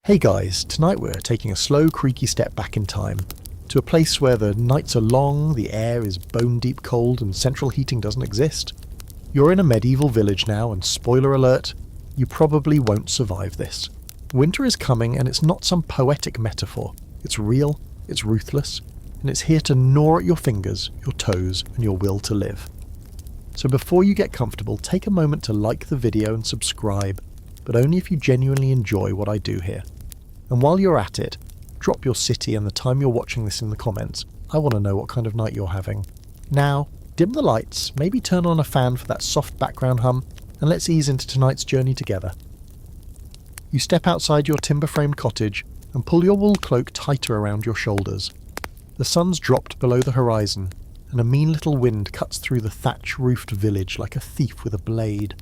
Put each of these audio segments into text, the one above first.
Hey guys, tonight we're taking a slow, creaky step back in time, to a place where the nights are long, the air is bone-deep cold and central heating doesn't exist. You're in a medieval village now, and spoiler alert, you probably won't survive this. Winter is coming, and it's not some poetic metaphor. It's real, it's ruthless, and it's here to gnaw at your fingers, your toes, and your will to live. So before you get comfortable, take a moment to like the video and subscribe, but only if you genuinely enjoy what I do here. And while you're at it, drop your city and the time you're watching this in the comments. I want to know what kind of night you're having. Now, dim the lights, maybe turn on a fan for that soft background hum, and let's ease into tonight's journey together. You step outside your timber-framed cottage and pull your wool cloak tighter around your shoulders. The sun's dropped below the horizon, and a mean little wind cuts through the thatch-roofed village like a thief with a blade.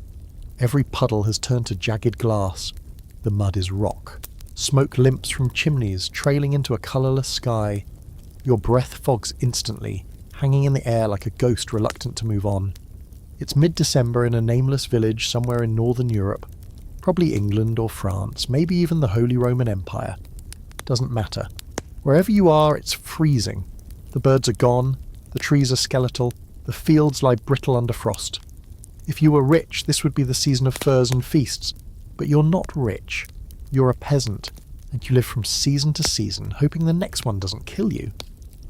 Every puddle has turned to jagged glass. The mud is rock. Smoke limps from chimneys, trailing into a colourless sky. Your breath fogs instantly, hanging in the air like a ghost reluctant to move on. It's mid-December in a nameless village somewhere in northern Europe. Probably England or France, maybe even the Holy Roman Empire. Doesn't matter. Wherever you are, it's freezing. The birds are gone, the trees are skeletal, the fields lie brittle under frost. If you were rich, this would be the season of furs and feasts. But you're not rich. You're a peasant, and you live from season to season, hoping the next one doesn't kill you.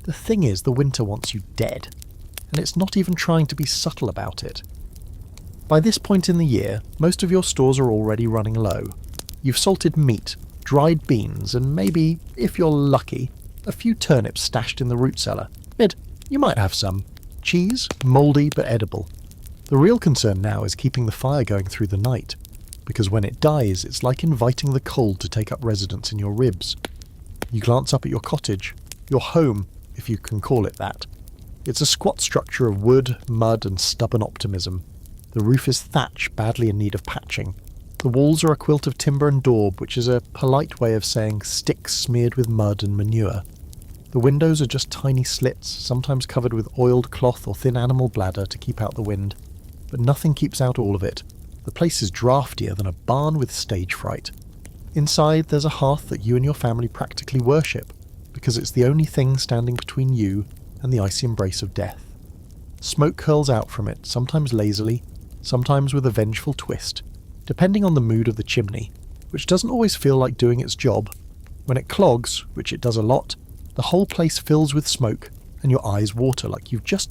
The thing is, the winter wants you dead, and it's not even trying to be subtle about it. By this point in the year, most of your stores are already running low. You've salted meat, dried beans, and maybe, if you're lucky, a few turnips stashed in the root cellar. You might have some. Cheese, mouldy but edible. The real concern now is keeping the fire going through the night, because when it dies, it's like inviting the cold to take up residence in your ribs. You glance up at your cottage, your home, if you can call it that. It's a squat structure of wood, mud, and stubborn optimism. The roof is thatch, badly in need of patching. The walls are a quilt of timber and daub, which is a polite way of saying sticks smeared with mud and manure. The windows are just tiny slits, sometimes covered with oiled cloth or thin animal bladder to keep out the wind. But nothing keeps out all of it. The place is draftier than a barn with stage fright. Inside, there's a hearth that you and your family practically worship, because it's the only thing standing between you and the icy embrace of death. Smoke curls out from it, sometimes lazily, sometimes with a vengeful twist, depending on the mood of the chimney, which doesn't always feel like doing its job. When it clogs, which it does a lot, the whole place fills with smoke, and your eyes water like you've just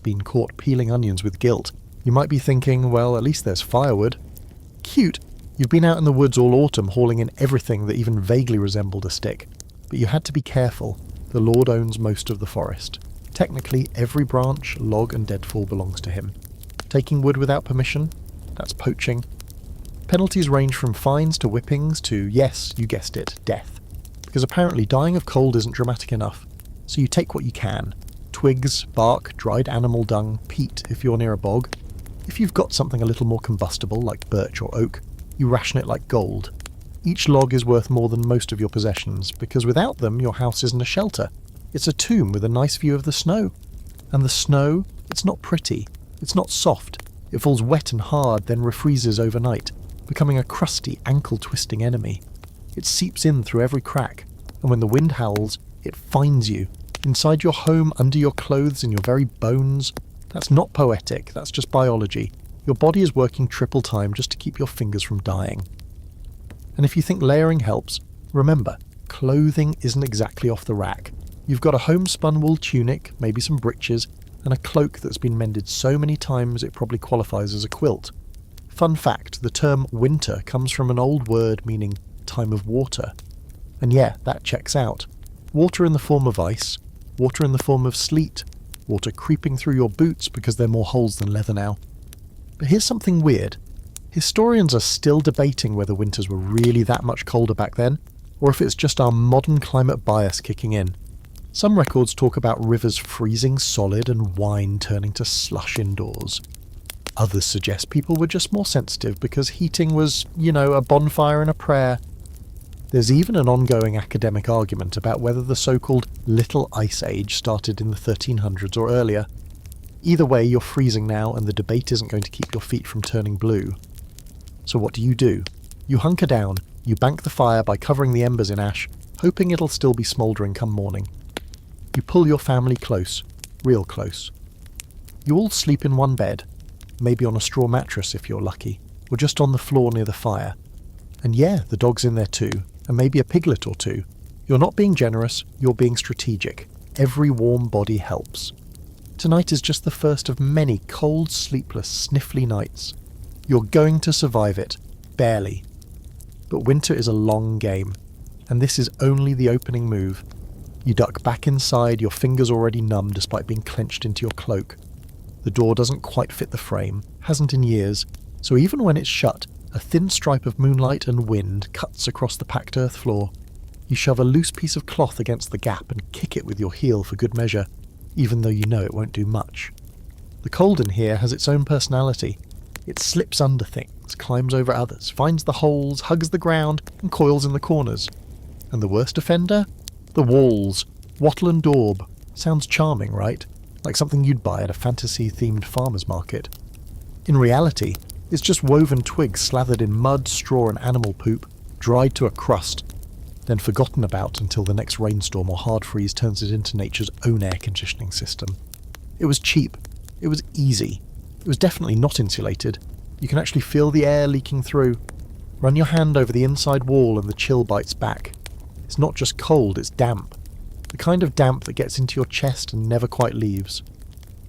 been caught peeling onions with guilt. You might be thinking, well, at least there's firewood. Cute. You've been out in the woods all autumn hauling in everything that even vaguely resembled a stick. But you had to be careful. The Lord owns most of the forest. Technically, every branch, log and deadfall belongs to him. Taking wood without permission? That's poaching. Penalties range from fines to whippings to, yes, you guessed it, death. Because apparently dying of cold isn't dramatic enough, so you take what you can. Twigs, bark, dried animal dung, peat if you're near a bog. If you've got something a little more combustible like birch or oak, you ration it like gold. Each log is worth more than most of your possessions, because without them your house isn't a shelter. It's a tomb with a nice view of the snow. And the snow, it's not pretty, it's not soft. It falls wet and hard, then refreezes overnight, becoming a crusty, ankle-twisting enemy. It seeps in through every crack, and when the wind howls, it finds you. Inside your home, under your clothes, in your very bones. That's not poetic, that's just biology. Your body is working triple time just to keep your fingers from dying. And if you think layering helps, remember, clothing isn't exactly off the rack. You've got a homespun wool tunic, maybe some breeches, and a cloak that's been mended so many times it probably qualifies as a quilt. Fun fact, the term winter comes from an old word meaning time of water. And yeah, that checks out. Water in the form of ice, water in the form of sleet, water creeping through your boots because they're more holes than leather now. But here's something weird. Historians are still debating whether winters were really that much colder back then, or if it's just our modern climate bias kicking in. Some records talk about rivers freezing solid and wine turning to slush indoors. Others suggest people were just more sensitive because heating was, a bonfire and a prayer. There's even an ongoing academic argument about whether the so-called Little Ice Age started in the 1300s or earlier. Either way, you're freezing now, and the debate isn't going to keep your feet from turning blue. So what do? You hunker down, you bank the fire by covering the embers in ash, hoping it'll still be smouldering come morning. You pull your family close, real close. You all sleep in one bed, maybe on a straw mattress if you're lucky, or just on the floor near the fire. And yeah, the dog's in there too, and maybe a piglet or two. You're not being generous, you're being strategic. Every warm body helps. Tonight is just the first of many cold, sleepless, sniffly nights. You're going to survive it, barely. But winter is a long game, and this is only the opening move. You duck back inside, your fingers already numb despite being clenched into your cloak. The door doesn't quite fit the frame, hasn't in years, so even when it's shut, a thin stripe of moonlight and wind cuts across the packed earth floor. You shove a loose piece of cloth against the gap and kick it with your heel for good measure, even though you know it won't do much. The cold in here has its own personality. It slips under things, climbs over others, finds the holes, hugs the ground, and coils in the corners. And the worst offender? The walls. Wattle and daub. Sounds charming, right? Like something you'd buy at a fantasy-themed farmer's market. In reality, it's just woven twigs slathered in mud, straw and animal poop, dried to a crust, then forgotten about until the next rainstorm or hard freeze turns it into nature's own air conditioning system. It was cheap. It was easy. It was definitely not insulated. You can actually feel the air leaking through. Run your hand over the inside wall and the chill bites back. It's not just cold, it's damp. The kind of damp that gets into your chest and never quite leaves.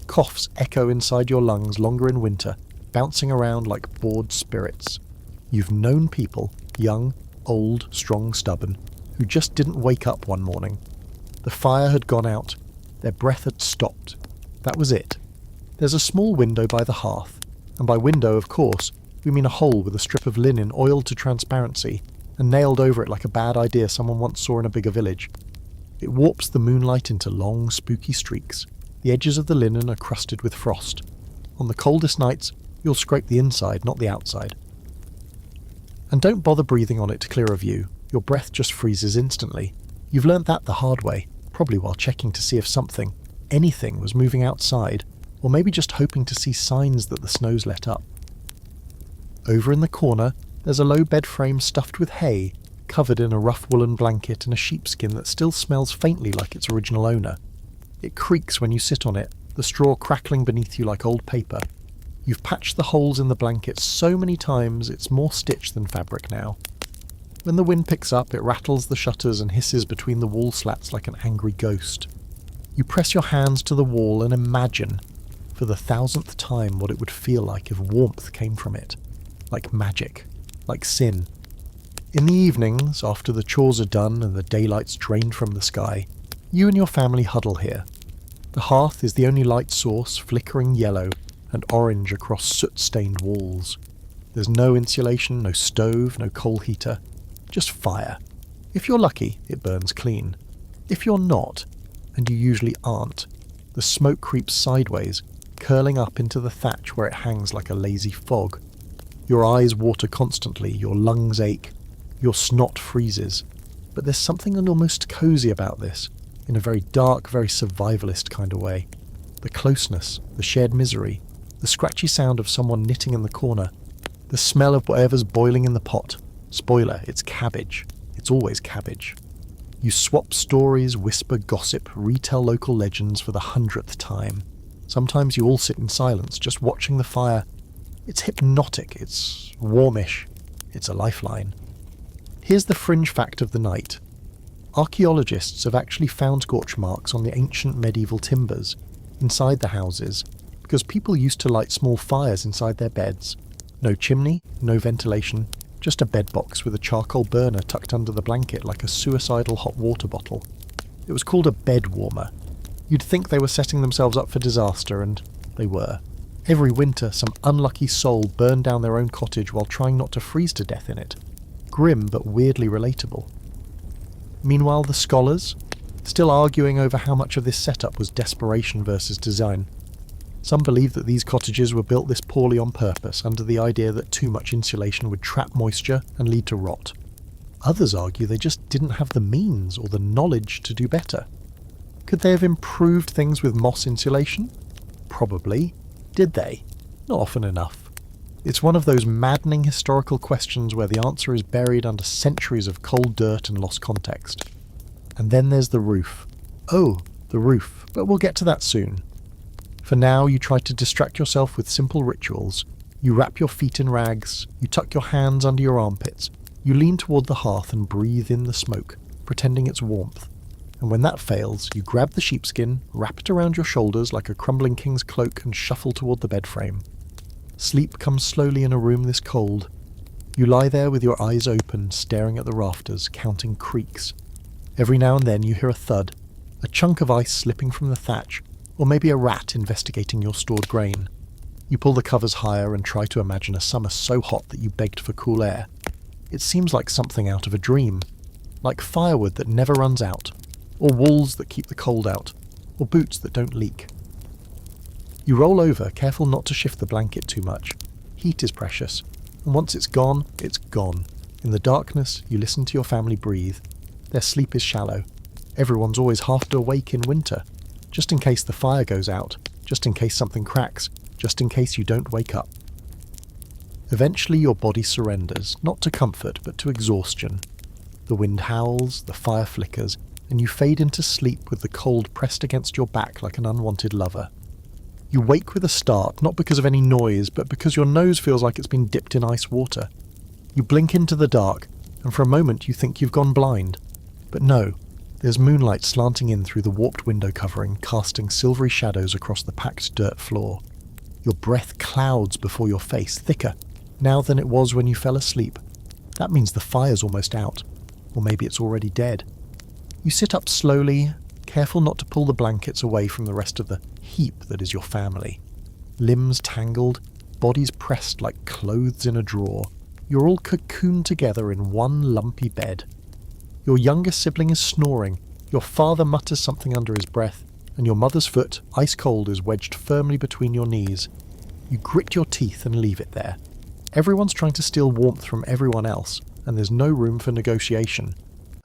Coughs echo inside your lungs longer in winter, bouncing around like bored spirits. You've known people, young, old, strong, stubborn, who just didn't wake up one morning. The fire had gone out. Their breath had stopped. That was it. There's a small window by the hearth, and by window, of course, we mean a hole with a strip of linen oiled to transparency and nailed over it like a bad idea someone once saw in a bigger village. It warps the moonlight into long, spooky streaks. The edges of the linen are crusted with frost. On the coldest nights, you'll scrape the inside, not the outside. And don't bother breathing on it to clear a view. Your breath just freezes instantly. You've learnt that the hard way, probably while checking to see if something, anything, was moving outside, or maybe just hoping to see signs that the snow's let up. Over in the corner, there's a low bed frame stuffed with hay, covered in a rough woolen blanket and a sheepskin that still smells faintly like its original owner. It creaks when you sit on it, the straw crackling beneath you like old paper. You've patched the holes in the blanket so many times it's more stitch than fabric now. When the wind picks up, it rattles the shutters and hisses between the wall slats like an angry ghost. You press your hands to the wall and imagine, for the 1000th time, what it would feel like if warmth came from it. Like magic. Like sin. In the evenings, after the chores are done and the daylight's drained from the sky, you and your family huddle here. The hearth is the only light source, flickering yellow and orange across soot-stained walls. There's no insulation, no stove, no coal heater. Just fire. If you're lucky, it burns clean. If you're not, and you usually aren't, the smoke creeps sideways, curling up into the thatch where it hangs like a lazy fog. Your eyes water constantly, your lungs ache, your snot freezes. But there's something almost cosy about this, in a very dark, very survivalist kind of way. The closeness, the shared misery, the scratchy sound of someone knitting in the corner, the smell of whatever's boiling in the pot. Spoiler, it's cabbage. It's always cabbage. You swap stories, whisper gossip, retell local legends for the 100th time. Sometimes you all sit in silence, just watching the fire. It's hypnotic, it's warmish, it's a lifeline. Here's the fringe fact of the night. Archaeologists have actually found scorch marks on the ancient medieval timbers, inside the houses, because people used to light small fires inside their beds. No chimney, no ventilation, just a bedbox with a charcoal burner tucked under the blanket like a suicidal hot water bottle. It was called a bed warmer. You'd think they were setting themselves up for disaster, and they were. Every winter, some unlucky soul burned down their own cottage while trying not to freeze to death in it. Grim but weirdly relatable. Meanwhile, the scholars, still arguing over how much of this setup was desperation versus design. Some believe that these cottages were built this poorly on purpose, under the idea that too much insulation would trap moisture and lead to rot. Others argue they just didn't have the means or the knowledge to do better. Could they have improved things with moss insulation? Probably. Did they? Not often enough. It's one of those maddening historical questions where the answer is buried under centuries of cold dirt and lost context. And then there's the roof. Oh, the roof, but we'll get to that soon. For now, you try to distract yourself with simple rituals. You wrap your feet in rags, you tuck your hands under your armpits, you lean toward the hearth and breathe in the smoke, pretending it's warmth. And when that fails, you grab the sheepskin, wrap it around your shoulders like a crumbling king's cloak and shuffle toward the bed frame. Sleep comes slowly in a room this cold. You lie there with your eyes open, staring at the rafters, counting creaks. Every now and then you hear a thud, a chunk of ice slipping from the thatch, or maybe a rat investigating your stored grain. You pull the covers higher and try to imagine a summer so hot that you begged for cool air. It seems like something out of a dream, like firewood that never runs out, or walls that keep the cold out, or boots that don't leak. You roll over, careful not to shift the blanket too much. Heat is precious, and once it's gone, it's gone. In the darkness, you listen to your family breathe. Their sleep is shallow. Everyone's always half awake in winter, just in case the fire goes out, just in case something cracks, just in case you don't wake up. Eventually your body surrenders, not to comfort, but to exhaustion. The wind howls, the fire flickers, and you fade into sleep with the cold pressed against your back like an unwanted lover. You wake with a start, not because of any noise, but because your nose feels like it's been dipped in ice water. You blink into the dark, and for a moment you think you've gone blind. But no, there's moonlight slanting in through the warped window covering, casting silvery shadows across the packed dirt floor. Your breath clouds before your face, thicker, now than it was when you fell asleep. That means the fire's almost out, or maybe it's already dead. You sit up slowly, careful not to pull the blankets away from the rest of the heap that is your family. Limbs tangled, bodies pressed like clothes in a drawer. You're all cocooned together in one lumpy bed. Your younger sibling is snoring, your father mutters something under his breath, and your mother's foot, ice cold, is wedged firmly between your knees. You grit your teeth and leave it there. Everyone's trying to steal warmth from everyone else, and there's no room for negotiation.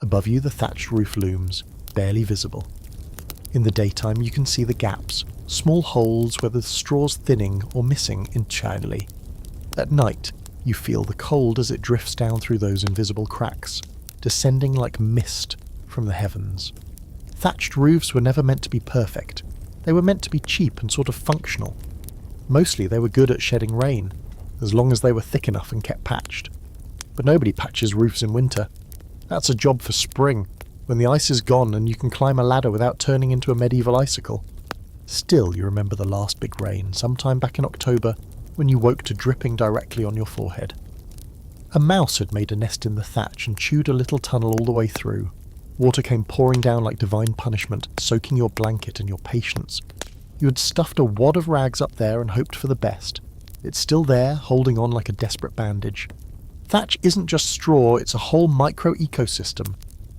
Above you the thatched roof looms, barely visible. In the daytime you can see the gaps, small holes where the straw's thinning or missing entirely. At night, you feel the cold as it drifts down through those invisible cracks, descending like mist from the heavens. Thatched roofs were never meant to be perfect. They were meant to be cheap and sort of functional. Mostly they were good at shedding rain, as long as they were thick enough and kept patched. But nobody patches roofs in winter. That's a job for spring, when the ice is gone and you can climb a ladder without turning into a medieval icicle. Still, you remember the last big rain, sometime back in October, when you woke to dripping directly on your forehead. A mouse had made a nest in the thatch and chewed a little tunnel all the way through. Water came pouring down like divine punishment, soaking your blanket and your patience. You had stuffed a wad of rags up there and hoped for the best. It's still there, holding on like a desperate bandage. Thatch isn't just straw, it's a whole micro-ecosystem.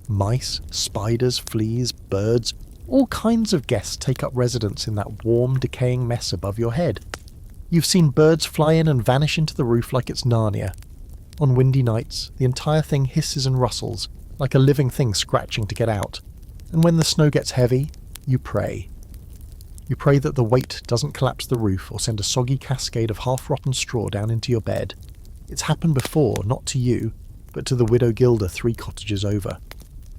Mice, spiders, fleas, birds, all kinds of guests take up residence in that warm, decaying mess above your head. You've seen birds fly in and vanish into the roof like it's Narnia. On windy nights, the entire thing hisses and rustles, like a living thing scratching to get out. And when the snow gets heavy, you pray. You pray that the weight doesn't collapse the roof or send a soggy cascade of half-rotten straw down into your bed. It's happened before, not to you, but to the widow Gilda 3 cottages over.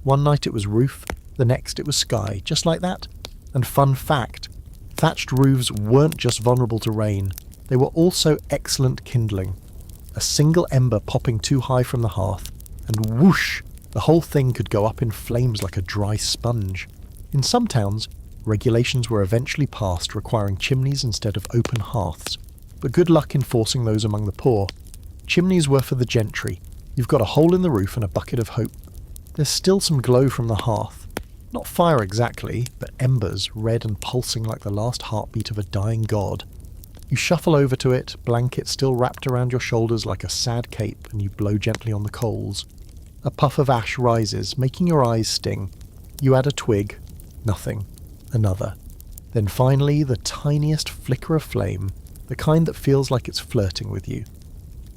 One night it was roof, the next it was sky, just like that. And fun fact, thatched roofs weren't just vulnerable to rain, they were also excellent kindling. A single ember popping too high from the hearth, and whoosh, the whole thing could go up in flames like a dry sponge. In some towns, regulations were eventually passed requiring chimneys instead of open hearths, but good luck enforcing those among the poor. Chimneys were for the gentry. You've got a hole in the roof and a bucket of hope. There's still some glow from the hearth. Not fire exactly, but embers, red and pulsing like the last heartbeat of a dying god. You shuffle over to it, blanket still wrapped around your shoulders like a sad cape, and you blow gently on the coals. A puff of ash rises, making your eyes sting. You add a twig. Nothing. Another. Then finally, the tiniest flicker of flame, the kind that feels like it's flirting with you.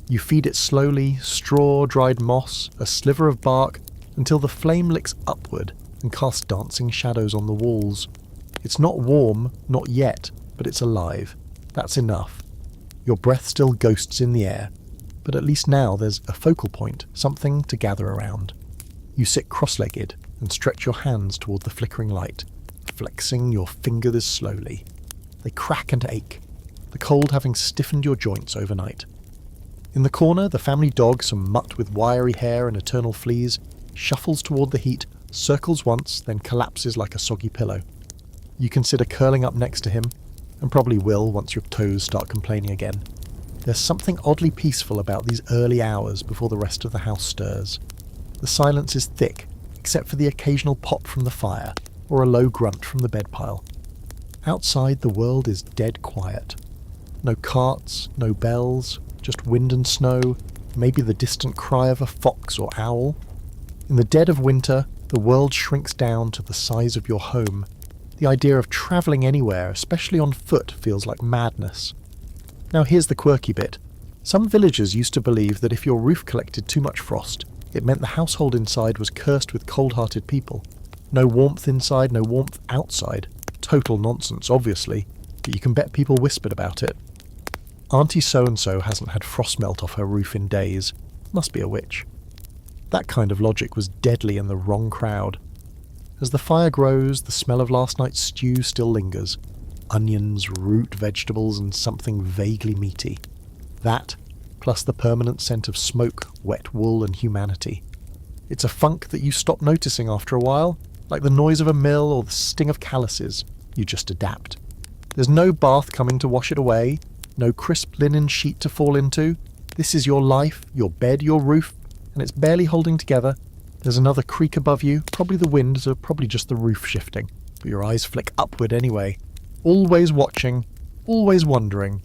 You feed it slowly, straw, dried moss, a sliver of bark, until the flame licks upward and casts dancing shadows on the walls. It's not warm, not yet, but it's alive. That's enough. Your breath still ghosts in the air, but at least now there's a focal point, something to gather around. You sit cross-legged and stretch your hands toward the flickering light, flexing your fingers slowly. They crack and ache, the cold having stiffened your joints overnight. In the corner, the family dog, some mutt with wiry hair and eternal fleas, shuffles toward the heat, circles once, then collapses like a soggy pillow. You consider curling up next to him, and probably will once your toes start complaining again. There's something oddly peaceful about these early hours before the rest of the house stirs. The silence is thick, except for the occasional pop from the fire, or a low grunt from the bed pile. Outside, the world is dead quiet. No carts, no bells, just wind and snow, maybe the distant cry of a fox or owl. In the dead of winter, the world shrinks down to the size of your home. The idea of travelling anywhere, especially on foot, feels like madness. Now here's the quirky bit. Some villagers used to believe that if your roof collected too much frost, it meant the household inside was cursed with cold-hearted people. No warmth inside, no warmth outside. Total nonsense, obviously, but you can bet people whispered about it. Auntie so-and-so hasn't had frost melt off her roof in days. Must be a witch. That kind of logic was deadly in the wrong crowd. As the fire grows, the smell of last night's stew still lingers. Onions, root vegetables, and something vaguely meaty. That, plus the permanent scent of smoke, wet wool, and humanity. It's a funk that you stop noticing after a while, like the noise of a mill or the sting of calluses. You just adapt. There's no bath coming to wash it away, no crisp linen sheet to fall into. This is your life, your bed, your roof, and it's barely holding together. There's another creak above you, probably the wind, or probably just the roof shifting, but your eyes flick upward anyway. Always watching, always wondering.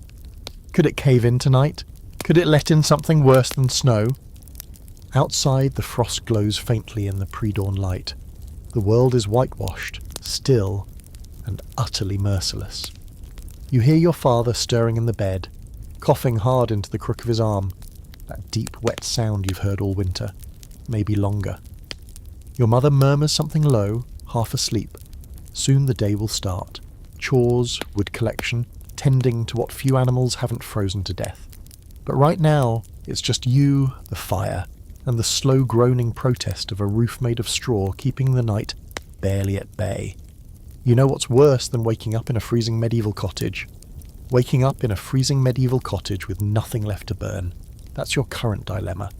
Could it cave in tonight? Could it let in something worse than snow? Outside, the frost glows faintly in the pre-dawn light. The world is whitewashed, still, and utterly merciless. You hear your father stirring in the bed, coughing hard into the crook of his arm, that deep, wet sound you've heard all winter, maybe longer. Your mother murmurs something low, half asleep. Soon the day will start. Chores, wood collection, tending to what few animals haven't frozen to death. But right now, it's just you, the fire, and the slow groaning protest of a roof made of straw keeping the night barely at bay. You know what's worse than waking up in a freezing medieval cottage? Waking up in a freezing medieval cottage with nothing left to burn. That's your current dilemma.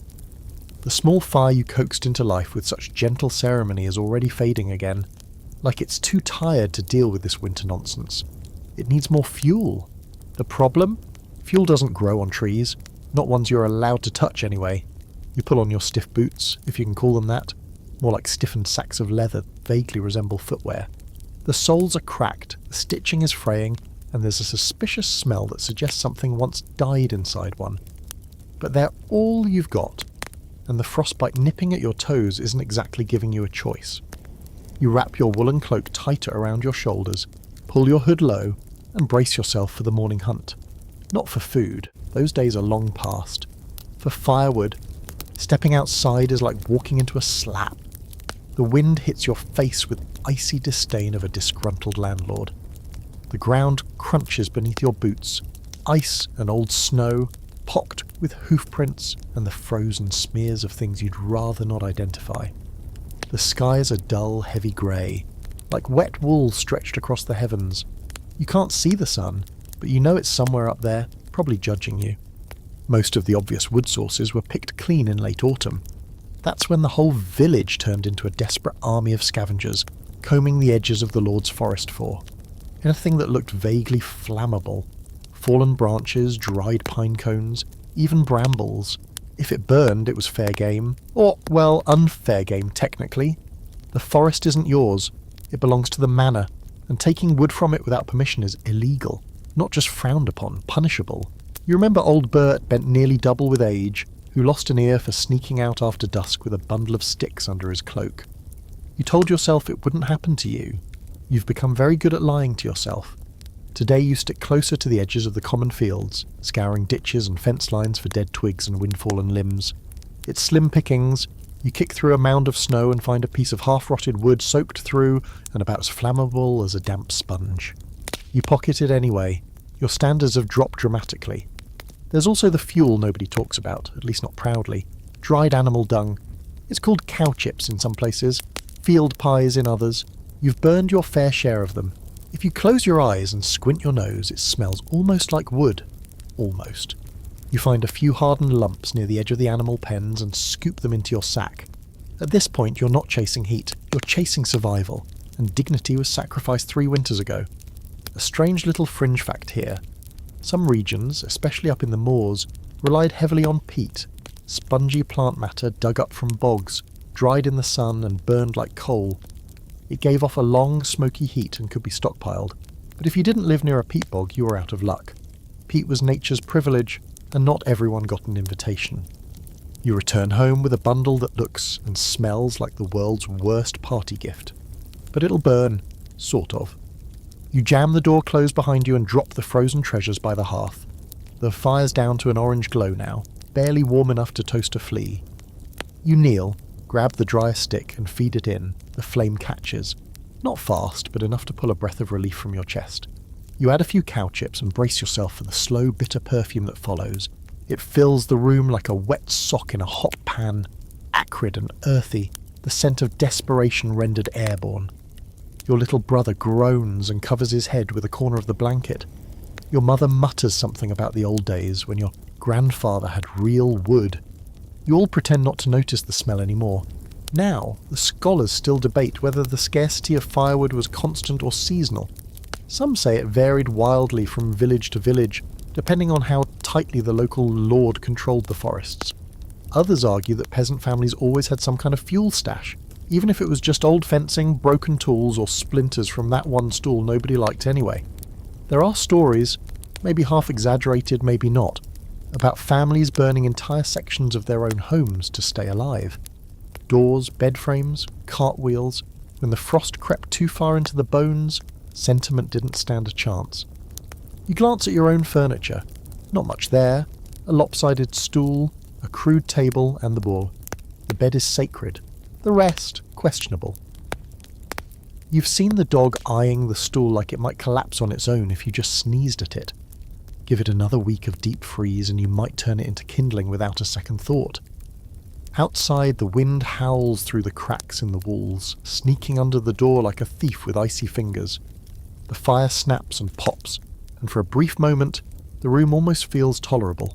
The small fire you coaxed into life with such gentle ceremony is already fading again, like it's too tired to deal with this winter nonsense. It needs more fuel. The problem? Fuel doesn't grow on trees, not ones you're allowed to touch anyway. You pull on your stiff boots, if you can call them that, more like stiffened sacks of leather that vaguely resemble footwear. The soles are cracked, the stitching is fraying, and there's a suspicious smell that suggests something once died inside one. But they're all you've got, and the frostbite nipping at your toes isn't exactly giving you a choice. You wrap your woolen cloak tighter around your shoulders, pull your hood low, and brace yourself for the morning hunt. Not for food, those days are long past. For firewood, stepping outside is like walking into a slap. The wind hits your face with icy disdain of a disgruntled landlord. The ground crunches beneath your boots, ice and old snow, pocked with hoof prints and the frozen smears of things you'd rather not identify. The sky is a dull, heavy grey, like wet wool stretched across the heavens. You can't see the sun, but you know it's somewhere up there, probably judging you. Most of the obvious wood sources were picked clean in late autumn. That's when the whole village turned into a desperate army of scavengers, combing the edges of the Lord's forest for anything that looked vaguely flammable. Fallen branches, dried pine cones, even brambles. If it burned, it was fair game. Or, well, unfair game, technically. The forest isn't yours. It belongs to the manor, and taking wood from it without permission is illegal. Not just frowned upon, punishable. You remember old Bert, bent nearly double with age, who lost an ear for sneaking out after dusk with a bundle of sticks under his cloak. You told yourself it wouldn't happen to you. You've become very good at lying to yourself. Today you stick closer to the edges of the common fields, scouring ditches and fence lines for dead twigs and wind-fallen limbs. It's slim pickings. You kick through a mound of snow and find a piece of half-rotted wood soaked through and about as flammable as a damp sponge. You pocket it anyway. Your standards have dropped dramatically. There's also the fuel nobody talks about, at least not proudly. Dried animal dung. It's called cow chips in some places, field pies in others. You've burned your fair share of them. If you close your eyes and squint your nose, it smells almost like wood. Almost. You find a few hardened lumps near the edge of the animal pens and scoop them into your sack. At this point, you're not chasing heat, you're chasing survival, and dignity was sacrificed 3 winters ago. A strange little fringe fact here. Some regions, especially up in the moors, relied heavily on peat, spongy plant matter dug up from bogs, dried in the sun and burned like coal. It gave off a long, smoky heat and could be stockpiled, but if you didn't live near a peat bog, you were out of luck. Peat was nature's privilege, and not everyone got an invitation. You return home with a bundle that looks and smells like the world's worst party gift. But it'll burn, sort of. You jam the door closed behind you and drop the frozen treasures by the hearth. The fire's down to an orange glow now, barely warm enough to toast a flea. You kneel, grab the driest stick and feed it in. The flame catches. Not fast, but enough to pull a breath of relief from your chest. You add a few cow chips and brace yourself for the slow, bitter perfume that follows. It fills the room like a wet sock in a hot pan, acrid and earthy, the scent of desperation rendered airborne. Your little brother groans and covers his head with a corner of the blanket. Your mother mutters something about the old days when your grandfather had real wood. You all pretend not to notice the smell anymore. Now, the scholars still debate whether the scarcity of firewood was constant or seasonal. Some say it varied wildly from village to village, depending on how tightly the local lord controlled the forests. Others argue that peasant families always had some kind of fuel stash, even if it was just old fencing, broken tools, or splinters from that one stool nobody liked anyway. There are stories, maybe half exaggerated, maybe not, about families burning entire sections of their own homes to stay alive. Doors, bed frames, cartwheels. When the frost crept too far into the bones, sentiment didn't stand a chance. You glance at your own furniture. Not much there. A lopsided stool, a crude table, and the ball. The bed is sacred. The rest, questionable. You've seen the dog eyeing the stool like it might collapse on its own if you just sneezed at it. Give it another week of deep freeze and you might turn it into kindling without a second thought. Outside, the wind howls through the cracks in the walls, sneaking under the door like a thief with icy fingers. The fire snaps and pops, and for a brief moment, the room almost feels tolerable.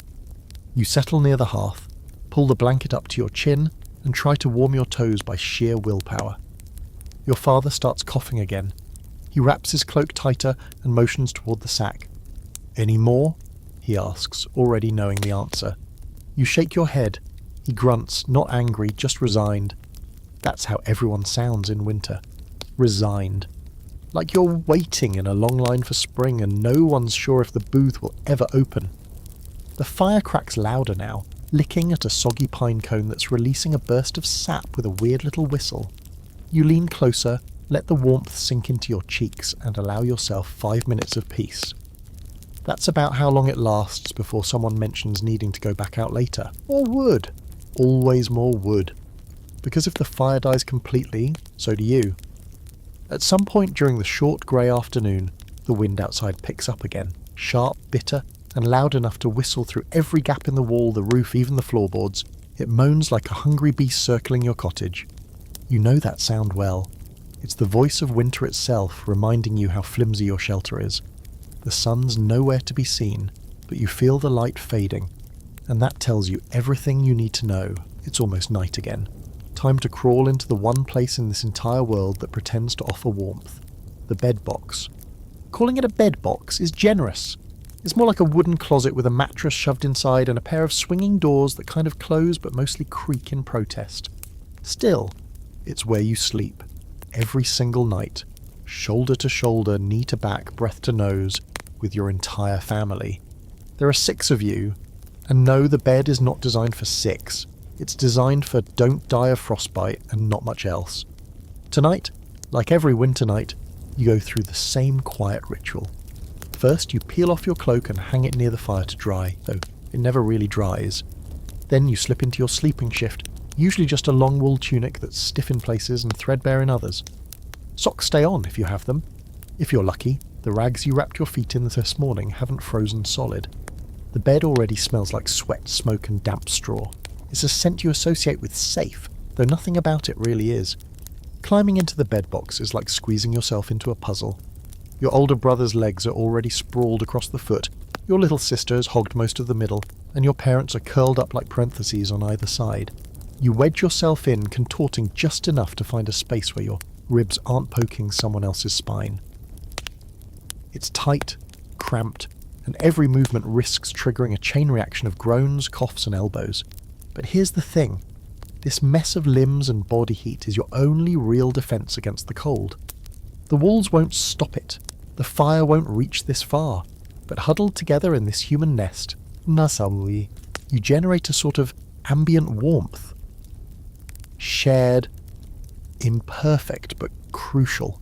You settle near the hearth, pull the blanket up to your chin, and try to warm your toes by sheer willpower. Your father starts coughing again. He wraps his cloak tighter and motions toward the sack. "Any more?" he asks, already knowing the answer. You shake your head. He grunts, not angry, just resigned. That's how everyone sounds in winter. Resigned. Like you're waiting in a long line for spring and no one's sure if the booth will ever open. The fire cracks louder now, licking at a soggy pine cone that's releasing a burst of sap with a weird little whistle. You lean closer, let the warmth sink into your cheeks, and allow yourself 5 minutes of peace. That's about how long it lasts before someone mentions needing to go back out later. Or wood. Always more wood. Because if the fire dies completely, so do you. At some point during the short grey afternoon, the wind outside picks up again, sharp, bitter, and loud enough to whistle through every gap in the wall, the roof, even the floorboards. It moans like a hungry beast circling your cottage. You know that sound well. It's the voice of winter itself reminding you how flimsy your shelter is. The sun's nowhere to be seen, but you feel the light fading, and that tells you everything you need to know. It's almost night again. Time to crawl into the one place in this entire world that pretends to offer warmth. The bed box. Calling it a bed box is generous. It's more like a wooden closet with a mattress shoved inside and a pair of swinging doors that kind of close but mostly creak in protest. Still, it's where you sleep. Every single night. Shoulder to shoulder, knee to back, breath to nose, with your entire family. There are 6 of you, and no, the bed is not designed for 6. It's designed for don't die of frostbite and not much else. Tonight, like every winter night, you go through the same quiet ritual. First, you peel off your cloak and hang it near the fire to dry, though it never really dries. Then you slip into your sleeping shift, usually just a long wool tunic that's stiff in places and threadbare in others. Socks stay on if you have them. If you're lucky, the rags you wrapped your feet in this morning haven't frozen solid. The bed already smells like sweat, smoke and damp straw. It's a scent you associate with safe, though nothing about it really is. Climbing into the bed box is like squeezing yourself into a puzzle. Your older brother's legs are already sprawled across the foot, your little sister has hogged most of the middle, and your parents are curled up like parentheses on either side. You wedge yourself in, contorting just enough to find a space where your ribs aren't poking someone else's spine. It's tight, cramped, and every movement risks triggering a chain reaction of groans, coughs and elbows. But here's the thing. This mess of limbs and body heat is your only real defense against the cold. The walls won't stop it. The fire won't reach this far. But huddled together in this human nest, nasamui, you generate a sort of ambient warmth. Shared, imperfect but crucial.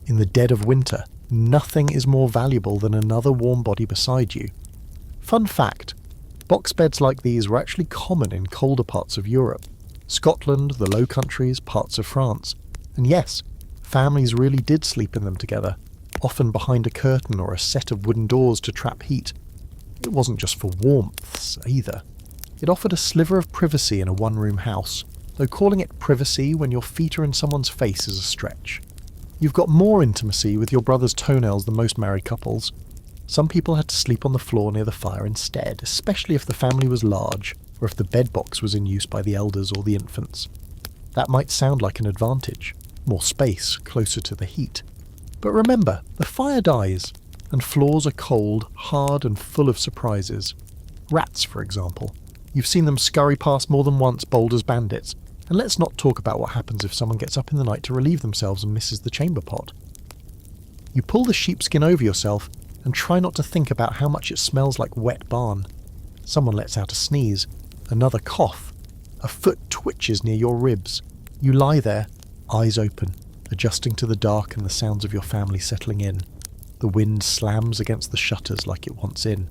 In the dead of winter, nothing is more valuable than another warm body beside you. Fun fact, box beds like these were actually common in colder parts of Europe. Scotland, the Low Countries, parts of France. And yes, families really did sleep in them together, often behind a curtain or a set of wooden doors to trap heat. It wasn't just for warmth either. It offered a sliver of privacy in a one-room house, though calling it privacy when your feet are in someone's face is a stretch. You've got more intimacy with your brother's toenails than most married couples. Some people had to sleep on the floor near the fire instead, especially if the family was large, or if the bed box was in use by the elders or the infants. That might sound like an advantage, more space, closer to the heat. But remember, the fire dies, and floors are cold, hard and full of surprises. Rats, for example. You've seen them scurry past more than once, bold as bandits. And let's not talk about what happens if someone gets up in the night to relieve themselves and misses the chamber pot. You pull the sheepskin over yourself and try not to think about how much it smells like wet barn. Someone lets out a sneeze, another cough. A foot twitches near your ribs. You lie there, eyes open, adjusting to the dark and the sounds of your family settling in. The wind slams against the shutters like it wants in.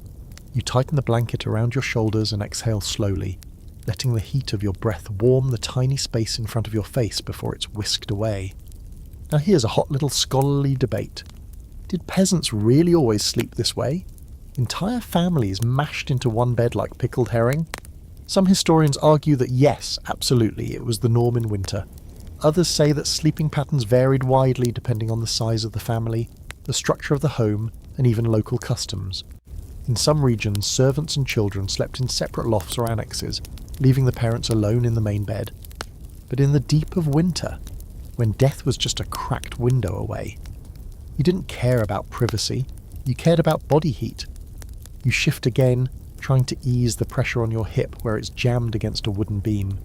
You tighten the blanket around your shoulders and exhale slowly, letting the heat of your breath warm the tiny space in front of your face before it's whisked away. Now here's a hot little scholarly debate. Did peasants really always sleep this way? Entire families mashed into one bed like pickled herring? Some historians argue that yes, absolutely, it was the norm in winter. Others say that sleeping patterns varied widely depending on the size of the family, the structure of the home, and even local customs. In some regions, servants and children slept in separate lofts or annexes, leaving the parents alone in the main bed. But in the deep of winter, when death was just a cracked window away, you didn't care about privacy, you cared about body heat. You shift again, trying to ease the pressure on your hip where it's jammed against a wooden beam.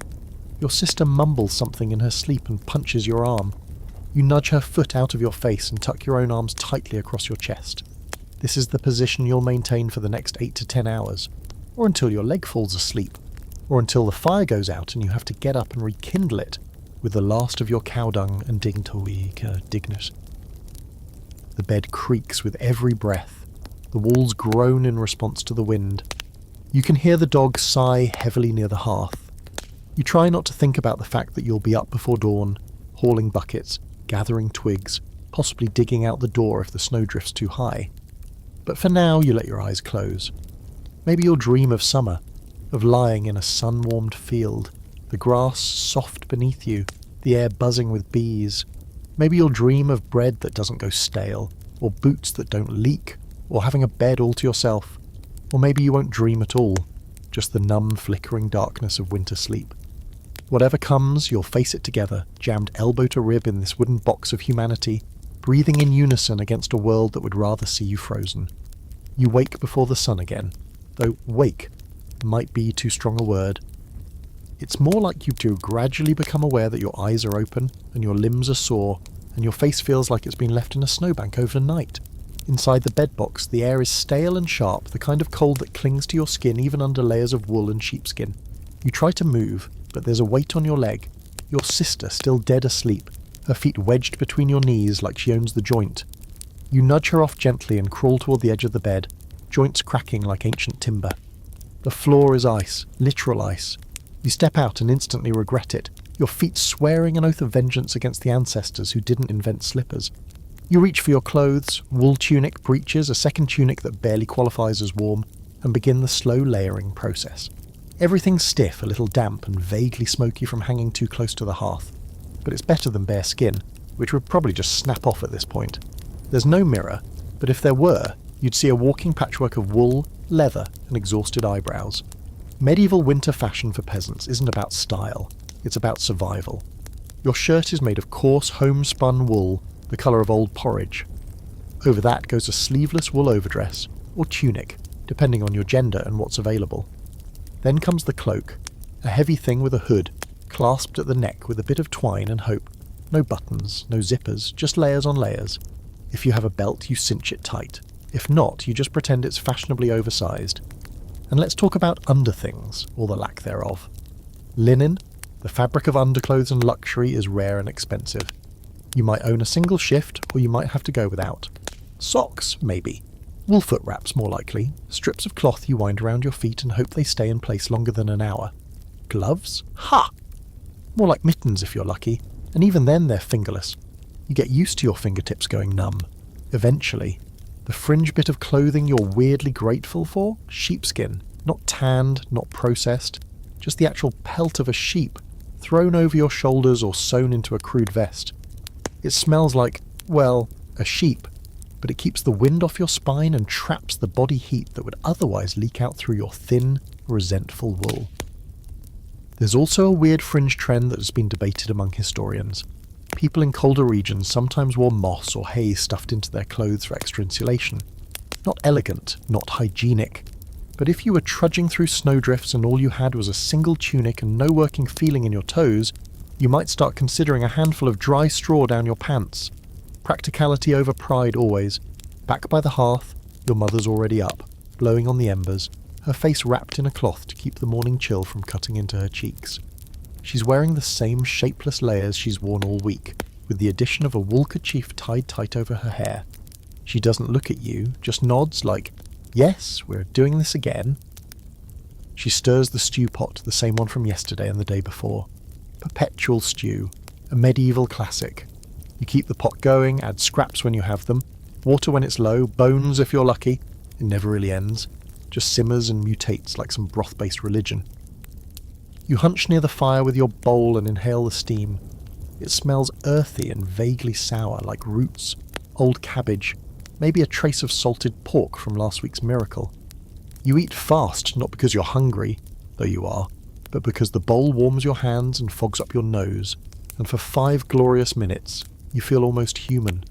Your sister mumbles something in her sleep and punches your arm. You nudge her foot out of your face and tuck your own arms tightly across your chest. This is the position you'll maintain for the next 8 to 10 hours, or until your leg falls asleep, or until the fire goes out and you have to get up and rekindle it with the last of your cow dung and dignus. The bed creaks with every breath. The walls groan in response to the wind. You can hear the dog sigh heavily near the hearth. You try not to think about the fact that you'll be up before dawn, hauling buckets, gathering twigs, possibly digging out the door if the snow drifts too high. But for now, you let your eyes close. Maybe you'll dream of summer, of lying in a sun-warmed field, the grass soft beneath you, the air buzzing with bees. Maybe you'll dream of bread that doesn't go stale, or boots that don't leak, or having a bed all to yourself. Or maybe you won't dream at all, just the numb, flickering darkness of winter sleep. Whatever comes, you'll face it together, jammed elbow to rib in this wooden box of humanity, breathing in unison against a world that would rather see you frozen. You wake before the sun again, though wake might be too strong a word. It's more like you do gradually become aware that your eyes are open and your limbs are sore and your face feels like it's been left in a snowbank overnight. Inside the bed box, the air is stale and sharp, the kind of cold that clings to your skin even under layers of wool and sheepskin. You try to move, but there's a weight on your leg. Your sister still dead asleep, her feet wedged between your knees like she owns the joint. You nudge her off gently and crawl toward the edge of the bed, joints cracking like ancient timber. The floor is ice, literal ice. You step out and instantly regret it, your feet swearing an oath of vengeance against the ancestors who didn't invent slippers. You reach for your clothes, wool tunic, breeches, a second tunic that barely qualifies as warm. and begin the slow layering process. Everything's stiff, a little damp and vaguely smoky from hanging too close to the hearth, but it's better than bare skin, which would probably just snap off at this point. There's no mirror, but if there were, you'd see a walking patchwork of wool, leather, and exhausted eyebrows. Medieval winter fashion for peasants isn't about style, it's about survival. Your shirt is made of coarse homespun wool, the colour of old porridge. Over that goes a sleeveless wool overdress, or tunic, depending on your gender and what's available. Then comes the cloak, a heavy thing with a hood, clasped at the neck with a bit of twine and hope. No buttons, no zippers, just layers on layers. If you have a belt, you cinch it tight. If not, you just pretend it's fashionably oversized. And let's talk about underthings, or the lack thereof. Linen, the fabric of underclothes and luxury, is rare and expensive. You might own a single shift, or you might have to go without. Socks, maybe. Wool foot wraps, more likely. Strips of cloth you wind around your feet and hope they stay in place longer than an hour. Gloves? Ha! More like mittens if you're lucky, and even then they're fingerless. You get used to your fingertips going numb. Eventually. The fringe bit of clothing you're weirdly grateful for? Sheepskin. Not tanned, not processed. Just the actual pelt of a sheep, thrown over your shoulders or sewn into a crude vest. It smells like, well, a sheep, but it keeps the wind off your spine and traps the body heat that would otherwise leak out through your thin, resentful wool. There's also a weird fringe trend that has been debated among historians. People in colder regions sometimes wore moss or hay stuffed into their clothes for extra insulation. Not elegant, not hygienic, but if you were trudging through snowdrifts and all you had was a single tunic and no working feeling in your toes, you might start considering a handful of dry straw down your pants. Practicality over pride always. Back by the hearth, your mother's already up, blowing on the embers, her face wrapped in a cloth to keep the morning chill from cutting into her cheeks. She's wearing the same shapeless layers she's worn all week, with the addition of a wool kerchief tied tight over her hair. She doesn't look at you, just nods like, "Yes, we're doing this again." She stirs the stew pot, the same one from yesterday and the day before. Perpetual stew, a medieval classic. You keep the pot going, add scraps when you have them, water when it's low, bones if you're lucky. It never really ends, just simmers and mutates like some broth-based religion. You hunch near the fire with your bowl and inhale the steam. It smells earthy and vaguely sour, like roots, old cabbage, maybe a trace of salted pork from last week's miracle. You eat fast, not because you're hungry, though you are, but because the bowl warms your hands and fogs up your nose, and for 5 glorious minutes, you feel almost human.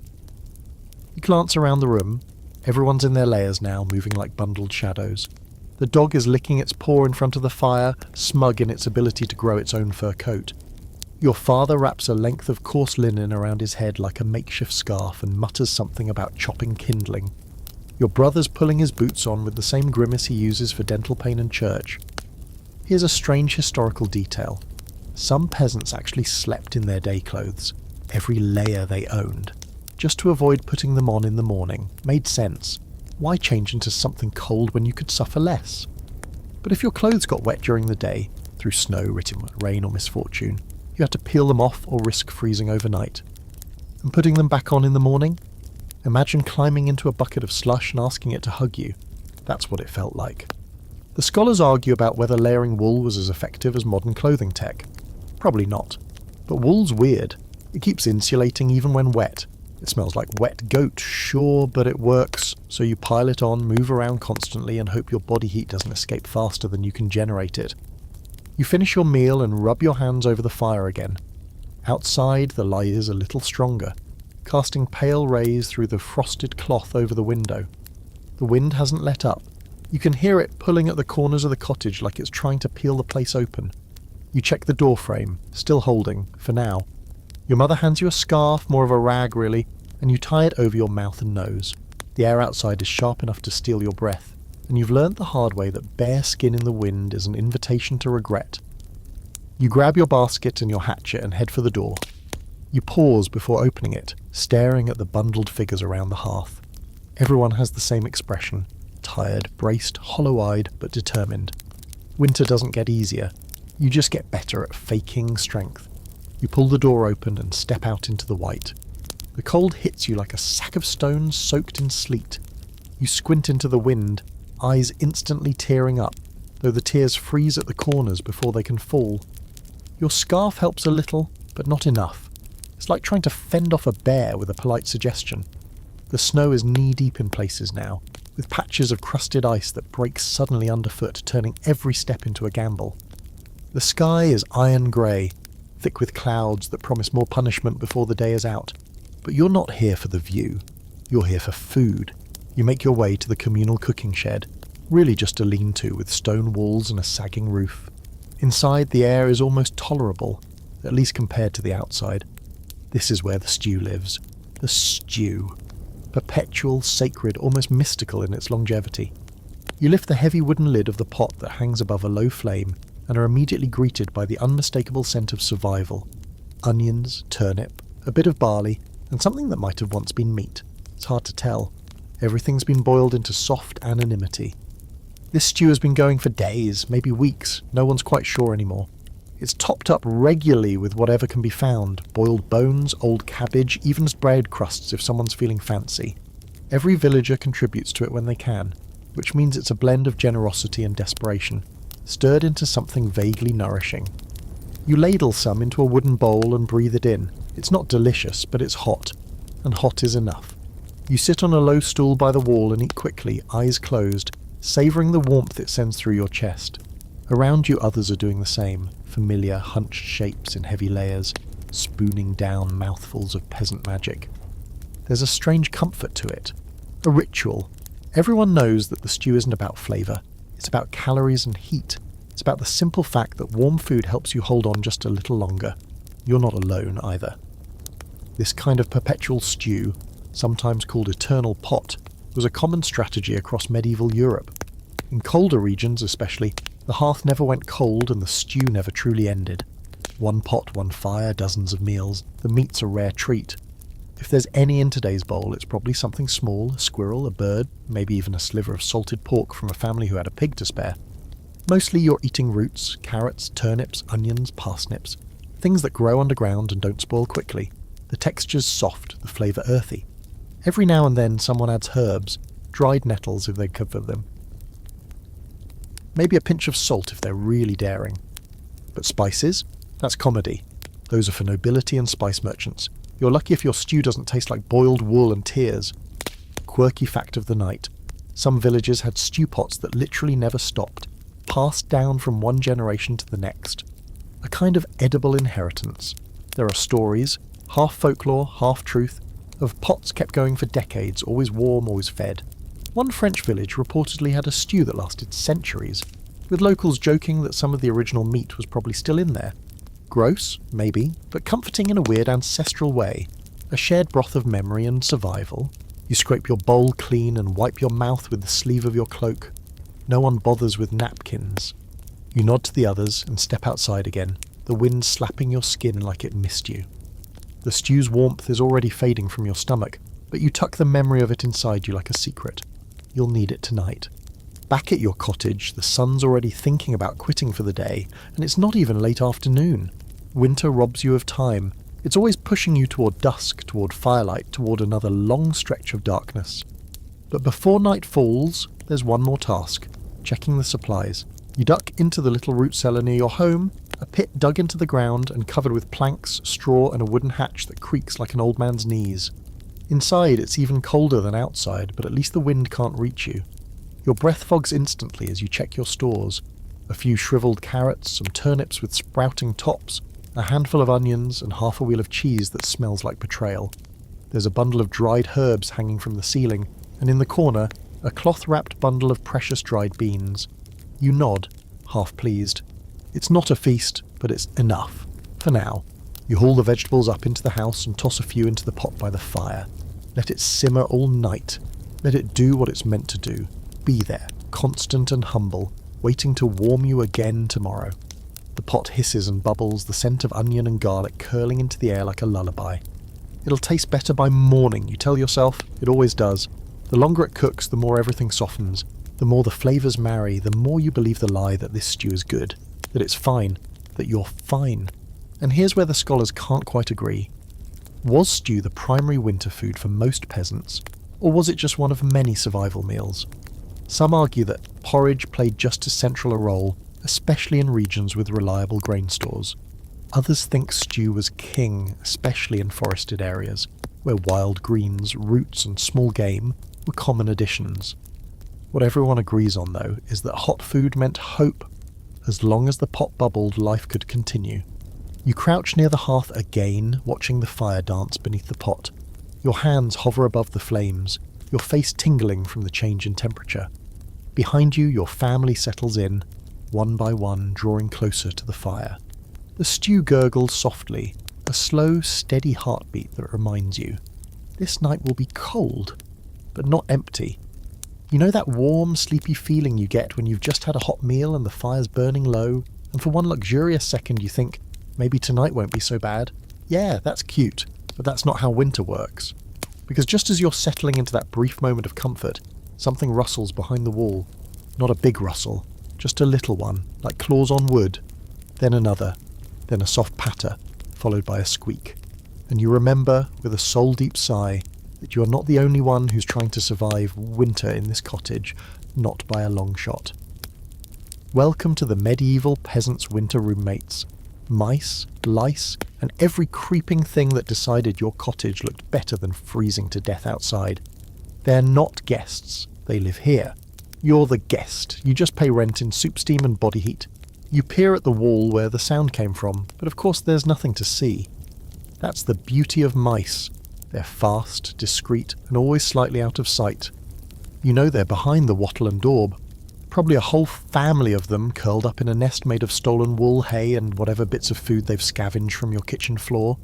You glance around the room. Everyone's in their layers now, moving like bundled shadows. The dog is licking its paw in front of the fire, smug in its ability to grow its own fur coat. Your father wraps a length of coarse linen around his head like a makeshift scarf and mutters something about chopping kindling. Your brother's pulling his boots on with the same grimace he uses for dental pain and church. Here's a strange historical detail. Some peasants actually slept in their day clothes, every layer they owned, just to avoid putting them on in the morning. Made sense. Why change into something cold when you could suffer less? But if your clothes got wet during the day, through snow, rain or misfortune, you had to peel them off or risk freezing overnight. And putting them back on in the morning? Imagine climbing into a bucket of slush and asking it to hug you. That's what it felt like. The scholars argue about whether layering wool was as effective as modern clothing tech. Probably not. But wool's weird. It keeps insulating even when wet. It smells like wet goat, sure, but it works, so you pile it on, move around constantly, and hope your body heat doesn't escape faster than you can generate it. You finish your meal and rub your hands over the fire again. Outside, the light is a little stronger, casting pale rays through the frosted cloth over the window. The wind hasn't let up. You can hear it pulling at the corners of the cottage like it's trying to peel the place open. You check the door frame, still holding, for now. Your mother hands you a scarf, more of a rag really, and you tie it over your mouth and nose. The air outside is sharp enough to steal your breath, and you've learnt the hard way that bare skin in the wind is an invitation to regret. You grab your basket and your hatchet and head for the door. You pause before opening it, staring at the bundled figures around the hearth. Everyone has the same expression, tired, braced, hollow-eyed, but determined. Winter doesn't get easier. You just get better at faking strength. You pull the door open and step out into the white. The cold hits you like a sack of stones soaked in sleet. You squint into the wind, eyes instantly tearing up, though the tears freeze at the corners before they can fall. Your scarf helps a little, but not enough. It's like trying to fend off a bear with a polite suggestion. The snow is knee-deep in places now, with patches of crusted ice that breaks suddenly underfoot, turning every step into a gamble. The sky is iron grey, thick with clouds that promise more punishment before the day is out. But you're not here for the view. You're here for food. You make your way to the communal cooking shed, really just a lean-to with stone walls and a sagging roof. Inside, the air is almost tolerable, at least compared to the outside. This is where the stew lives. The stew. Perpetual, sacred, almost mystical in its longevity. You lift the heavy wooden lid of the pot that hangs above a low flame and are immediately greeted by the unmistakable scent of survival. Onions, turnip, a bit of barley, and something that might have once been meat. It's hard to tell. Everything's been boiled into soft anonymity. This stew has been going for days, maybe weeks, no one's quite sure anymore. It's topped up regularly with whatever can be found, boiled bones, old cabbage, even bread crusts if someone's feeling fancy. Every villager contributes to it when they can, which means it's a blend of generosity and desperation, stirred into something vaguely nourishing. You ladle some into a wooden bowl and breathe it in. It's not delicious, but it's hot, and hot is enough. You sit on a low stool by the wall and eat quickly, eyes closed, savouring the warmth it sends through your chest. Around you others are doing the same, familiar hunched shapes in heavy layers, spooning down mouthfuls of peasant magic. There's a strange comfort to it, a ritual. Everyone knows that the stew isn't about flavour, it's about calories and heat. It's about the simple fact that warm food helps you hold on just a little longer. You're not alone either. This kind of perpetual stew, sometimes called eternal pot, was a common strategy across medieval Europe. In colder regions especially, the hearth never went cold and the stew never truly ended. One pot, one fire, dozens of meals. The meat's a rare treat. If there's any in today's bowl, it's probably something small, a squirrel, a bird, maybe even a sliver of salted pork from a family who had a pig to spare. Mostly you're eating roots, carrots, turnips, onions, parsnips, things that grow underground and don't spoil quickly. The texture's soft, the flavour earthy. Every now and then someone adds herbs, dried nettles if they cover them. Maybe a pinch of salt if they're really daring. But spices? That's comedy. Those are for nobility and spice merchants. You're lucky if your stew doesn't taste like boiled wool and tears. Quirky fact of the night. Some villages had stew pots that literally never stopped, passed down from one generation to the next. A kind of edible inheritance. There are stories, half folklore, half truth, of pots kept going for decades, always warm, always fed. One French village reportedly had a stew that lasted centuries, with locals joking that some of the original meat was probably still in there. Gross, maybe, but comforting in a weird ancestral way. A shared broth of memory and survival. You scrape your bowl clean and wipe your mouth with the sleeve of your cloak. No one bothers with napkins. You nod to the others and step outside again, the wind slapping your skin like it missed you. The stew's warmth is already fading from your stomach, but you tuck the memory of it inside you like a secret. You'll need it tonight. Back at your cottage, the sun's already thinking about quitting for the day, and it's not even late afternoon. Winter robs you of time. It's always pushing you toward dusk, toward firelight, toward another long stretch of darkness. But before night falls, there's one more task, checking the supplies. You duck into the little root cellar near your home, a pit dug into the ground and covered with planks, straw and a wooden hatch that creaks like an old man's knees. Inside it's even colder than outside, but at least the wind can't reach you. Your breath fogs instantly as you check your stores. A few shriveled carrots, some turnips with sprouting tops, a handful of onions and half a wheel of cheese that smells like betrayal. There's a bundle of dried herbs hanging from the ceiling, and in the corner, a cloth-wrapped bundle of precious dried beans. You nod, half pleased. It's not a feast, but it's enough. For now. You haul the vegetables up into the house and toss a few into the pot by the fire. Let it simmer all night. Let it do what it's meant to do. Be there, constant and humble, waiting to warm you again tomorrow. The pot hisses and bubbles, the scent of onion and garlic curling into the air like a lullaby. It'll taste better by morning, you tell yourself. It always does. The longer it cooks, the more everything softens. The more the flavours marry, the more you believe the lie that this stew is good, that it's fine, that you're fine. And here's where the scholars can't quite agree. Was stew the primary winter food for most peasants, or was it just one of many survival meals? Some argue that porridge played just as central a role, especially in regions with reliable grain stores. Others think stew was king, especially in forested areas, where wild greens, roots and small game were common additions. What everyone agrees on, though, is that hot food meant hope. As long as the pot bubbled, life could continue. You crouch near the hearth again, watching the fire dance beneath the pot. Your hands hover above the flames, your face tingling from the change in temperature. Behind you, your family settles in, one by one, drawing closer to the fire. The stew gurgles softly, a slow, steady heartbeat that reminds you, this night will be cold, but not empty. You know that warm, sleepy feeling you get when you've just had a hot meal and the fire's burning low, and for one luxurious second you think, maybe tonight won't be so bad? Yeah, that's cute, but that's not how winter works. Because just as you're settling into that brief moment of comfort, something rustles behind the wall. Not a big rustle, just a little one, like claws on wood. Then another, then a soft patter, followed by a squeak. And you remember, with a soul-deep sigh, that you are not the only one who's trying to survive winter in this cottage, not by a long shot. Welcome to the medieval peasants' winter roommates. Mice, lice, and every creeping thing that decided your cottage looked better than freezing to death outside. They're not guests, they live here. You're the guest, you just pay rent in soup steam and body heat. You peer at the wall where the sound came from, but of course there's nothing to see. That's the beauty of mice. They're fast, discreet, and always slightly out of sight. You know they're behind the wattle and daub. Probably a whole family of them curled up in a nest made of stolen wool, hay, and whatever bits of food they've scavenged from your kitchen floor.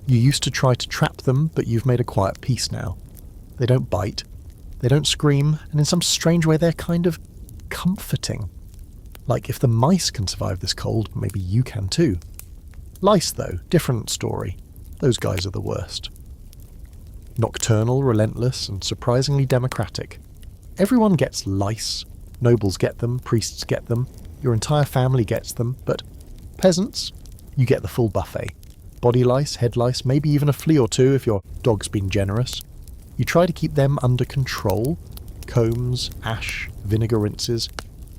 You used to try to trap them, but you've made a quiet peace now. They don't bite. They don't scream, and in some strange way they're kind of comforting. Like, if the mice can survive this cold, maybe you can too. Lice, though, different story. Those guys are the worst. Nocturnal, relentless, and surprisingly democratic. Everyone gets lice. Nobles get them, priests get them, your entire family gets them, but peasants, you get the full buffet. Body lice, head lice, maybe even a flea or two if your dog's been generous. You try to keep them under control. Combs, ash, vinegar rinses.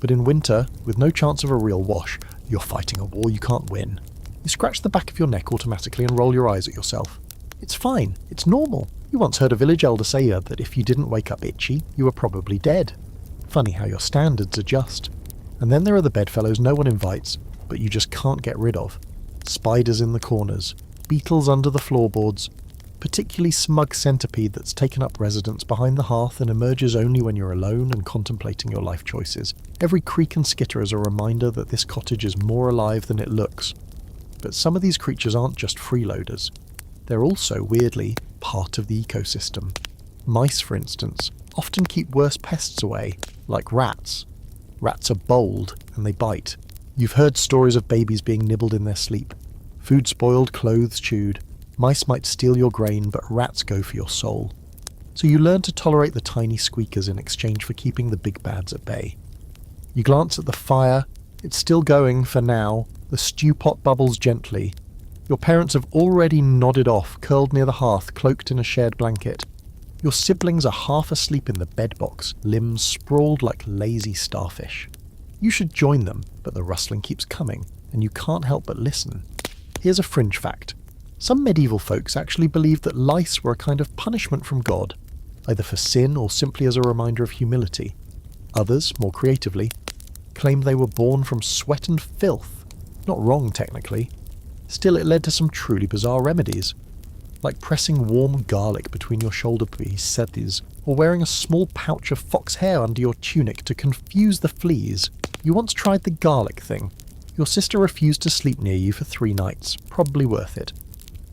But in winter, with no chance of a real wash, you're fighting a war you can't win. You scratch the back of your neck automatically and roll your eyes at yourself. It's fine. It's normal. You once heard a village elder say that if you didn't wake up itchy, you were probably dead. Funny how your standards adjust. And then there are the bedfellows no one invites, but you just can't get rid of. Spiders in the corners, beetles under the floorboards, particularly smug centipede that's taken up residence behind the hearth and emerges only when you're alone and contemplating your life choices. Every creak and skitter is a reminder that this cottage is more alive than it looks. But some of these creatures aren't just freeloaders. They're also, weirdly, part of the ecosystem. Mice, for instance, often keep worse pests away, like rats. Rats are bold, and they bite. You've heard stories of babies being nibbled in their sleep. Food spoiled, clothes chewed. Mice might steal your grain, but rats go for your soul. So you learn to tolerate the tiny squeakers in exchange for keeping the big bads at bay. You glance at the fire. It's still going for now. The stew pot bubbles gently. Your parents have already nodded off, curled near the hearth, cloaked in a shared blanket. Your siblings are half asleep in the bedbox, limbs sprawled like lazy starfish. You should join them, but the rustling keeps coming, and you can't help but listen. Here's a fringe fact. Some medieval folks actually believed that lice were a kind of punishment from God, either for sin or simply as a reminder of humility. Others, more creatively, claimed they were born from sweat and filth. Not wrong, technically. Still, it led to some truly bizarre remedies, like pressing warm garlic between your shoulder pieces, or wearing a small pouch of fox hair under your tunic to confuse the fleas. You once tried the garlic thing. Your sister refused to sleep near you for 3 nights, probably worth it.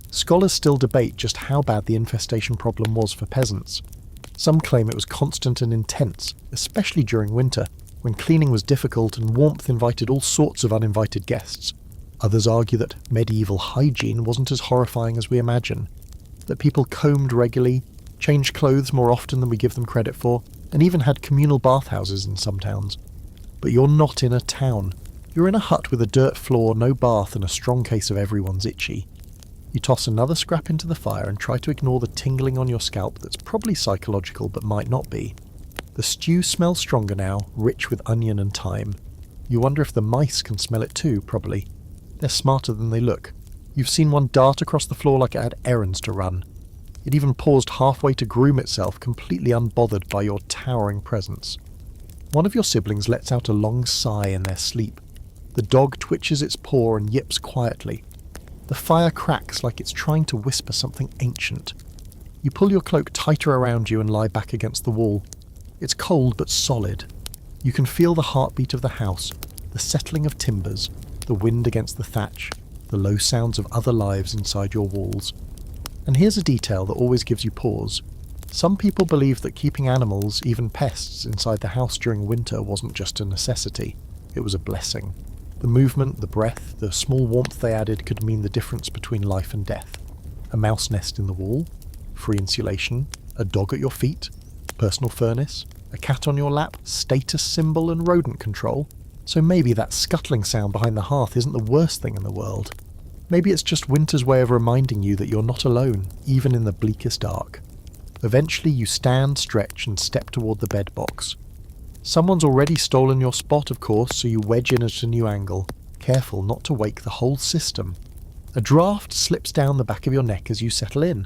Scholars still debate just how bad the infestation problem was for peasants. Some claim it was constant and intense, especially during winter, when cleaning was difficult and warmth invited all sorts of uninvited guests. Others argue that medieval hygiene wasn't as horrifying as we imagine, that people combed regularly, changed clothes more often than we give them credit for, and even had communal bathhouses in some towns. But you're not in a town. You're in a hut with a dirt floor, no bath, and a strong case of everyone's itchy. You toss another scrap into the fire and try to ignore the tingling on your scalp that's probably psychological but might not be. The stew smells stronger now, rich with onion and thyme. You wonder if the mice can smell it too, probably. They're smarter than they look. You've seen one dart across the floor like it had errands to run. It even paused halfway to groom itself, completely unbothered by your towering presence. One of your siblings lets out a long sigh in their sleep. The dog twitches its paw and yips quietly. The fire cracks like it's trying to whisper something ancient. You pull your cloak tighter around you and lie back against the wall. It's cold but solid. You can feel the heartbeat of the house, the settling of timbers, the wind against the thatch, the low sounds of other lives inside your walls. And here's a detail that always gives you pause. Some people believe that keeping animals, even pests, inside the house during winter wasn't just a necessity, it was a blessing. The movement, the breath, the small warmth they added could mean the difference between life and death. A mouse nest in the wall, free insulation, a dog at your feet, personal furnace, a cat on your lap, status symbol and rodent control. So maybe that scuttling sound behind the hearth isn't the worst thing in the world. Maybe it's just winter's way of reminding you that you're not alone, even in the bleakest dark. Eventually you stand, stretch and step toward the bed box. Someone's already stolen your spot, of course, so you wedge in at a new angle, careful not to wake the whole system. A draft slips down the back of your neck as you settle in.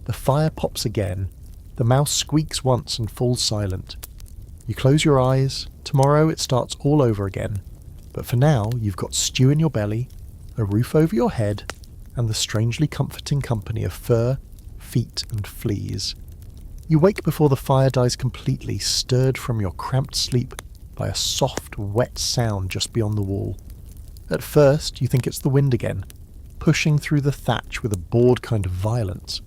The fire pops again. The mouse squeaks once and falls silent. You close your eyes. Tomorrow it starts all over again. But for now, you've got stew in your belly, a roof over your head, and the strangely comforting company of fur, feet, and fleas. You wake before the fire dies completely, stirred from your cramped sleep by a soft, wet sound just beyond the wall. At first, you think it's the wind again, pushing through the thatch with a bored kind of violence.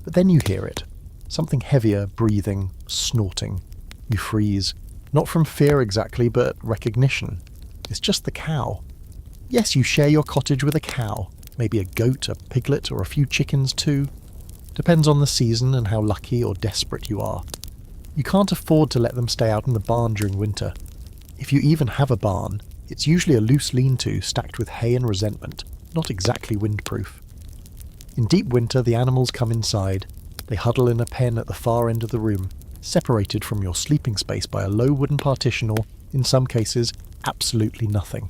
But then you hear it. Something heavier, breathing, snorting. You freeze. Not from fear exactly, but recognition. It's just the cow. Yes, you share your cottage with a cow. Maybe a goat, a piglet, or a few chickens too. Depends on the season and how lucky or desperate you are. You can't afford to let them stay out in the barn during winter. If you even have a barn, it's usually a loose lean-to stacked with hay and resentment, not exactly windproof. In deep winter, the animals come inside. They huddle in a pen at the far end of the room, separated from your sleeping space by a low wooden partition or, in some cases, absolutely nothing.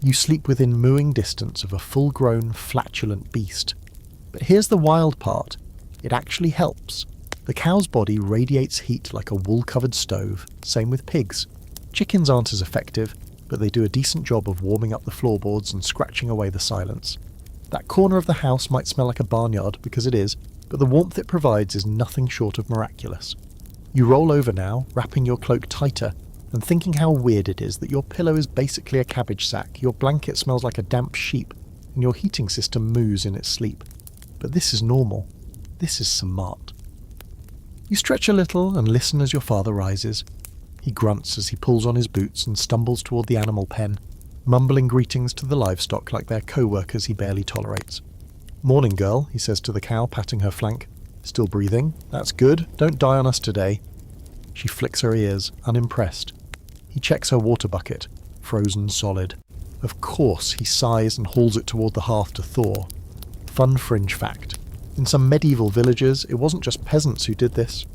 You sleep within mooing distance of a full-grown, flatulent beast. But here's the wild part. It actually helps. The cow's body radiates heat like a wool-covered stove, same with pigs. Chickens aren't as effective, but they do a decent job of warming up the floorboards and scratching away the silence. That corner of the house might smell like a barnyard, because it is, but the warmth it provides is nothing short of miraculous. You roll over now, wrapping your cloak tighter, and thinking how weird it is that your pillow is basically a cabbage sack, your blanket smells like a damp sheep, and your heating system moos in its sleep. But this is normal. This is smart. You stretch a little and listen as your father rises. He grunts as he pulls on his boots and stumbles toward the animal pen, mumbling greetings to the livestock like they're co-workers he barely tolerates. "Morning, girl," he says to the cow, patting her flank. "Still breathing? That's good. Don't die on us today." She flicks her ears, unimpressed. He checks her water bucket, frozen solid. Of course, he sighs and hauls it toward the hearth to thaw. Fun fringe fact. In some medieval villages, it wasn't just peasants who did this.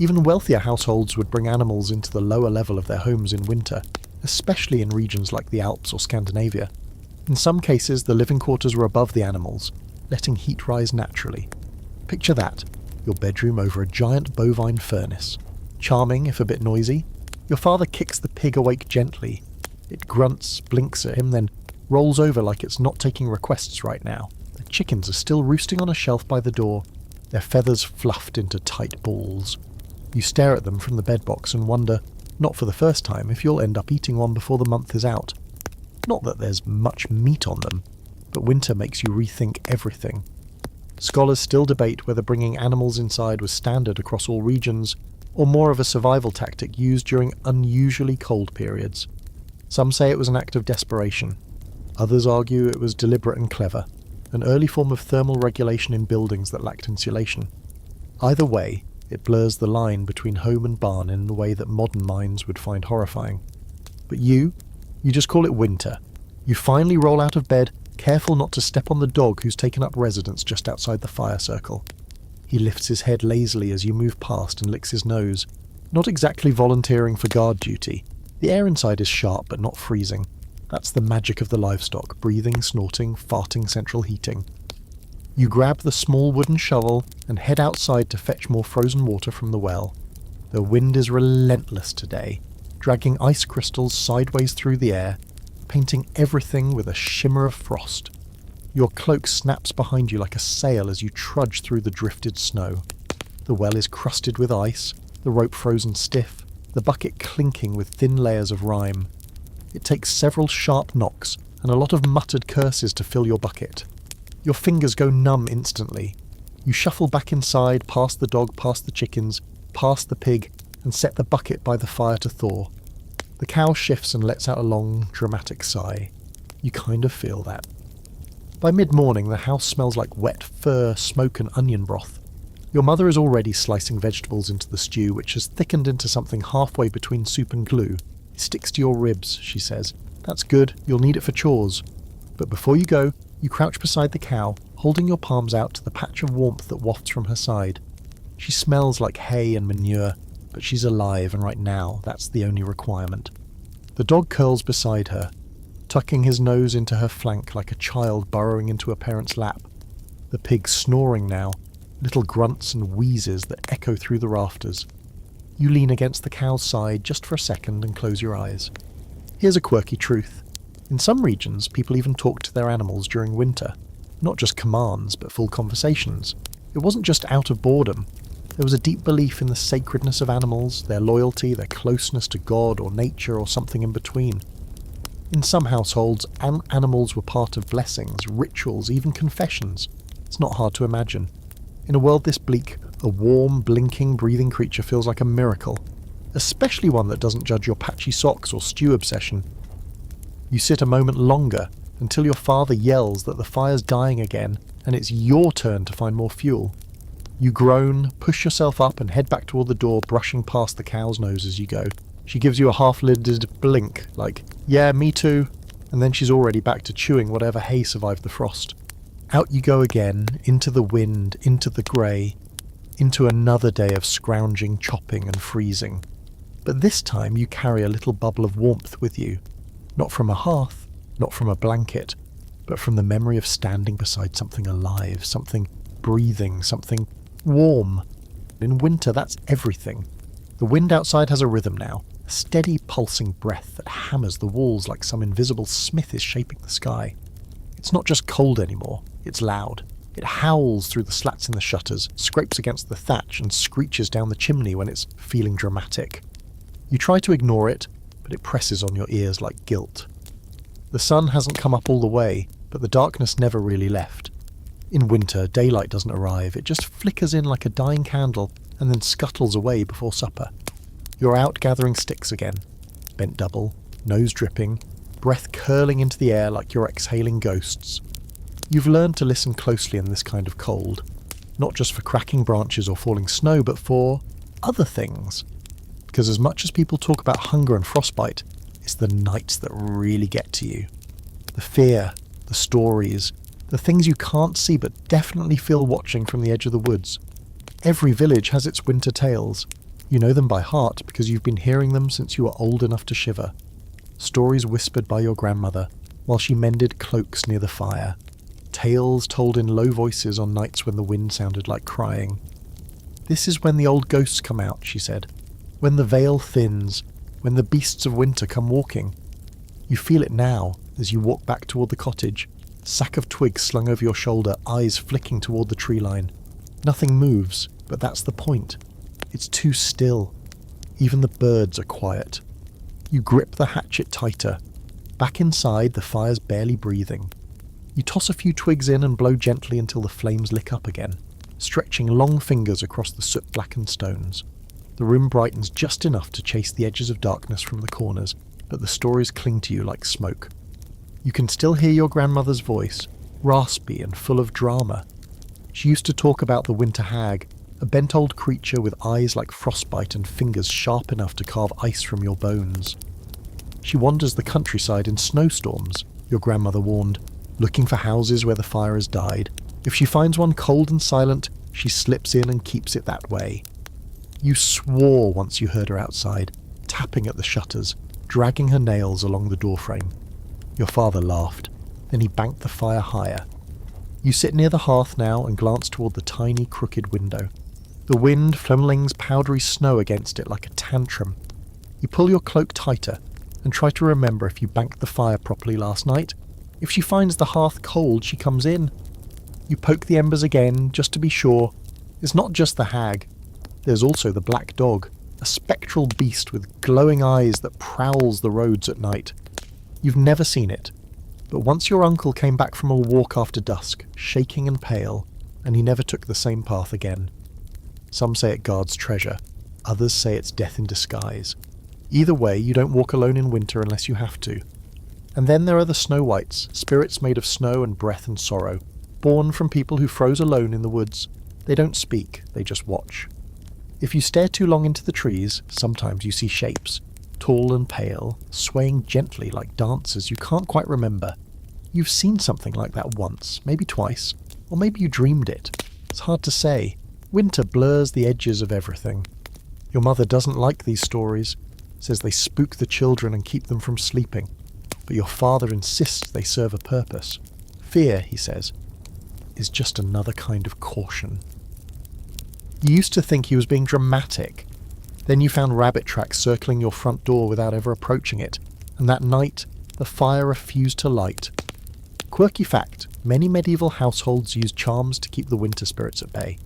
Even wealthier households would bring animals into the lower level of their homes in winter, especially in regions like the Alps or Scandinavia. In some cases, the living quarters were above the animals, letting heat rise naturally. Picture that, your bedroom over a giant bovine furnace. Charming, if a bit noisy. Your father kicks the pig awake gently. It grunts, blinks at him, then rolls over like it's not taking requests right now. The chickens are still roosting on a shelf by the door, their feathers fluffed into tight balls. You stare at them from the bedbox and wonder, not for the first time, if you'll end up eating one before the month is out. Not that there's much meat on them, but winter makes you rethink everything. Scholars still debate whether bringing animals inside was standard across all regions, or more of a survival tactic used during unusually cold periods. Some say it was an act of desperation. Others argue it was deliberate and clever, an early form of thermal regulation in buildings that lacked insulation. Either way, it blurs the line between home and barn in a way that modern minds would find horrifying. But you just call it winter. You finally roll out of bed, careful not to step on the dog who's taken up residence just outside the fire circle. He lifts his head lazily as you move past and licks his nose. Not exactly volunteering for guard duty. The air inside is sharp but not freezing. That's the magic of the livestock, breathing, snorting, farting central heating. You grab the small wooden shovel and head outside to fetch more frozen water from the well. The wind is relentless today, dragging ice crystals sideways through the air, painting everything with a shimmer of frost. Your cloak snaps behind you like a sail as you trudge through the drifted snow. The well is crusted with ice, the rope frozen stiff, the bucket clinking with thin layers of rime. It takes several sharp knocks and a lot of muttered curses to fill your bucket. Your fingers go numb instantly. You shuffle back inside, past the dog, past the chickens, past the pig, and set the bucket by the fire to thaw. The cow shifts and lets out a long, dramatic sigh. You kind of feel that. By mid-morning, the house smells like wet fur, smoke and onion broth. Your mother is already slicing vegetables into the stew, which has thickened into something halfway between soup and glue. It sticks to your ribs, she says. That's good, you'll need it for chores. But before you go, you crouch beside the cow, holding your palms out to the patch of warmth that wafts from her side. She smells like hay and manure, but she's alive, and right now, that's the only requirement. The dog curls beside her, tucking his nose into her flank like a child burrowing into a parent's lap. The pig snoring now, little grunts and wheezes that echo through the rafters. You lean against the cow's side just for a second and close your eyes. Here's a quirky truth. In some regions, people even talk to their animals during winter. Not just commands, but full conversations. It wasn't just out of boredom. There was a deep belief in the sacredness of animals, their loyalty, their closeness to God or nature or something in between. In some households, animals were part of blessings, rituals, even confessions. It's not hard to imagine. In a world this bleak, a warm, blinking, breathing creature feels like a miracle, especially one that doesn't judge your patchy socks or stew obsession. You sit a moment longer until your father yells that the fire's dying again and it's your turn to find more fuel. You groan, push yourself up and head back toward the door, brushing past the cow's nose as you go. She gives you a half-lidded blink, like, yeah, me too, and then she's already back to chewing whatever hay survived the frost. Out you go again, into the wind, into the grey, into another day of scrounging, chopping and freezing. But this time you carry a little bubble of warmth with you. Not from a hearth, not from a blanket, but from the memory of standing beside something alive, something breathing, something warm. In winter, that's everything. The wind outside has a rhythm now, a steady pulsing breath that hammers the walls like some invisible smith is shaping the sky. It's not just cold anymore, it's loud. It howls through the slats in the shutters, scrapes against the thatch and screeches down the chimney when it's feeling dramatic. You try to ignore it, but it presses on your ears like guilt. The sun hasn't come up all the way, but the darkness never really left. In winter, daylight doesn't arrive, it just flickers in like a dying candle and then scuttles away before supper. You're out gathering sticks again, bent double, nose dripping, breath curling into the air like you're exhaling ghosts. You've learned to listen closely in this kind of cold, not just for cracking branches or falling snow, but for other things. Because as much as people talk about hunger and frostbite, it's the nights that really get to you. The fear, the stories, the things you can't see but definitely feel watching from the edge of the woods. Every village has its winter tales. You know them by heart because you've been hearing them since you were old enough to shiver. Stories whispered by your grandmother while she mended cloaks near the fire. Tales told in low voices on nights when the wind sounded like crying. This is when the old ghosts come out, she said. When the veil thins, when the beasts of winter come walking. You feel it now as you walk back toward the cottage, sack of twigs slung over your shoulder, eyes flicking toward the tree line. Nothing moves, but that's the point. It's too still. Even the birds are quiet. You grip the hatchet tighter. Back inside, the fire's barely breathing. You toss a few twigs in and blow gently until the flames lick up again, stretching long fingers across the soot-blackened stones. The room brightens just enough to chase the edges of darkness from the corners, but the stories cling to you like smoke. You can still hear your grandmother's voice, raspy and full of drama. She used to talk about the winter hag, a bent old creature with eyes like frostbite and fingers sharp enough to carve ice from your bones. She wanders the countryside in snowstorms, your grandmother warned, looking for houses where the fire has died. If she finds one cold and silent, she slips in and keeps it that way. You swore once you heard her outside, tapping at the shutters, dragging her nails along the doorframe. Your father laughed. Then he banked the fire higher. You sit near the hearth now and glance toward the tiny, crooked window. The wind flings powdery snow against it like a tantrum. You pull your cloak tighter and try to remember if you banked the fire properly last night. If she finds the hearth cold, she comes in. You poke the embers again, just to be sure. It's not just the hag. There's also the black dog, a spectral beast with glowing eyes that prowls the roads at night. You've never seen it, but once your uncle came back from a walk after dusk, shaking and pale, and he never took the same path again. Some say it guards treasure, others say it's death in disguise. Either way, you don't walk alone in winter unless you have to. And then there are the Snow Whites, spirits made of snow and breath and sorrow, born from people who froze alone in the woods. They don't speak, they just watch. If you stare too long into the trees, sometimes you see shapes, tall and pale, swaying gently like dancers you can't quite remember. You've seen something like that once, maybe twice, or maybe you dreamed it. It's hard to say. Winter blurs the edges of everything. Your mother doesn't like these stories, says they spook the children and keep them from sleeping. But your father insists they serve a purpose. Fear, he says, is just another kind of caution. You used to think he was being dramatic. Then you found rabbit tracks circling your front door without ever approaching it, and that night the fire refused to light. Quirky fact, many medieval households used charms to keep the winter spirits at bay.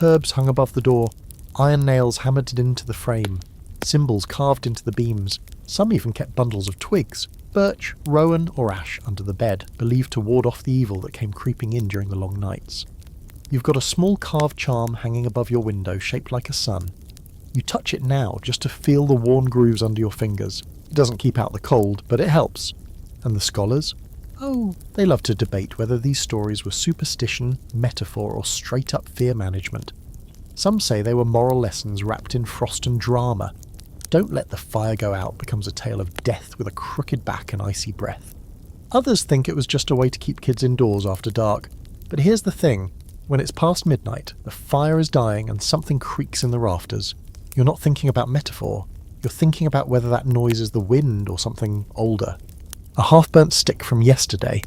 Herbs hung above the door, iron nails hammered into the frame, symbols carved into the beams. Some even kept bundles of twigs, birch, rowan or ash under the bed, believed to ward off the evil that came creeping in during the long nights. You've got a small carved charm hanging above your window shaped like a sun. You touch it now just to feel the worn grooves under your fingers. It doesn't keep out the cold, but it helps. And the scholars? Oh, they love to debate whether these stories were superstition, metaphor, or straight-up fear management. Some say they were moral lessons wrapped in frost and drama. Don't let the fire go out becomes a tale of death with a crooked back and icy breath. Others think it was just a way to keep kids indoors after dark. But here's the thing. When it's past midnight, the fire is dying and something creaks in the rafters. You're not thinking about metaphor. You're thinking about whether that noise is the wind or something older. A half-burnt stick from yesterday.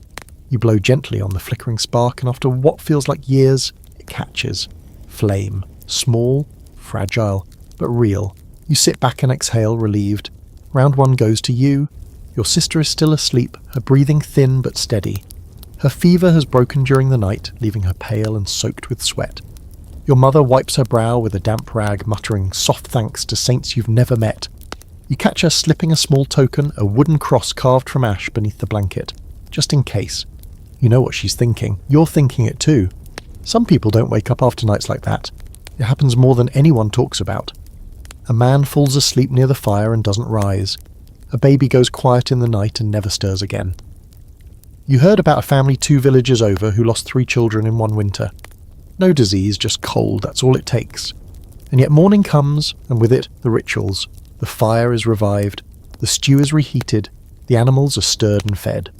You blow gently on the flickering spark, and after what feels like years, it catches. Flame. Small, fragile, but real. You sit back and exhale, relieved. Round one goes to you. Your sister is still asleep, her breathing thin but steady. Her fever has broken during the night, leaving her pale and soaked with sweat. Your mother wipes her brow with a damp rag, muttering soft thanks to saints you've never met. You catch her slipping a small token, a wooden cross carved from ash beneath the blanket, just in case. You know what she's thinking. You're thinking it too. Some people don't wake up after nights like that. It happens more than anyone talks about. A man falls asleep near the fire and doesn't rise. A baby goes quiet in the night and never stirs again. You heard about a family 2 villages over who lost 3 children in one winter. No disease, just cold, that's all it takes. And yet morning comes, and with it the rituals. The fire is revived, the stew is reheated, the animals are stirred and fed.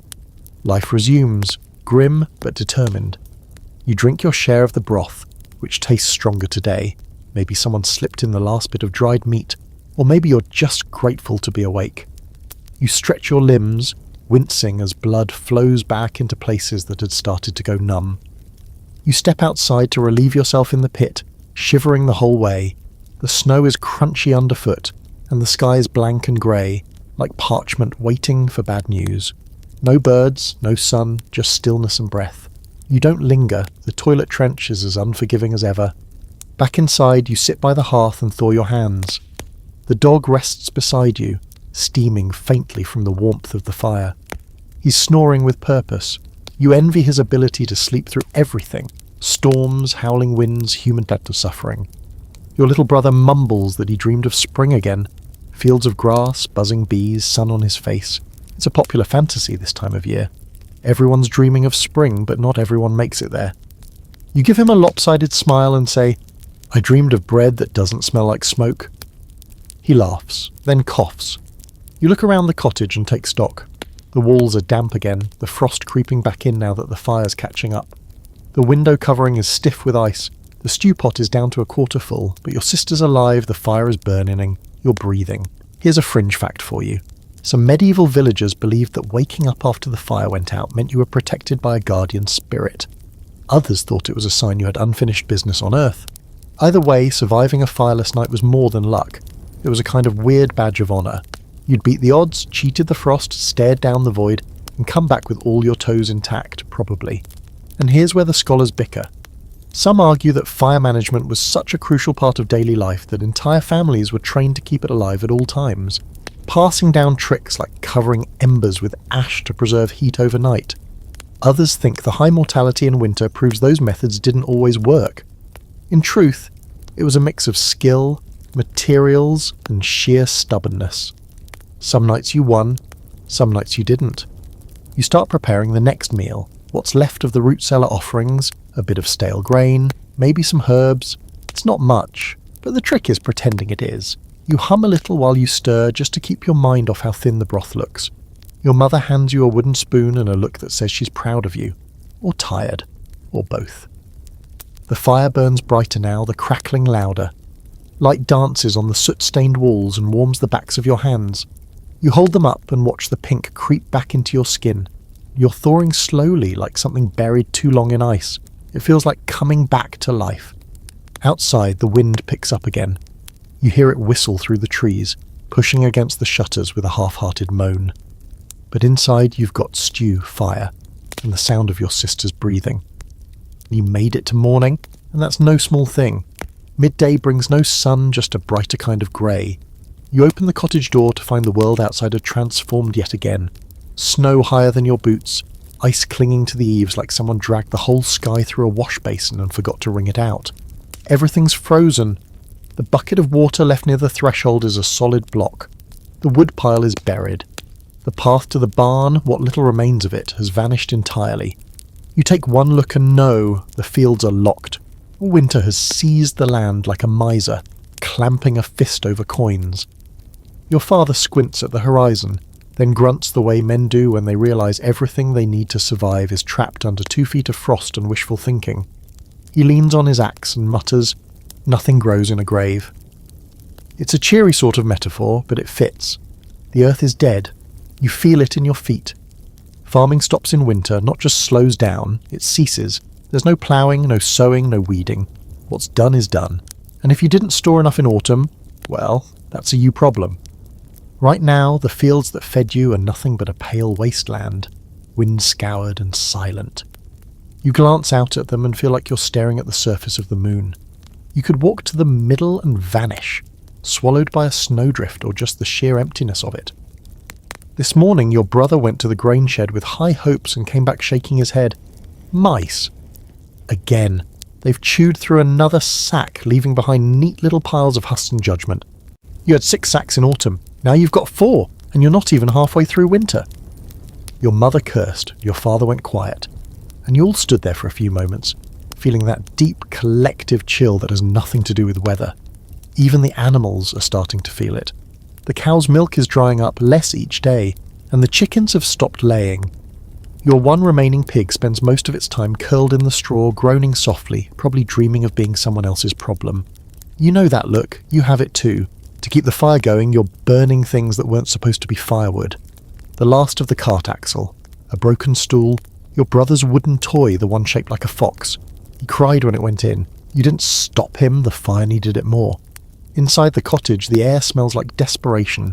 Life resumes, grim but determined. You drink your share of the broth, which tastes stronger today. Maybe someone slipped in the last bit of dried meat, or maybe you're just grateful to be awake. You stretch your limbs, wincing as blood flows back into places that had started to go numb. You step outside to relieve yourself in the pit, shivering the whole way. The snow is crunchy underfoot, and the sky is blank and grey, like parchment waiting for bad news. No birds, no sun, just stillness and breath. You don't linger, the toilet trench is as unforgiving as ever. Back inside, you sit by the hearth and thaw your hands. The dog rests beside you, steaming faintly from the warmth of the fire. He's snoring with purpose. You envy his ability to sleep through everything. Storms, howling winds, human death of suffering. Your little brother mumbles that he dreamed of spring again. Fields of grass, buzzing bees, sun on his face. It's a popular fantasy this time of year. Everyone's dreaming of spring, but not everyone makes it there. You give him a lopsided smile and say, "I dreamed of bread that doesn't smell like smoke." He laughs, then coughs. You look around the cottage and take stock. The walls are damp again, the frost creeping back in now that the fire's catching up. The window covering is stiff with ice, The stew pot is down to a quarter full, but your sister's alive, the fire is burning, you're breathing. Here's a fringe fact for you. Some medieval villagers believed that waking up after the fire went out meant you were protected by a guardian spirit. Others thought it was a sign you had unfinished business on Earth. Either way, surviving a fireless night was more than luck. It was a kind of weird badge of honour. You'd beat the odds, cheated the frost, stared down the void, and come back with all your toes intact, probably. And here's where the scholars bicker. Some argue that fire management was such a crucial part of daily life that entire families were trained to keep it alive at all times, passing down tricks like covering embers with ash to preserve heat overnight. Others think the high mortality in winter proves those methods didn't always work. In truth, it was a mix of skill, materials, and sheer stubbornness. Some nights you won, some nights you didn't. You start preparing the next meal, what's left of the root cellar offerings, a bit of stale grain, maybe some herbs. It's not much, but the trick is pretending it is. You hum a little while you stir just to keep your mind off how thin the broth looks. Your mother hands you a wooden spoon and a look that says she's proud of you. Or tired. Or both. The fire burns brighter now, the crackling louder. Light dances on the soot-stained walls and warms the backs of your hands. You hold them up and watch the pink creep back into your skin. You're thawing slowly like something buried too long in ice. It feels like coming back to life. Outside, the wind picks up again. You hear it whistle through the trees, pushing against the shutters with a half-hearted moan. But inside you've got stew, fire, and the sound of your sister's breathing. You made it to morning, and that's no small thing. Midday brings no sun, just a brighter kind of grey. You open the cottage door to find the world outside transformed yet again. Snow higher than your boots, ice clinging to the eaves like someone dragged the whole sky through a wash basin and forgot to wring it out. Everything's frozen. The bucket of water left near the threshold is a solid block. The woodpile is buried. The path to the barn, what little remains of it, has vanished entirely. You take one look and know the fields are locked. Winter has seized the land like a miser, clamping a fist over coins. Your father squints at the horizon, then grunts the way men do when they realise everything they need to survive is trapped under 2 feet of frost and wishful thinking. He leans on his axe and mutters, "Nothing grows in a grave." It's a cheery sort of metaphor, but it fits. The earth is dead. You feel it in your feet. Farming stops in winter, not just slows down, it ceases. There's no ploughing, no sowing, no weeding. What's done is done. And if you didn't store enough in autumn, well, that's a you problem. Right now, the fields that fed you are nothing but a pale wasteland, wind-scoured and silent. You glance out at them and feel like you're staring at the surface of the moon. You could walk to the middle and vanish, swallowed by a snowdrift or just the sheer emptiness of it. This morning your brother went to the grain shed with high hopes and came back shaking his head. Mice. Again. They've chewed through another sack, leaving behind neat little piles of husk and judgment. You had 6 sacks in autumn. Now you've got 4, and you're not even halfway through winter. Your mother cursed, your father went quiet, and you all stood there for a few moments, feeling that deep collective chill that has nothing to do with weather. Even the animals are starting to feel it. The cow's milk is drying up less each day, and the chickens have stopped laying. Your one remaining pig spends most of its time curled in the straw, groaning softly, probably dreaming of being someone else's problem. You know that look, you have it too. To keep the fire going, you're burning things that weren't supposed to be firewood. The last of the cart axle, a broken stool, your brother's wooden toy, the one shaped like a fox. He cried when it went in. You didn't stop him, the fire needed it more. Inside the cottage, the air smells like desperation.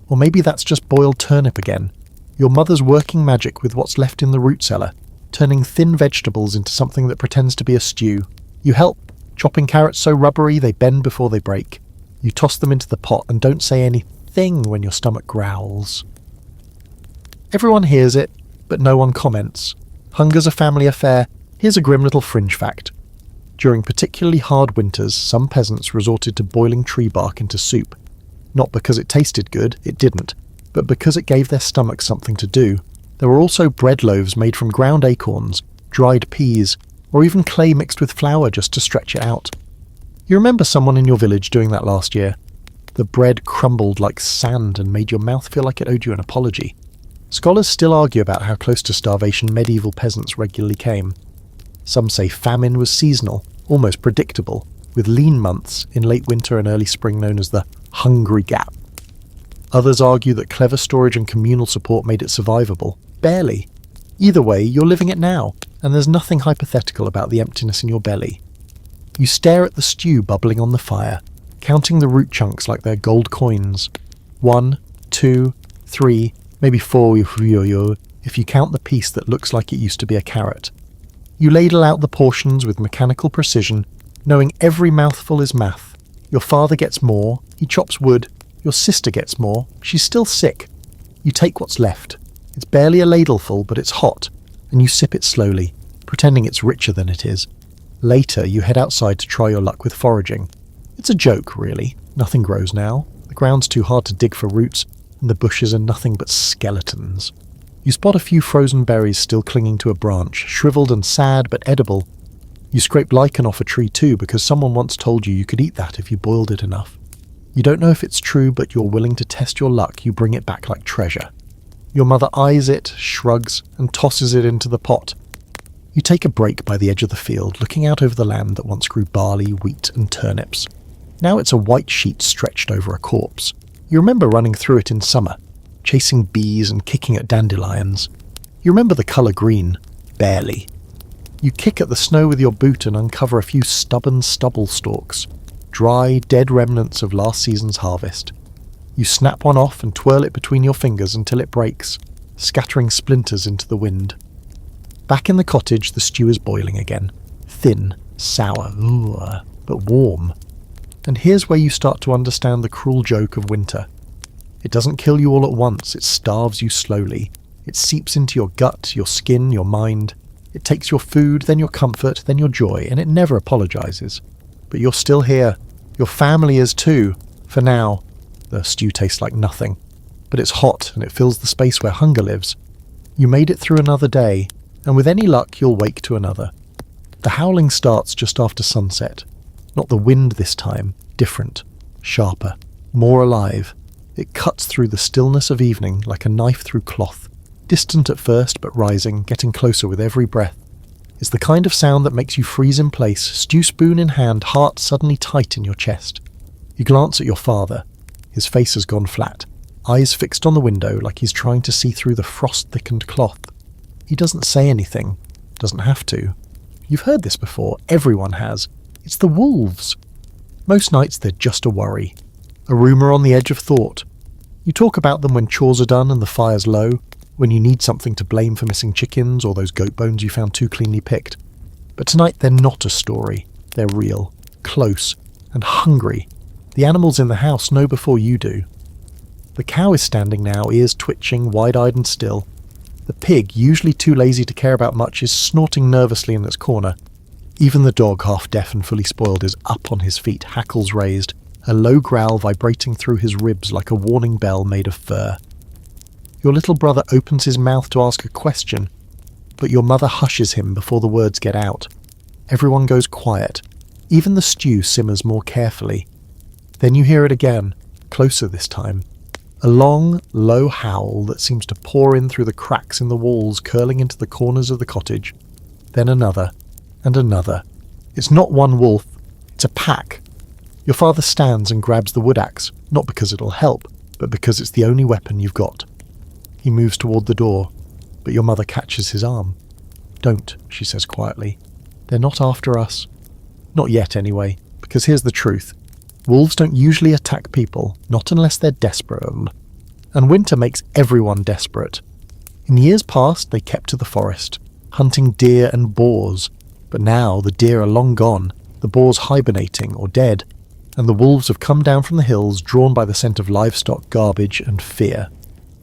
Or maybe that's just boiled turnip again. Your mother's working magic with what's left in the root cellar, turning thin vegetables into something that pretends to be a stew. You help, chopping carrots so rubbery they bend before they break. You toss them into the pot and don't say anything when your stomach growls. Everyone hears it, but no one comments. Hunger's a family affair. Here's a grim little fringe fact. During particularly hard winters, some peasants resorted to boiling tree bark into soup. Not because it tasted good, it didn't, but because it gave their stomachs something to do. There were also bread loaves made from ground acorns, dried peas, or even clay mixed with flour just to stretch it out. You remember someone in your village doing that last year? The bread crumbled like sand and made your mouth feel like it owed you an apology. Scholars still argue about how close to starvation medieval peasants regularly came. Some say famine was seasonal, almost predictable, with lean months in late winter and early spring known as the hungry gap. Others argue that clever storage and communal support made it survivable. Barely. Either way, you're living it now, and there's nothing hypothetical about the emptiness in your belly. You stare at the stew bubbling on the fire, counting the root chunks like they're gold coins. 1, 2, 3, maybe 4 if you count the piece that looks like it used to be a carrot. You ladle out the portions with mechanical precision, knowing every mouthful is math. Your father gets more, he chops wood. Your sister gets more, she's still sick. You take what's left. It's barely a ladleful, but it's hot, and you sip it slowly, pretending it's richer than it is. Later, you head outside to try your luck with foraging. It's a joke, really. Nothing grows now. The ground's too hard to dig for roots, and the bushes are nothing but skeletons. You spot a few frozen berries still clinging to a branch, shriveled and sad but edible. You scrape lichen off a tree too, because someone once told you could eat that if you boiled it enough. You don't know if it's true, but you're willing to test your luck. You bring it back like treasure. Your mother eyes it, shrugs, and tosses it into the pot. You take a break by the edge of the field, looking out over the land that once grew barley, wheat, and turnips. Now it's a white sheet stretched over a corpse. You remember running through it in summer, chasing bees and kicking at dandelions. You remember the colour green, barely. You kick at the snow with your boot and uncover a few stubborn stubble stalks. Dry, dead remnants of last season's harvest. You snap one off and twirl it between your fingers until it breaks, scattering splinters into the wind. Back in the cottage, the stew is boiling again. Thin, sour, but warm. And here's where you start to understand the cruel joke of winter. It doesn't kill you all at once, it starves you slowly. It seeps into your gut, your skin, your mind. It takes your food, then your comfort, then your joy, and it never apologizes. But you're still here. Your family is too, for now. The stew tastes like nothing, but it's hot and it fills the space where hunger lives. You made it through another day, and with any luck you'll wake to another. The howling starts just after sunset. Not the wind this time, different, sharper, more alive. It cuts through the stillness of evening like a knife through cloth, distant at first but rising, getting closer with every breath. It's the kind of sound that makes you freeze in place, stew spoon in hand, heart suddenly tight in your chest. You glance at your father. His face has gone flat, eyes fixed on the window like he's trying to see through the frost-thickened cloth. He doesn't say anything, doesn't have to. You've heard this before, everyone has. It's the wolves. Most nights they're just a worry, a rumour on the edge of thought. You talk about them when chores are done and the fire's low, when you need something to blame for missing chickens or those goat bones you found too cleanly picked. But tonight they're not a story. They're real, close, and hungry. The animals in the house know before you do. The cow is standing now, ears twitching, wide-eyed and still. The pig, usually too lazy to care about much, is snorting nervously in its corner. Even the dog, half deaf and fully spoiled, is up on his feet, hackles raised, a low growl vibrating through his ribs like a warning bell made of fur. Your little brother opens his mouth to ask a question, but your mother hushes him before the words get out. Everyone goes quiet. Even the stew simmers more carefully. Then you hear it again, closer this time. A long, low howl that seems to pour in through the cracks in the walls curling into the corners of the cottage. Then another, and another. It's not one wolf, it's a pack. Your father stands and grabs the wood axe, not because it'll help, but because it's the only weapon you've got. He moves toward the door, but your mother catches his arm. "Don't," she says quietly. "They're not after us. Not yet, anyway, because here's the truth. Wolves don't usually attack people, not unless they're desperate. And winter makes everyone desperate. In years past, they kept to the forest, hunting deer and boars. But now the deer are long gone, the boars hibernating or dead, and the wolves have come down from the hills, drawn by the scent of livestock, garbage, and fear.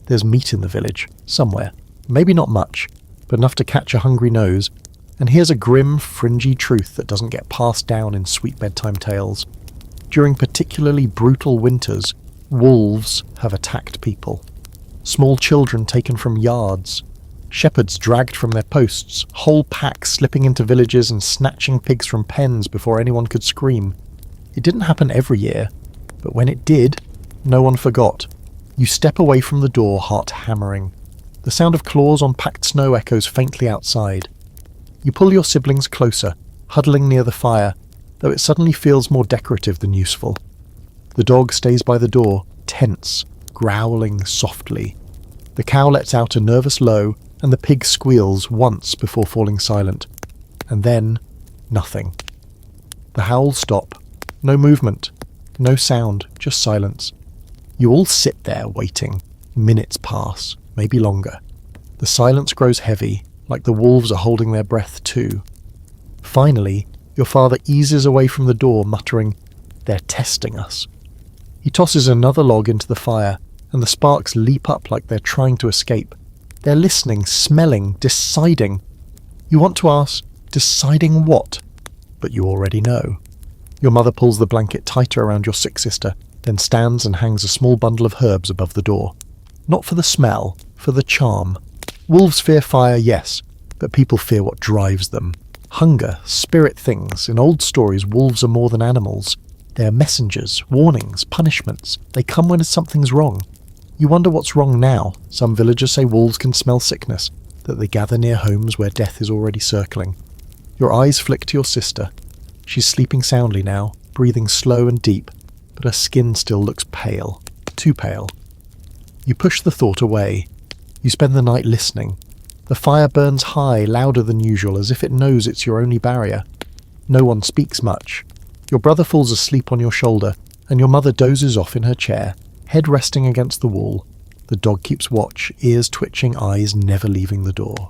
There's meat in the village, somewhere. Maybe not much, but enough to catch a hungry nose. And here's a grim, fringy truth that doesn't get passed down in sweet bedtime tales. During particularly brutal winters, wolves have attacked people. Small children taken from yards, shepherds dragged from their posts, whole packs slipping into villages and snatching pigs from pens before anyone could scream. It didn't happen every year, but when it did, no one forgot. You step away from the door, heart hammering. The sound of claws on packed snow echoes faintly outside. You pull your siblings closer, huddling near the fire, though it suddenly feels more decorative than useful. The dog stays by the door, tense, growling softly. The cow lets out a nervous low, and the pig squeals once before falling silent. And then, nothing. The howls stop. No movement. No sound, just silence. You all sit there waiting. Minutes pass, maybe longer. The silence grows heavy, like the wolves are holding their breath too. Finally, your father eases away from the door, muttering, "They're testing us." He tosses another log into the fire, and the sparks leap up like they're trying to escape. They're listening, smelling, deciding. You want to ask, deciding what? But you already know. Your mother pulls the blanket tighter around your sick sister, then stands and hangs a small bundle of herbs above the door. Not for the smell, for the charm. Wolves fear fire, yes, but people fear what drives them. Hunger, spirit things. In old stories, wolves are more than animals. They are messengers, warnings, punishments. They come when something's wrong. You wonder what's wrong now. Some villagers say wolves can smell sickness, that they gather near homes where death is already circling. Your eyes flick to your sister. She's sleeping soundly now, breathing slow and deep, but her skin still looks pale. Too pale. You push the thought away. You spend the night listening. The fire burns high, louder than usual, as if it knows it's your only barrier. No one speaks much. Your brother falls asleep on your shoulder, and your mother dozes off in her chair, head resting against the wall. The dog keeps watch, ears twitching, eyes never leaving the door.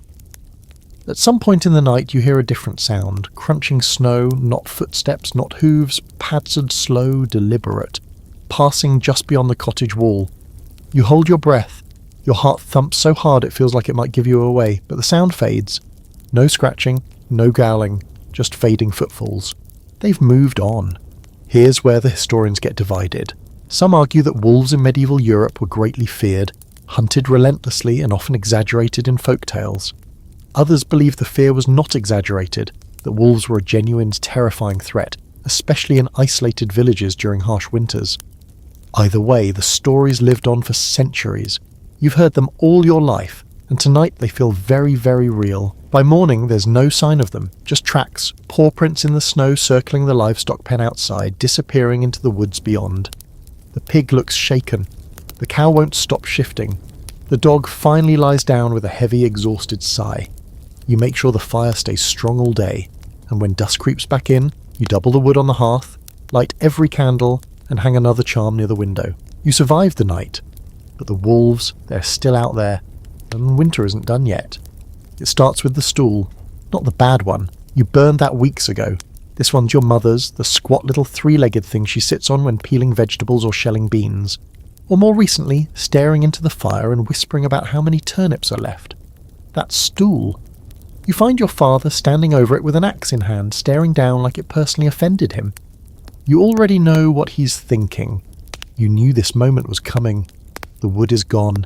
At some point in the night you hear a different sound, crunching snow, not footsteps, not hooves, padded, slow, deliberate, passing just beyond the cottage wall. You hold your breath. Your heart thumps so hard it feels like it might give you away, but the sound fades. No scratching, no growling, just fading footfalls. They've moved on. Here's where the historians get divided. Some argue that wolves in medieval Europe were greatly feared, hunted relentlessly and often exaggerated in folk tales. Others believe the fear was not exaggerated, that wolves were a genuine, terrifying threat, especially in isolated villages during harsh winters. Either way, the stories lived on for centuries. You've heard them all your life, and tonight they feel very, very real. By morning, there's no sign of them, just tracks, paw prints in the snow circling the livestock pen outside, disappearing into the woods beyond. The pig looks shaken. The cow won't stop shifting. The dog finally lies down with a heavy, exhausted sigh. You make sure the fire stays strong all day, and when dusk creeps back in, you double the wood on the hearth, light every candle, and hang another charm near the window. You survive the night, but the wolves, they're still out there, and winter isn't done yet. It starts with the stool, not the bad one. You burned that weeks ago. This one's your mother's, the squat little three-legged thing she sits on when peeling vegetables or shelling beans. Or more recently, staring into the fire and whispering about how many turnips are left. That stool. You find your father standing over it with an axe in hand, staring down like it personally offended him. You already know what he's thinking. You knew this moment was coming. The wood is gone.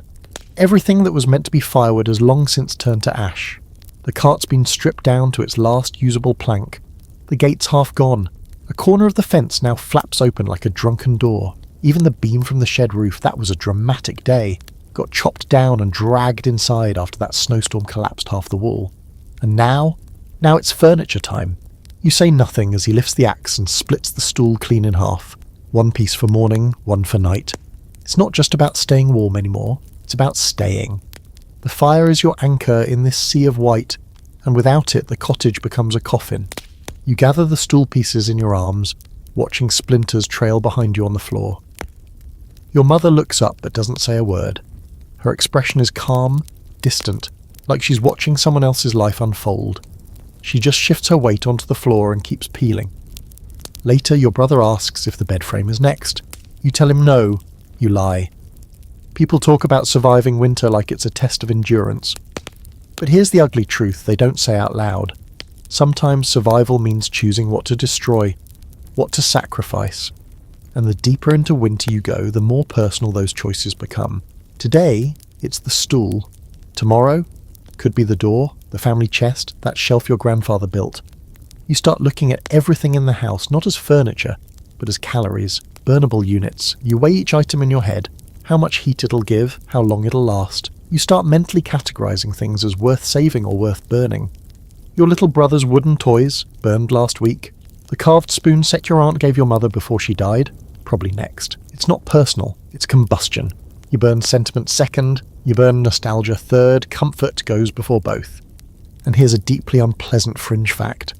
Everything that was meant to be firewood has long since turned to ash. The cart's been stripped down to its last usable plank. The gate's half gone. A corner of the fence now flaps open like a drunken door. Even the beam from the shed roof, that was a dramatic day, got chopped down and dragged inside after that snowstorm collapsed half the wall. And now it's furniture time. You say nothing as he lifts the axe and splits the stool clean in half. One piece for morning, one for night. It's not just about staying warm anymore, it's about staying. The fire is your anchor in this sea of white, and without it the cottage becomes a coffin. You gather the stool pieces in your arms, watching splinters trail behind you on the floor. Your mother looks up but doesn't say a word. Her expression is calm, distant, like she's watching someone else's life unfold. She just shifts her weight onto the floor and keeps peeling. Later, your brother asks if the bed frame is next. You tell him no. You lie. People talk about surviving winter like it's a test of endurance. But here's the ugly truth they don't say out loud. Sometimes survival means choosing what to destroy, what to sacrifice. And the deeper into winter you go, the more personal those choices become. Today, it's the stool. Tomorrow, could be the door, the family chest, that shelf your grandfather built. You start looking at everything in the house, not as furniture, but as calories, burnable units. You weigh each item in your head, how much heat it'll give, how long it'll last. You start mentally categorizing things as worth saving or worth burning. Your little brother's wooden toys, burned last week. The carved spoon set your aunt gave your mother before she died, probably next. It's not personal, it's combustion. You burn sentiment second, you burn nostalgia third, comfort goes before both. And here's a deeply unpleasant fringe fact.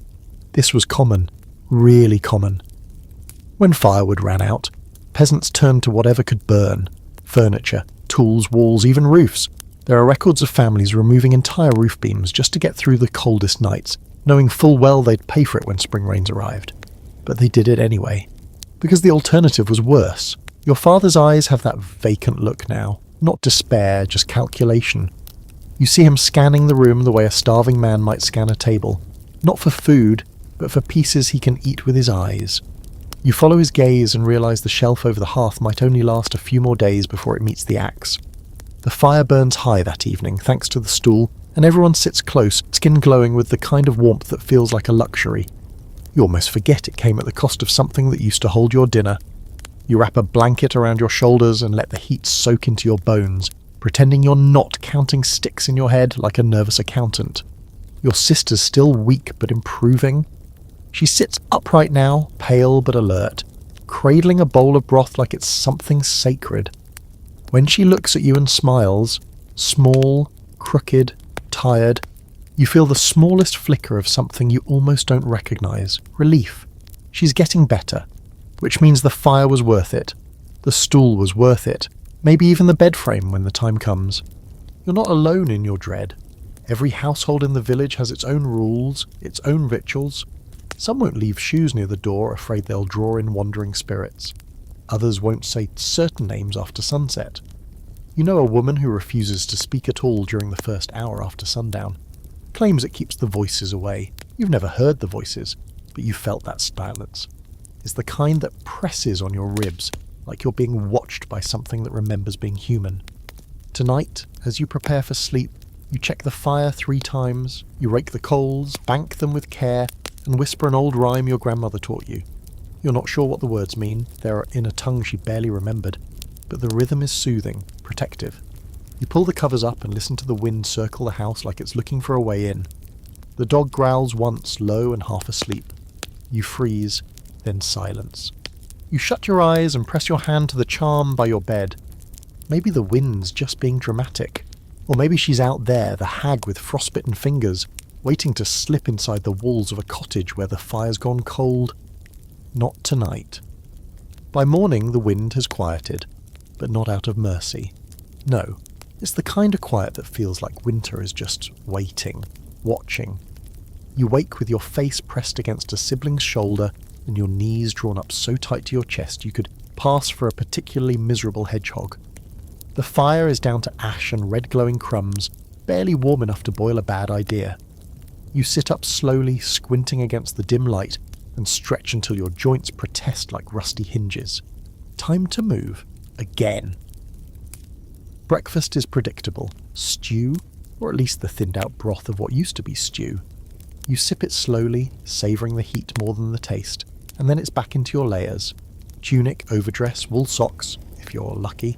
This was common, really common. When firewood ran out, peasants turned to whatever could burn. Furniture, tools, walls, even roofs. There are records of families removing entire roof beams just to get through the coldest nights, knowing full well they'd pay for it when spring rains arrived. But they did it anyway. Because the alternative was worse. Your father's eyes have that vacant look now. Not despair, just calculation. You see him scanning the room the way a starving man might scan a table. Not for food, but for pieces he can eat with his eyes. You follow his gaze and realise the shelf over the hearth might only last a few more days before it meets the axe. The fire burns high that evening, thanks to the stool, and everyone sits close, skin glowing with the kind of warmth that feels like a luxury. You almost forget it came at the cost of something that used to hold your dinner. You wrap a blanket around your shoulders and let the heat soak into your bones, pretending you're not counting sticks in your head like a nervous accountant. Your sister's still weak but improving. She sits upright now, pale but alert, cradling a bowl of broth like it's something sacred. When she looks at you and smiles, small, crooked, tired, you feel the smallest flicker of something you almost don't recognise. Relief. She's getting better, which means the fire was worth it. The stool was worth it. Maybe even the bed frame when the time comes. You're not alone in your dread. Every household in the village has its own rules, its own rituals. Some won't leave shoes near the door, afraid they'll draw in wandering spirits. Others won't say certain names after sunset. You know a woman who refuses to speak at all during the first hour after sundown. Claims it keeps the voices away. You've never heard the voices, but you've felt that silence. It's the kind that presses on your ribs, like you're being watched by something that remembers being human. Tonight, as you prepare for sleep, you check the fire 3 times, you rake the coals, bank them with care, and whisper an old rhyme your grandmother taught you. You're not sure what the words mean, they're in a tongue she barely remembered, but the rhythm is soothing, protective. You pull the covers up and listen to the wind circle the house like it's looking for a way in. The dog growls once, low and half asleep. You freeze, then silence. You shut your eyes and press your hand to the charm by your bed. Maybe the wind's just being dramatic. Or maybe she's out there, the hag with frostbitten fingers, waiting to slip inside the walls of a cottage where the fire's gone cold. Not tonight. By morning the wind has quieted, but not out of mercy. No, it's the kind of quiet that feels like winter is just waiting, watching. You wake with your face pressed against a sibling's shoulder and your knees drawn up so tight to your chest you could pass for a particularly miserable hedgehog. The fire is down to ash and red glowing crumbs, barely warm enough to boil a bad idea. You sit up slowly, squinting against the dim light, and stretch until your joints protest like rusty hinges. Time to move. Again. Breakfast is predictable. Stew, or at least the thinned out broth of what used to be stew. You sip it slowly, savouring the heat more than the taste, and then it's back into your layers. Tunic, overdress, wool socks, if you're lucky,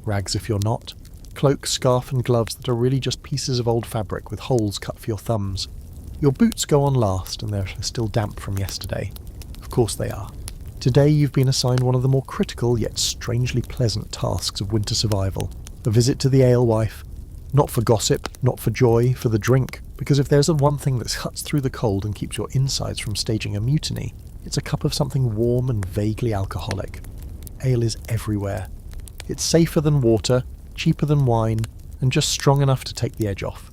rags if you're not, cloak, scarf and gloves that are really just pieces of old fabric with holes cut for your thumbs. Your boots go on last and they're still damp from yesterday. Of course they are. Today you've been assigned one of the more critical yet strangely pleasant tasks of winter survival. A visit to the alewife. Not for gossip, not for joy, for the drink. Because if there's one thing that cuts through the cold and keeps your insides from staging a mutiny, it's a cup of something warm and vaguely alcoholic. Ale is everywhere. It's safer than water, cheaper than wine, and just strong enough to take the edge off.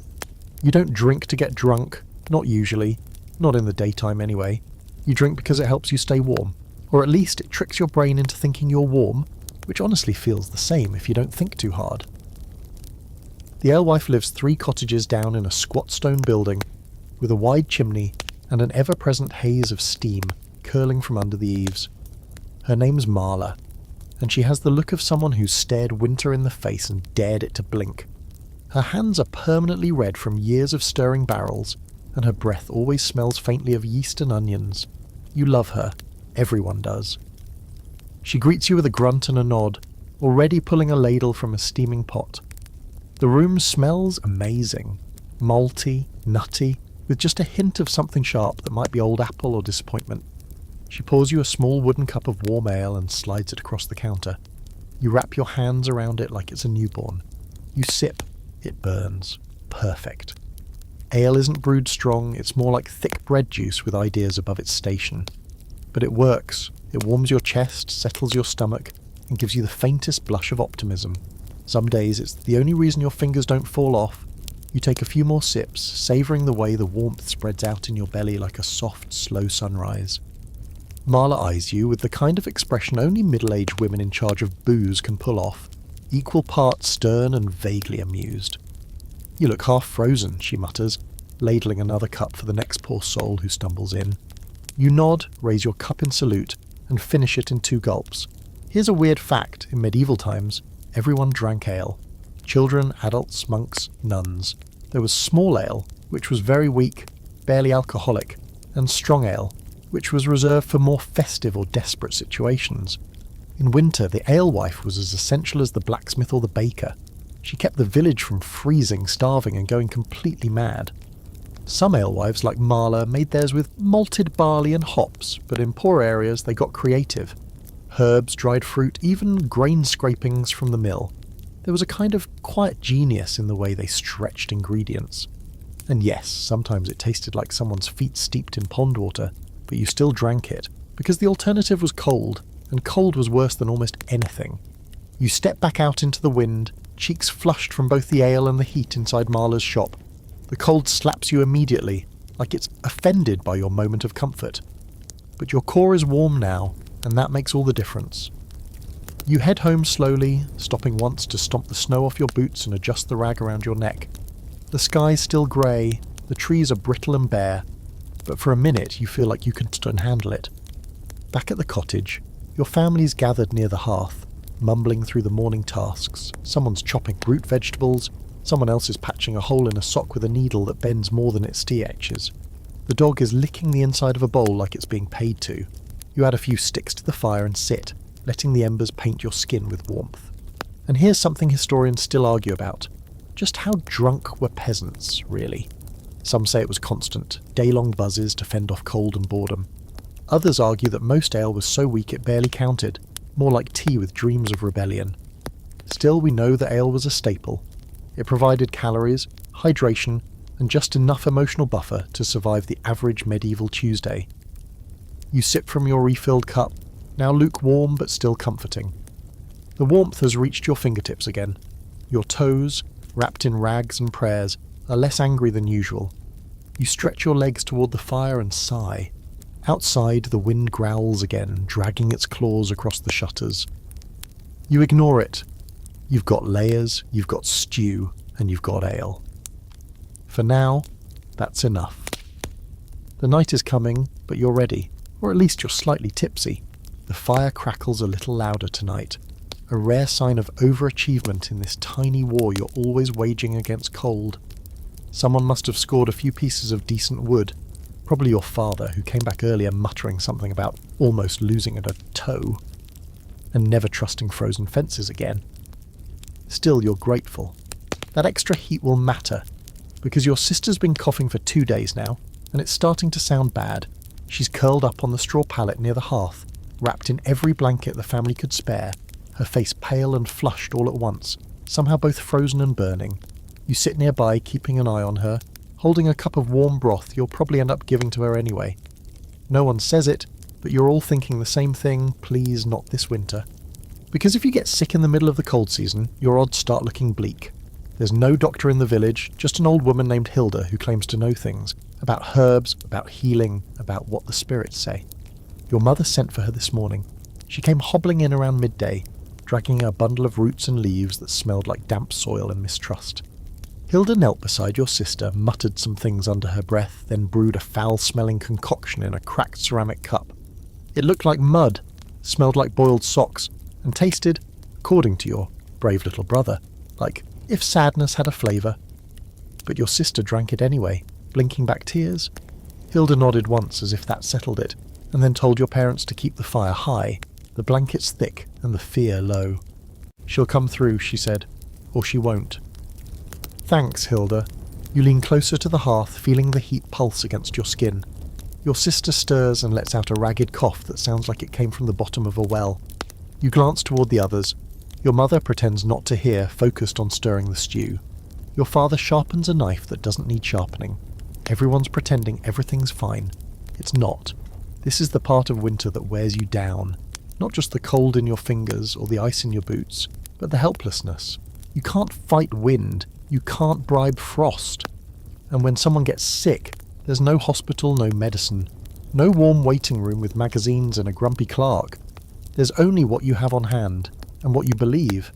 You don't drink to get drunk, not usually, not in the daytime anyway. You drink because it helps you stay warm, or at least it tricks your brain into thinking you're warm, which honestly feels the same if you don't think too hard. The alewife lives 3 cottages down in a squat stone building, with a wide chimney and an ever-present haze of steam curling from under the eaves. Her name's Marla, and she has the look of someone who's stared winter in the face and dared it to blink. Her hands are permanently red from years of stirring barrels, and her breath always smells faintly of yeast and onions. You love her. Everyone does. She greets you with a grunt and a nod, already pulling a ladle from a steaming pot. The room smells amazing. Malty, nutty, with just a hint of something sharp that might be old apple or disappointment. She pours you a small wooden cup of warm ale and slides it across the counter. You wrap your hands around it like it's a newborn. You sip. It burns. Perfect. Ale isn't brewed strong, it's more like thick bread juice with ideas above its station. But it works. It warms your chest, settles your stomach, and gives you the faintest blush of optimism. Some days it's the only reason your fingers don't fall off. You take a few more sips, savouring the way the warmth spreads out in your belly like a soft, slow sunrise. Marla eyes you with the kind of expression only middle-aged women in charge of booze can pull off, equal parts stern and vaguely amused. "You look half frozen," she mutters, ladling another cup for the next poor soul who stumbles in. You nod, raise your cup in salute, and finish it in 2 gulps. Here's a weird fact: in medieval times, everyone drank ale. Children, adults, monks, nuns. There was small ale, which was very weak, barely alcoholic, and strong ale, which was reserved for more festive or desperate situations. In winter, the alewife was as essential as the blacksmith or the baker. She kept the village from freezing, starving, and going completely mad. Some alewives, like Marla, made theirs with malted barley and hops, but in poor areas they got creative. Herbs, dried fruit, even grain scrapings from the mill. There was a kind of quiet genius in the way they stretched ingredients. And yes, sometimes it tasted like someone's feet steeped in pond water, but you still drank it, because the alternative was cold, and cold was worse than almost anything. You step back out into the wind, cheeks flushed from both the ale and the heat inside Marla's shop. The cold slaps you immediately, like it's offended by your moment of comfort. But your core is warm now, and that makes all the difference. You head home slowly, stopping once to stomp the snow off your boots and adjust the rag around your neck. The sky's still grey, the trees are brittle and bare, but for a minute you feel like you can handle it. Back at the cottage, your family's gathered near the hearth, mumbling through the morning tasks. Someone's chopping root vegetables, someone else is patching a hole in a sock with a needle that bends more than its stitches. The dog is licking the inside of a bowl like it's being paid to. You add a few sticks to the fire and sit, letting the embers paint your skin with warmth. And here's something historians still argue about. Just how drunk were peasants, really? Some say it was constant, day-long buzzes to fend off cold and boredom. Others argue that most ale was so weak it barely counted, more like tea with dreams of rebellion. Still, we know that ale was a staple. It provided calories, hydration, and just enough emotional buffer to survive the average medieval Tuesday. You sip from your refilled cup, now lukewarm but still comforting. The warmth has reached your fingertips again. Your toes, wrapped in rags and prayers, are less angry than usual. You stretch your legs toward the fire and sigh. Outside, the wind growls again, dragging its claws across the shutters. You ignore it. You've got layers, you've got stew, and you've got ale. For now, that's enough. The night is coming, but you're ready, or at least you're slightly tipsy. The fire crackles a little louder tonight, a rare sign of overachievement in this tiny war you're always waging against cold. Someone must have scored a few pieces of decent wood, probably your father, who came back earlier muttering something about almost losing a toe, and never trusting frozen fences again. Still, you're grateful. That extra heat will matter, because your sister's been coughing for 2 days now, and it's starting to sound bad. She's curled up on the straw pallet near the hearth, wrapped in every blanket the family could spare, her face pale and flushed all at once, somehow both frozen and burning. You sit nearby, keeping an eye on her, holding a cup of warm broth you'll probably end up giving to her anyway. No one says it, but you're all thinking the same thing: please not this winter. Because if you get sick in the middle of the cold season, your odds start looking bleak. There's no doctor in the village, just an old woman named Hilda who claims to know things, about herbs, about healing, about what the spirits say. Your mother sent for her this morning. She came hobbling in around midday, dragging a bundle of roots and leaves that smelled like damp soil and mistrust. Hilda knelt beside your sister, muttered some things under her breath, then brewed a foul-smelling concoction in a cracked ceramic cup. It looked like mud, smelled like boiled socks, and tasted, according to your brave little brother, like if sadness had a flavour. But your sister drank it anyway, blinking back tears. Hilda nodded once as if that settled it, and then told your parents to keep the fire high, the blankets thick, and the fear low. "She'll come through," she said, "or she won't." "Thanks, Hilda." You lean closer to the hearth, feeling the heat pulse against your skin. Your sister stirs and lets out a ragged cough that sounds like it came from the bottom of a well. You glance toward the others. Your mother pretends not to hear, focused on stirring the stew. Your father sharpens a knife that doesn't need sharpening. Everyone's pretending everything's fine. It's not. This is the part of winter that wears you down. Not just the cold in your fingers or the ice in your boots, but the helplessness. You can't fight wind. You can't bribe frost. And when someone gets sick, there's no hospital, no medicine. No warm waiting room with magazines and a grumpy clerk. There's only what you have on hand, and what you believe.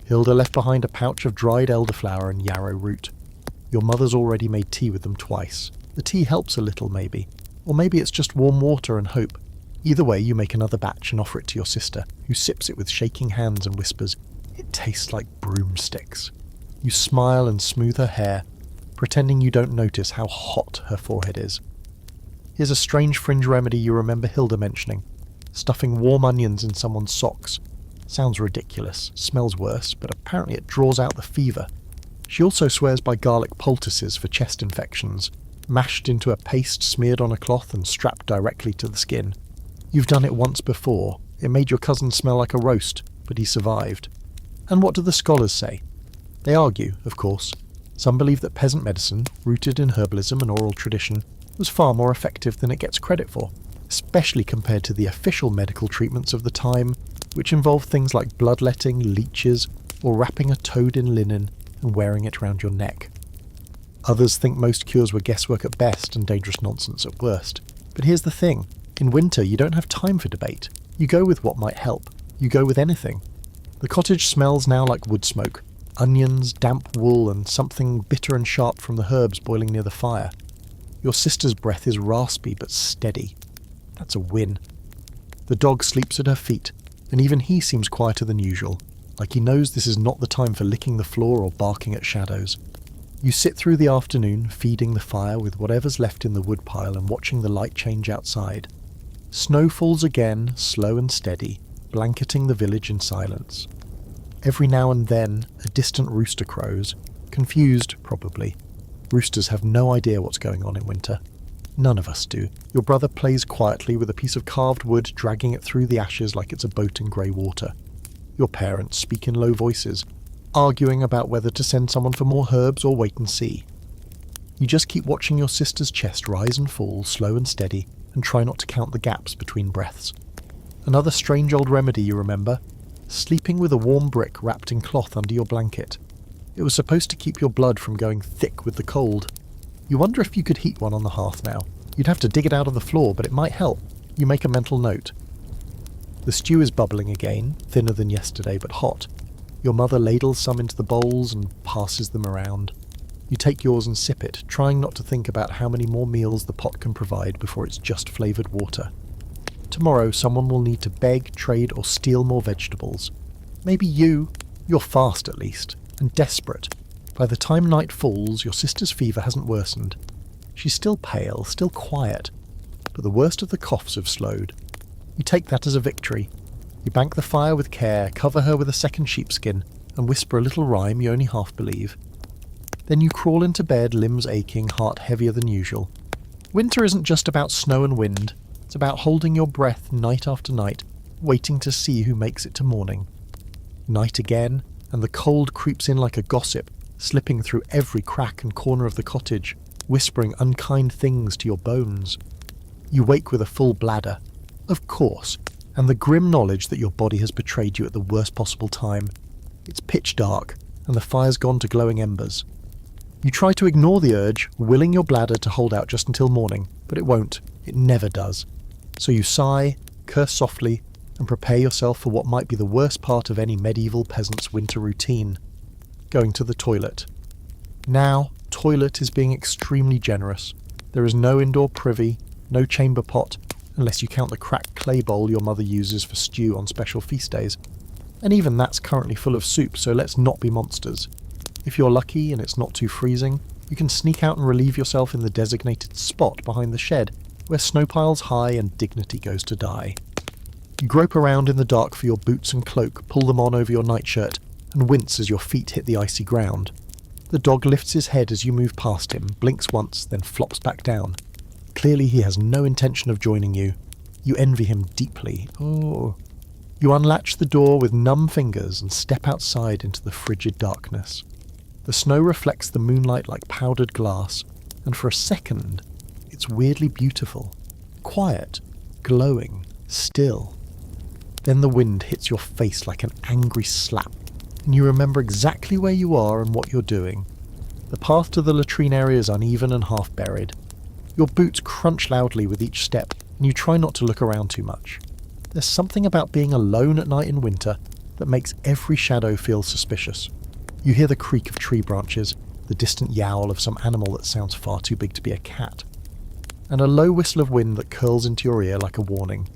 Hilda left behind a pouch of dried elderflower and yarrow root. Your mother's already made tea with them twice. The tea helps a little, maybe. Or maybe it's just warm water and hope. Either way, you make another batch and offer it to your sister, who sips it with shaking hands and whispers, "It tastes like broomsticks." You smile and smooth her hair, pretending you don't notice how hot her forehead is. Here's a strange fringe remedy you remember Hilda mentioning. Stuffing warm onions in someone's socks. Sounds ridiculous, smells worse, but apparently it draws out the fever. She also swears by garlic poultices for chest infections, mashed into a paste smeared on a cloth and strapped directly to the skin. You've done it once before. It made your cousin smell like a roast, but he survived. And what do the scholars say? They argue, of course. Some believe that peasant medicine, rooted in herbalism and oral tradition, was far more effective than it gets credit for, especially compared to the official medical treatments of the time, which involved things like bloodletting, leeches, or wrapping a toad in linen and wearing it round your neck. Others think most cures were guesswork at best and dangerous nonsense at worst. But here's the thing. In winter, you don't have time for debate. You go with what might help. You go with anything. The cottage smells now like wood smoke. Onions, damp wool, and something bitter and sharp from the herbs boiling near the fire. Your sister's breath is raspy but steady. That's a win. The dog sleeps at her feet, and even he seems quieter than usual, like he knows this is not the time for licking the floor or barking at shadows. You sit through the afternoon, feeding the fire with whatever's left in the woodpile and watching the light change outside. Snow falls again, slow and steady, blanketing the village in silence. Every now and then, a distant rooster crows, confused, probably. Roosters have no idea what's going on in winter. None of us do. Your brother plays quietly with a piece of carved wood, dragging it through the ashes like it's a boat in grey water. Your parents speak in low voices, arguing about whether to send someone for more herbs or wait and see. You just keep watching your sister's chest rise and fall, slow and steady, and try not to count the gaps between breaths. Another strange old remedy you remember? Sleeping with a warm brick wrapped in cloth under your blanket. It was supposed to keep your blood from going thick with the cold. You wonder if you could heat one on the hearth now. You'd have to dig it out of the floor, but it might help. You make a mental note. The stew is bubbling again, thinner than yesterday, but hot. Your mother ladles some into the bowls and passes them around. You take yours and sip it, trying not to think about how many more meals the pot can provide before it's just flavoured water. Tomorrow someone will need to beg, trade or steal more vegetables. Maybe you. You're fast at least, and desperate. By the time night falls, your sister's fever hasn't worsened. She's still pale, still quiet, but the worst of the coughs have slowed. You take that as a victory. You bank the fire with care, cover her with a second sheepskin, and whisper a little rhyme you only half believe. Then you crawl into bed, limbs aching, heart heavier than usual. Winter isn't just about snow and wind. It's about holding your breath night after night, waiting to see who makes it to morning. Night again, and the cold creeps in like a gossip, slipping through every crack and corner of the cottage, whispering unkind things to your bones. You wake with a full bladder, of course, and the grim knowledge that your body has betrayed you at the worst possible time. It's pitch dark, and the fire's gone to glowing embers. You try to ignore the urge, willing your bladder to hold out just until morning, but it won't. It never does. So you sigh, curse softly, and prepare yourself for what might be the worst part of any medieval peasant's winter routine: going to the toilet. Now, toilet is being extremely generous. There is no indoor privy, no chamber pot, unless you count the cracked clay bowl your mother uses for stew on special feast days. And even that's currently full of soup, so let's not be monsters. If you're lucky and it's not too freezing, you can sneak out and relieve yourself in the designated spot behind the shed, where snow piles high and dignity goes to die. You grope around in the dark for your boots and cloak, pull them on over your nightshirt, and wince as your feet hit the icy ground. The dog lifts his head as you move past him, blinks once, then flops back down. Clearly he has no intention of joining you. You envy him deeply. Oh. You unlatch the door with numb fingers and step outside into the frigid darkness. The snow reflects the moonlight like powdered glass, and for a second, it's weirdly beautiful. Quiet, glowing, still. Then the wind hits your face like an angry slap, and you remember exactly where you are and what you're doing. The path to the latrine area is uneven and half buried. Your boots crunch loudly with each step, and you try not to look around too much. There's something about being alone at night in winter that makes every shadow feel suspicious. You hear the creak of tree branches, the distant yowl of some animal that sounds far too big to be a cat, and a low whistle of wind that curls into your ear like a warning.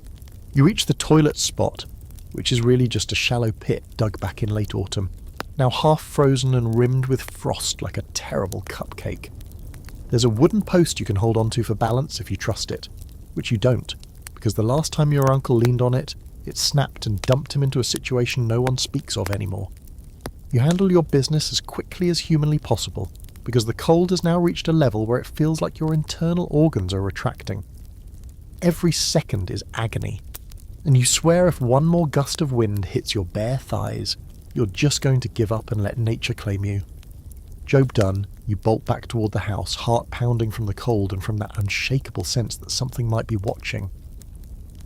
You reach the toilet spot, which is really just a shallow pit dug back in late autumn, now half frozen and rimmed with frost like a terrible cupcake. There's a wooden post you can hold onto for balance if you trust it, which you don't, because the last time your uncle leaned on it, it snapped and dumped him into a situation no one speaks of anymore. You handle your business as quickly as humanly possible, because the cold has now reached a level where it feels like your internal organs are retracting. Every second is agony, and you swear if one more gust of wind hits your bare thighs, you're just going to give up and let nature claim you. Job done, you bolt back toward the house, heart pounding from the cold and from that unshakable sense that something might be watching.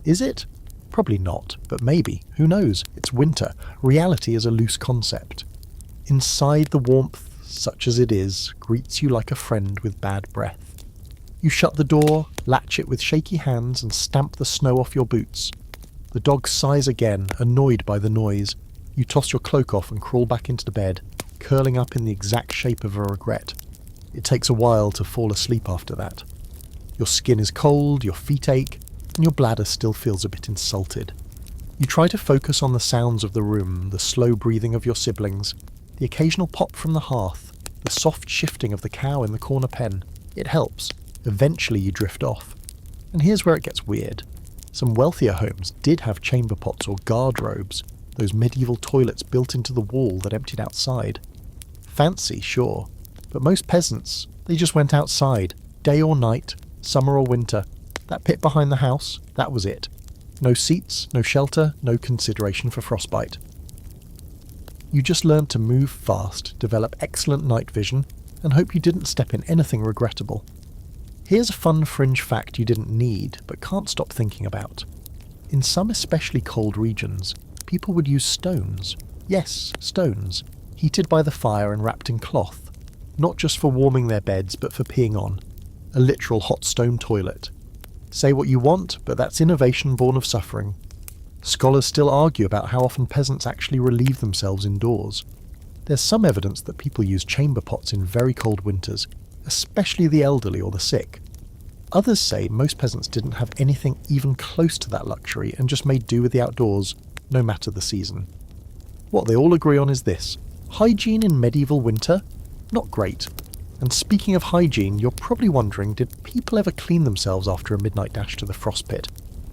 Is it? Probably not, but maybe. Who knows? It's winter. Reality is a loose concept. Inside, the warmth, such as it is, greets you like a friend with bad breath. You shut the door, latch it with shaky hands, and stamp the snow off your boots. The dog sighs again, annoyed by the noise. You toss your cloak off and crawl back into the bed, curling up in the exact shape of a regret. It takes a while to fall asleep after that. Your skin is cold, your feet ache, and your bladder still feels a bit insulted. You try to focus on the sounds of the room, the slow breathing of your siblings, the occasional pop from the hearth, the soft shifting of the cow in the corner pen. It helps. Eventually you drift off. And here's where it gets weird. Some wealthier homes did have chamber pots or guard robes, those medieval toilets built into the wall that emptied outside. Fancy, sure, but most peasants, they just went outside, day or night, summer or winter. That pit behind the house, that was it. No seats, no shelter, no consideration for frostbite. You just learned to move fast, develop excellent night vision, and hope you didn't step in anything regrettable. Here's a fun fringe fact you didn't need, but can't stop thinking about. In some especially cold regions, people would use stones. Yes, stones. Heated by the fire and wrapped in cloth. Not just for warming their beds, but for peeing on. A literal hot stone toilet. Say what you want, but that's innovation born of suffering. Scholars still argue about how often peasants actually relieve themselves indoors. There's some evidence that people use chamber pots in very cold winters, especially the elderly or the sick. Others say most peasants didn't have anything even close to that luxury and just made do with the outdoors, no matter the season. What they all agree on is this: hygiene in medieval winter? Not great. And speaking of hygiene, you're probably wondering, did people ever clean themselves after a midnight dash to the frost pit?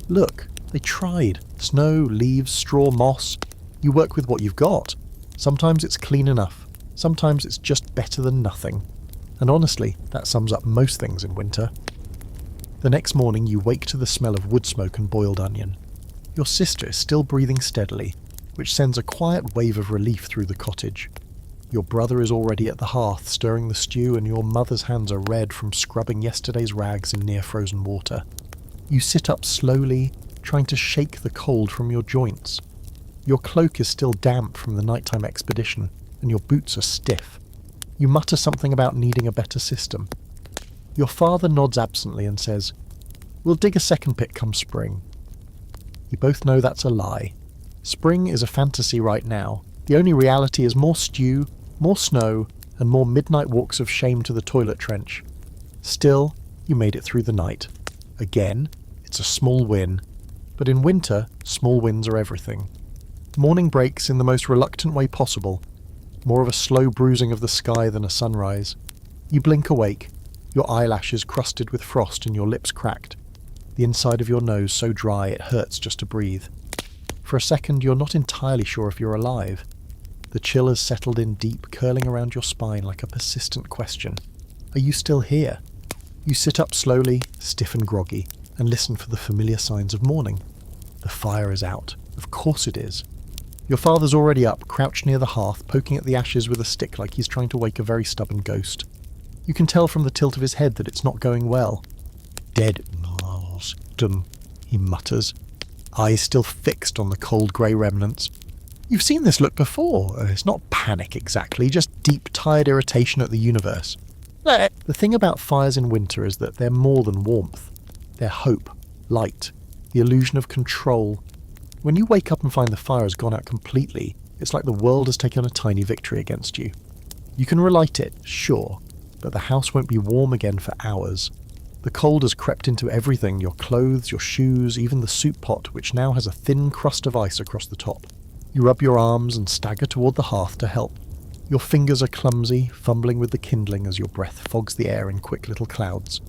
Look, they tried. Snow, leaves, straw, moss. You work with what you've got. Sometimes it's clean enough. Sometimes it's just better than nothing. And honestly, that sums up most things in winter. The next morning you wake to the smell of wood smoke and boiled onion. Your sister is still breathing steadily, which sends a quiet wave of relief through the cottage. Your brother is already at the hearth stirring the stew, and your mother's hands are red from scrubbing yesterday's rags in near-frozen water. You sit up slowly, trying to shake the cold from your joints. Your cloak is still damp from the nighttime expedition, and your boots are stiff. You mutter something about needing a better system. Your father nods absently and says, "We'll dig a second pit come spring." You both know that's a lie. Spring is a fantasy right now. The only reality is more stew, more snow, and more midnight walks of shame to the toilet trench. Still, you made it through the night. Again, it's a small win. But in winter, small wins are everything. Morning breaks in the most reluctant way possible. More of a slow bruising of the sky than a sunrise. You blink awake, your eyelashes crusted with frost and your lips cracked. The inside of your nose so dry it hurts just to breathe. For a second, you're not entirely sure if you're alive. The chill has settled in deep, curling around your spine like a persistent question. Are you still here? You sit up slowly, stiff and groggy, and listen for the familiar signs of morning. The fire is out. Of course it is. Your father's already up, crouched near the hearth, poking at the ashes with a stick like he's trying to wake a very stubborn ghost. You can tell from the tilt of his head that it's not going well. Dead, he mutters, eyes still fixed on the cold grey remnants. You've seen this look before. It's not panic exactly, just deep, tired irritation at the universe. The thing about fires in winter is that they're more than warmth. They're hope, light, the illusion of control. When you wake up and find the fire has gone out completely, it's like the world has taken a tiny victory against you. You can relight it, sure, but the house won't be warm again for hours. The cold has crept into everything, your clothes, your shoes, even the soup pot, which now has a thin crust of ice across the top. You rub your arms and stagger toward the hearth to help. Your fingers are clumsy, fumbling with the kindling as your breath fogs the air in quick little clouds.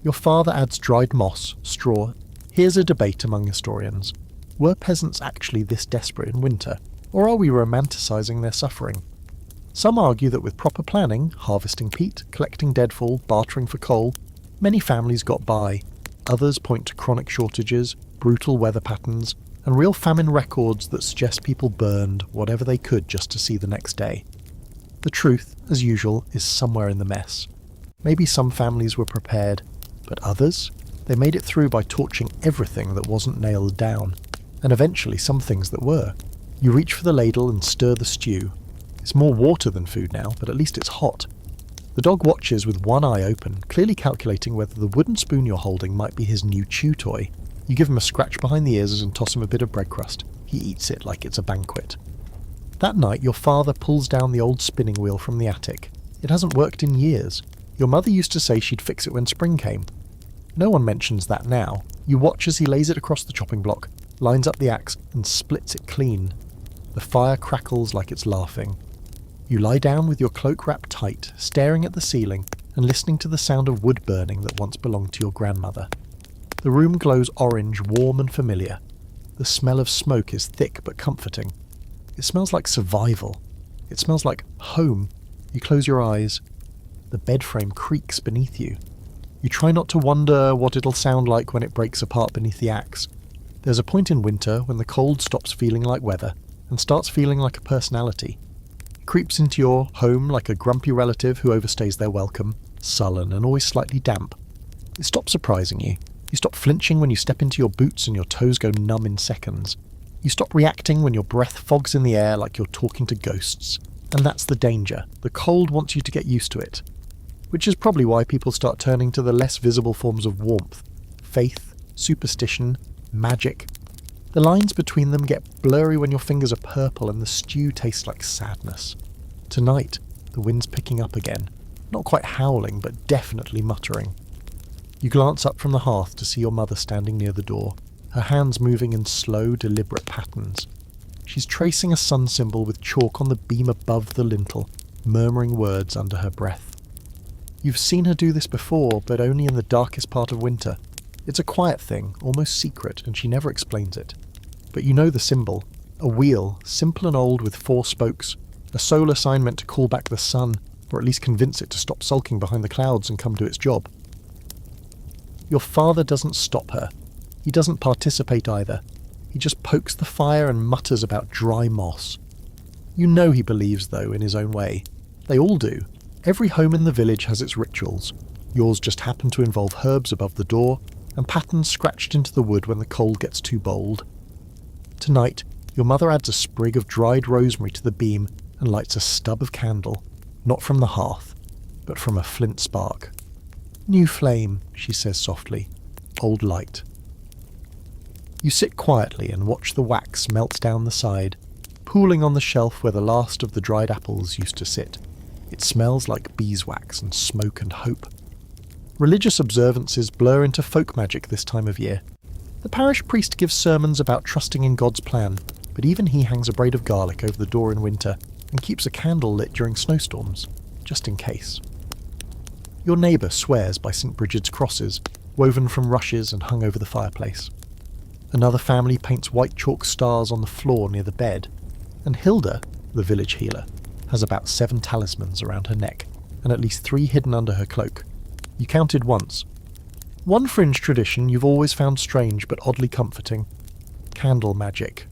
Your father adds dried moss, straw. Here's a debate among historians. Were peasants actually this desperate in winter, or are we romanticising their suffering? Some argue that with proper planning, harvesting peat, collecting deadfall, bartering for coal, many families got by. Others point to chronic shortages, brutal weather patterns, and real famine records that suggest people burned whatever they could just to see the next day. The truth, as usual, is somewhere in the mess. Maybe some families were prepared, but others? They made it through by torching everything that wasn't nailed down, and eventually some things that were. You reach for the ladle and stir the stew. It's more water than food now, but at least it's hot. The dog watches with one eye open, clearly calculating whether the wooden spoon you're holding might be his new chew toy. You give him a scratch behind the ears and toss him a bit of bread crust. He eats it like it's a banquet. That night, your father pulls down the old spinning wheel from the attic. It hasn't worked in years. Your mother used to say she'd fix it when spring came. No one mentions that now. You watch as he lays it across the chopping block, lines up the axe, and splits it clean. The fire crackles like it's laughing. You lie down with your cloak wrapped tight, staring at the ceiling and listening to the sound of wood burning that once belonged to your grandmother. The room glows orange, warm and familiar. The smell of smoke is thick but comforting. It smells like survival. It smells like home. You close your eyes. The bed frame creaks beneath you. You try not to wonder what it'll sound like when it breaks apart beneath the axe. There's a point in winter when the cold stops feeling like weather and starts feeling like a personality. It creeps into your home like a grumpy relative who overstays their welcome, sullen and always slightly damp. It stops surprising you. You stop flinching when you step into your boots and your toes go numb in seconds. You stop reacting when your breath fogs in the air like you're talking to ghosts. And that's the danger. The cold wants you to get used to it. Which is probably why people start turning to the less visible forms of warmth. Faith, superstition, magic. The lines between them get blurry when your fingers are purple and the stew tastes like sadness. Tonight, the wind's picking up again. Not quite howling, but definitely muttering. You glance up from the hearth to see your mother standing near the door, her hands moving in slow, deliberate patterns. She's tracing a sun symbol with chalk on the beam above the lintel, murmuring words under her breath. You've seen her do this before, but only in the darkest part of winter. It's a quiet thing, almost secret, and she never explains it. But you know the symbol. A wheel, simple and old with 4 spokes. A solar sign meant to call back the sun, or at least convince it to stop sulking behind the clouds and come do its job. Your father doesn't stop her. He doesn't participate either. He just pokes the fire and mutters about dry moss. You know he believes, though, in his own way. They all do. Every home in the village has its rituals. Yours just happen to involve herbs above the door, and patterns scratched into the wood when the cold gets too bold. Tonight, your mother adds a sprig of dried rosemary to the beam and lights a stub of candle, not from the hearth, but from a flint spark. New flame, she says softly. Old light. You sit quietly and watch the wax melt down the side, pooling on the shelf where the last of the dried apples used to sit. It smells like beeswax and smoke and hope. Religious observances blur into folk magic this time of year. The parish priest gives sermons about trusting in God's plan, but even he hangs a braid of garlic over the door in winter and keeps a candle lit during snowstorms, just in case. Your neighbour swears by St. Bridget's crosses, woven from rushes and hung over the fireplace. Another family paints white chalk stars on the floor near the bed, and Hilda, the village healer, has about 7 talismans around her neck, and at least 3 hidden under her cloak. You counted once. One fringe tradition you've always found strange but oddly comforting: candle magic.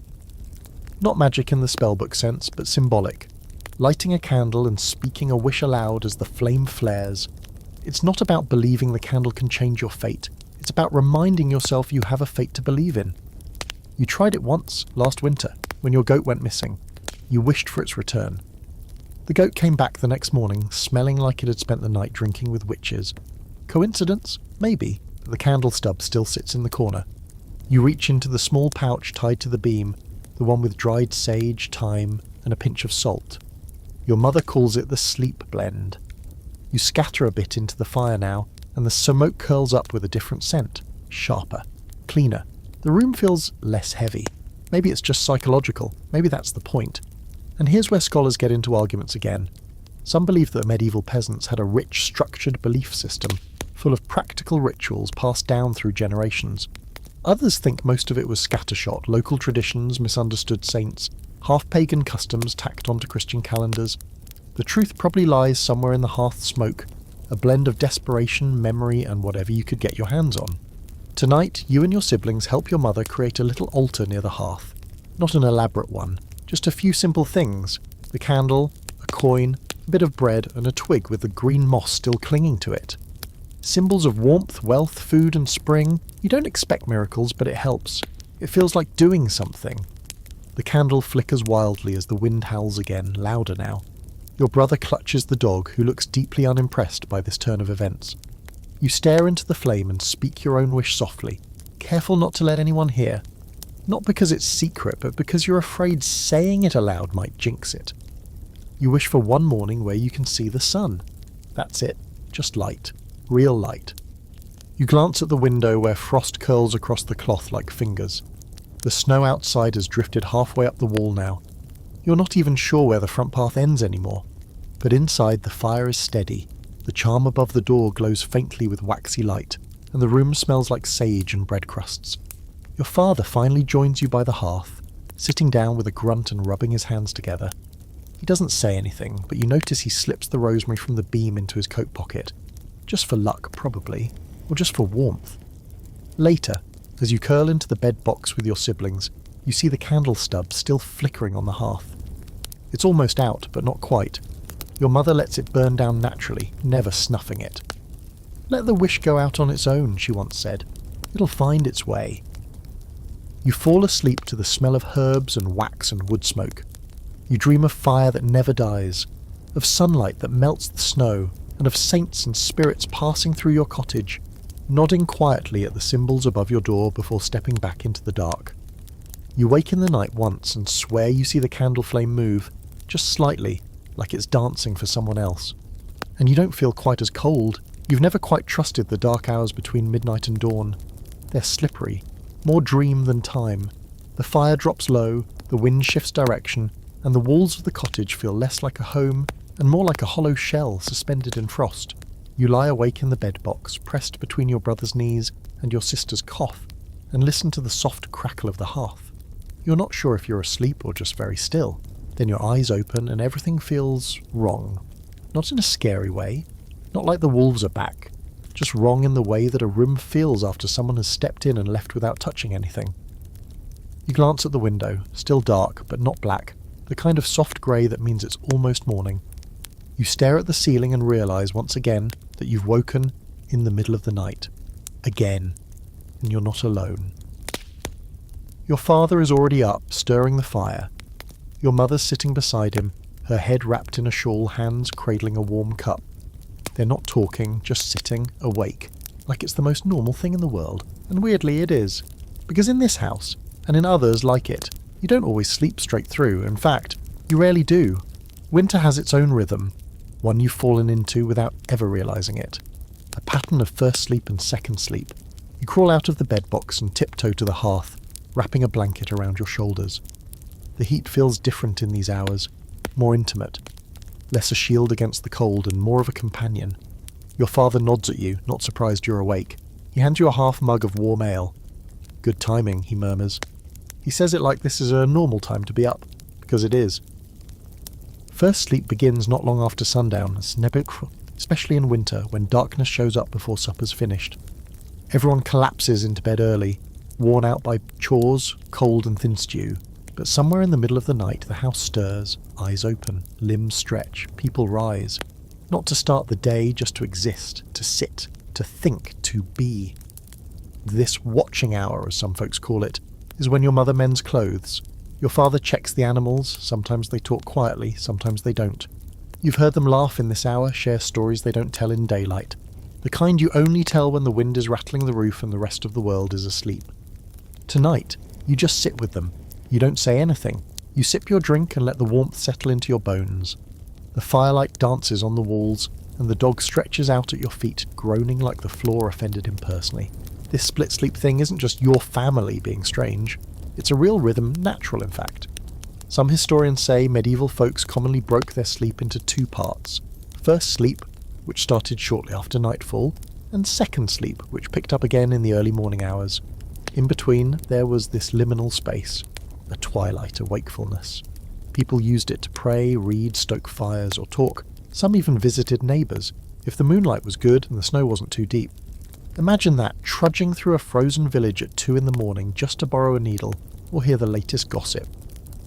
Not magic in the spellbook sense, but symbolic. Lighting a candle and speaking a wish aloud as the flame flares. It's not about believing the candle can change your fate. It's about reminding yourself you have a fate to believe in. You tried it once, last winter, when your goat went missing. You wished for its return. The goat came back the next morning, smelling like it had spent the night drinking with witches. Coincidence? Maybe, but the candle stub still sits in the corner. You reach into the small pouch tied to the beam, the one with dried sage, thyme, and a pinch of salt. Your mother calls it the sleep blend. You scatter a bit into the fire now, and the smoke curls up with a different scent. Sharper. Cleaner. The room feels less heavy. Maybe it's just psychological. Maybe that's the point. And here's where scholars get into arguments again. Some believe that medieval peasants had a rich, structured belief system, full of practical rituals passed down through generations. Others think most of it was scattershot, local traditions, misunderstood saints, half-pagan customs tacked onto Christian calendars. The truth probably lies somewhere in the hearth smoke, a blend of desperation, memory, and whatever you could get your hands on. Tonight, you and your siblings help your mother create a little altar near the hearth. Not an elaborate one, just a few simple things: the candle, a coin, a bit of bread, and a twig with the green moss still clinging to it. Symbols of warmth, wealth, food, and spring. You don't expect miracles, but it helps. It feels like doing something. The candle flickers wildly as the wind howls again, louder now. Your brother clutches the dog, who looks deeply unimpressed by this turn of events. You stare into the flame and speak your own wish softly, careful not to let anyone hear. Not because it's secret, but because you're afraid saying it aloud might jinx it. You wish for one morning where you can see the sun. That's it. Just light. Real light. You glance at the window where frost curls across the cloth like fingers. The snow outside has drifted halfway up the wall now. You're not even sure where the front path ends anymore. But inside, the fire is steady. The charm above the door glows faintly with waxy light, and the room smells like sage and bread crusts. Your father finally joins you by the hearth, sitting down with a grunt and rubbing his hands together. He doesn't say anything, but you notice he slips the rosemary from the beam into his coat pocket. Just for luck, probably, or just for warmth. Later, as you curl into the bed box with your siblings, you see the candle stub still flickering on the hearth. It's almost out, but not quite. Your mother lets it burn down naturally, never snuffing it. "Let the wish go out on its own," she once said. "It'll find its way." You fall asleep to the smell of herbs and wax and wood smoke. You dream of fire that never dies, of sunlight that melts the snow, and of saints and spirits passing through your cottage, nodding quietly at the symbols above your door before stepping back into the dark. You wake in the night once and swear you see the candle flame move, just slightly, like it's dancing for someone else. And you don't feel quite as cold. You've never quite trusted the dark hours between midnight and dawn. They're slippery, more dream than time. The fire drops low, the wind shifts direction, and the walls of the cottage feel less like a home and more like a hollow shell suspended in frost. You lie awake in the bed box, pressed between your brother's knees and your sister's cough, and listen to the soft crackle of the hearth. You're not sure if you're asleep or just very still. Then your eyes open and everything feels wrong. Not in a scary way, not like the wolves are back, just wrong in the way that a room feels after someone has stepped in and left without touching anything. You glance at the window, still dark but not black, the kind of soft grey that means it's almost morning. You stare at the ceiling and realise once again that you've woken in the middle of the night. Again. And you're not alone. Your father is already up, stirring the fire. Your mother's sitting beside him, her head wrapped in a shawl, hands cradling a warm cup. They're not talking, just sitting, awake, like it's the most normal thing in the world. And weirdly it is. Because in this house, and in others like it, you don't always sleep straight through. In fact, you rarely do. Winter has its own rhythm, one you've fallen into without ever realising it. A pattern of first sleep and second sleep. You crawl out of the bed box and tiptoe to the hearth, wrapping a blanket around your shoulders. The heat feels different in these hours, more intimate, less a shield against the cold and more of a companion. Your father nods at you, not surprised you're awake. He hands you a half mug of warm ale. "Good timing," he murmurs. He says it like this is a normal time to be up, because it is. First sleep begins not long after sundown, especially in winter when darkness shows up before supper's finished. Everyone collapses into bed early, worn out by chores, cold and thin stew. But somewhere in the middle of the night the house stirs, eyes open, limbs stretch, people rise. Not to start the day, just to exist, to sit, to think, to be. This watching hour, as some folks call it, is when your mother mends clothes. Your father checks the animals, sometimes they talk quietly, sometimes they don't. You've heard them laugh in this hour, share stories they don't tell in daylight. The kind you only tell when the wind is rattling the roof and the rest of the world is asleep. Tonight, you just sit with them. You don't say anything. You sip your drink and let the warmth settle into your bones. The firelight dances on the walls, and the dog stretches out at your feet, groaning like the floor offended him personally. This split sleep thing isn't just your family being strange. It's a real rhythm, natural in fact. Some historians say medieval folks commonly broke their sleep into two parts. First sleep, which started shortly after nightfall, and second sleep, which picked up again in the early morning hours. In between, there was this liminal space, a twilight of wakefulness. People used it to pray, read, stoke fires, or talk. Some even visited neighbours, if the moonlight was good and the snow wasn't too deep. Imagine that, trudging through a frozen village at 2 a.m. just to borrow a needle, or hear the latest gossip.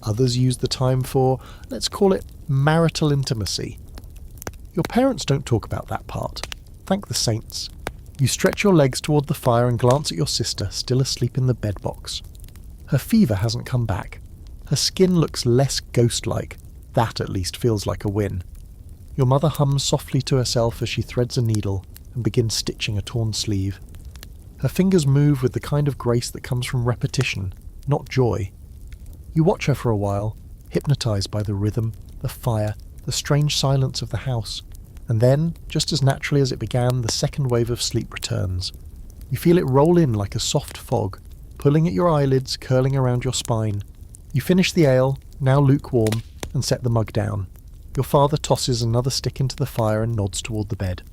Others used the time for, let's call it, marital intimacy. Your parents don't talk about that part. Thank the saints. You stretch your legs toward the fire and glance at your sister, still asleep in the bedbox. Her fever hasn't come back. Her skin looks less ghost-like. That, at least, feels like a win. Your mother hums softly to herself as she threads a needle and begins stitching a torn sleeve. Her fingers move with the kind of grace that comes from repetition, not joy. You watch her for a while, hypnotized by the rhythm, the fire, the strange silence of the house, and then, just as naturally as it began, the second wave of sleep returns. You feel it roll in like a soft fog, pulling at your eyelids, curling around your spine. You finish the ale, now lukewarm, and set the mug down. Your father tosses another stick into the fire and nods toward the bed.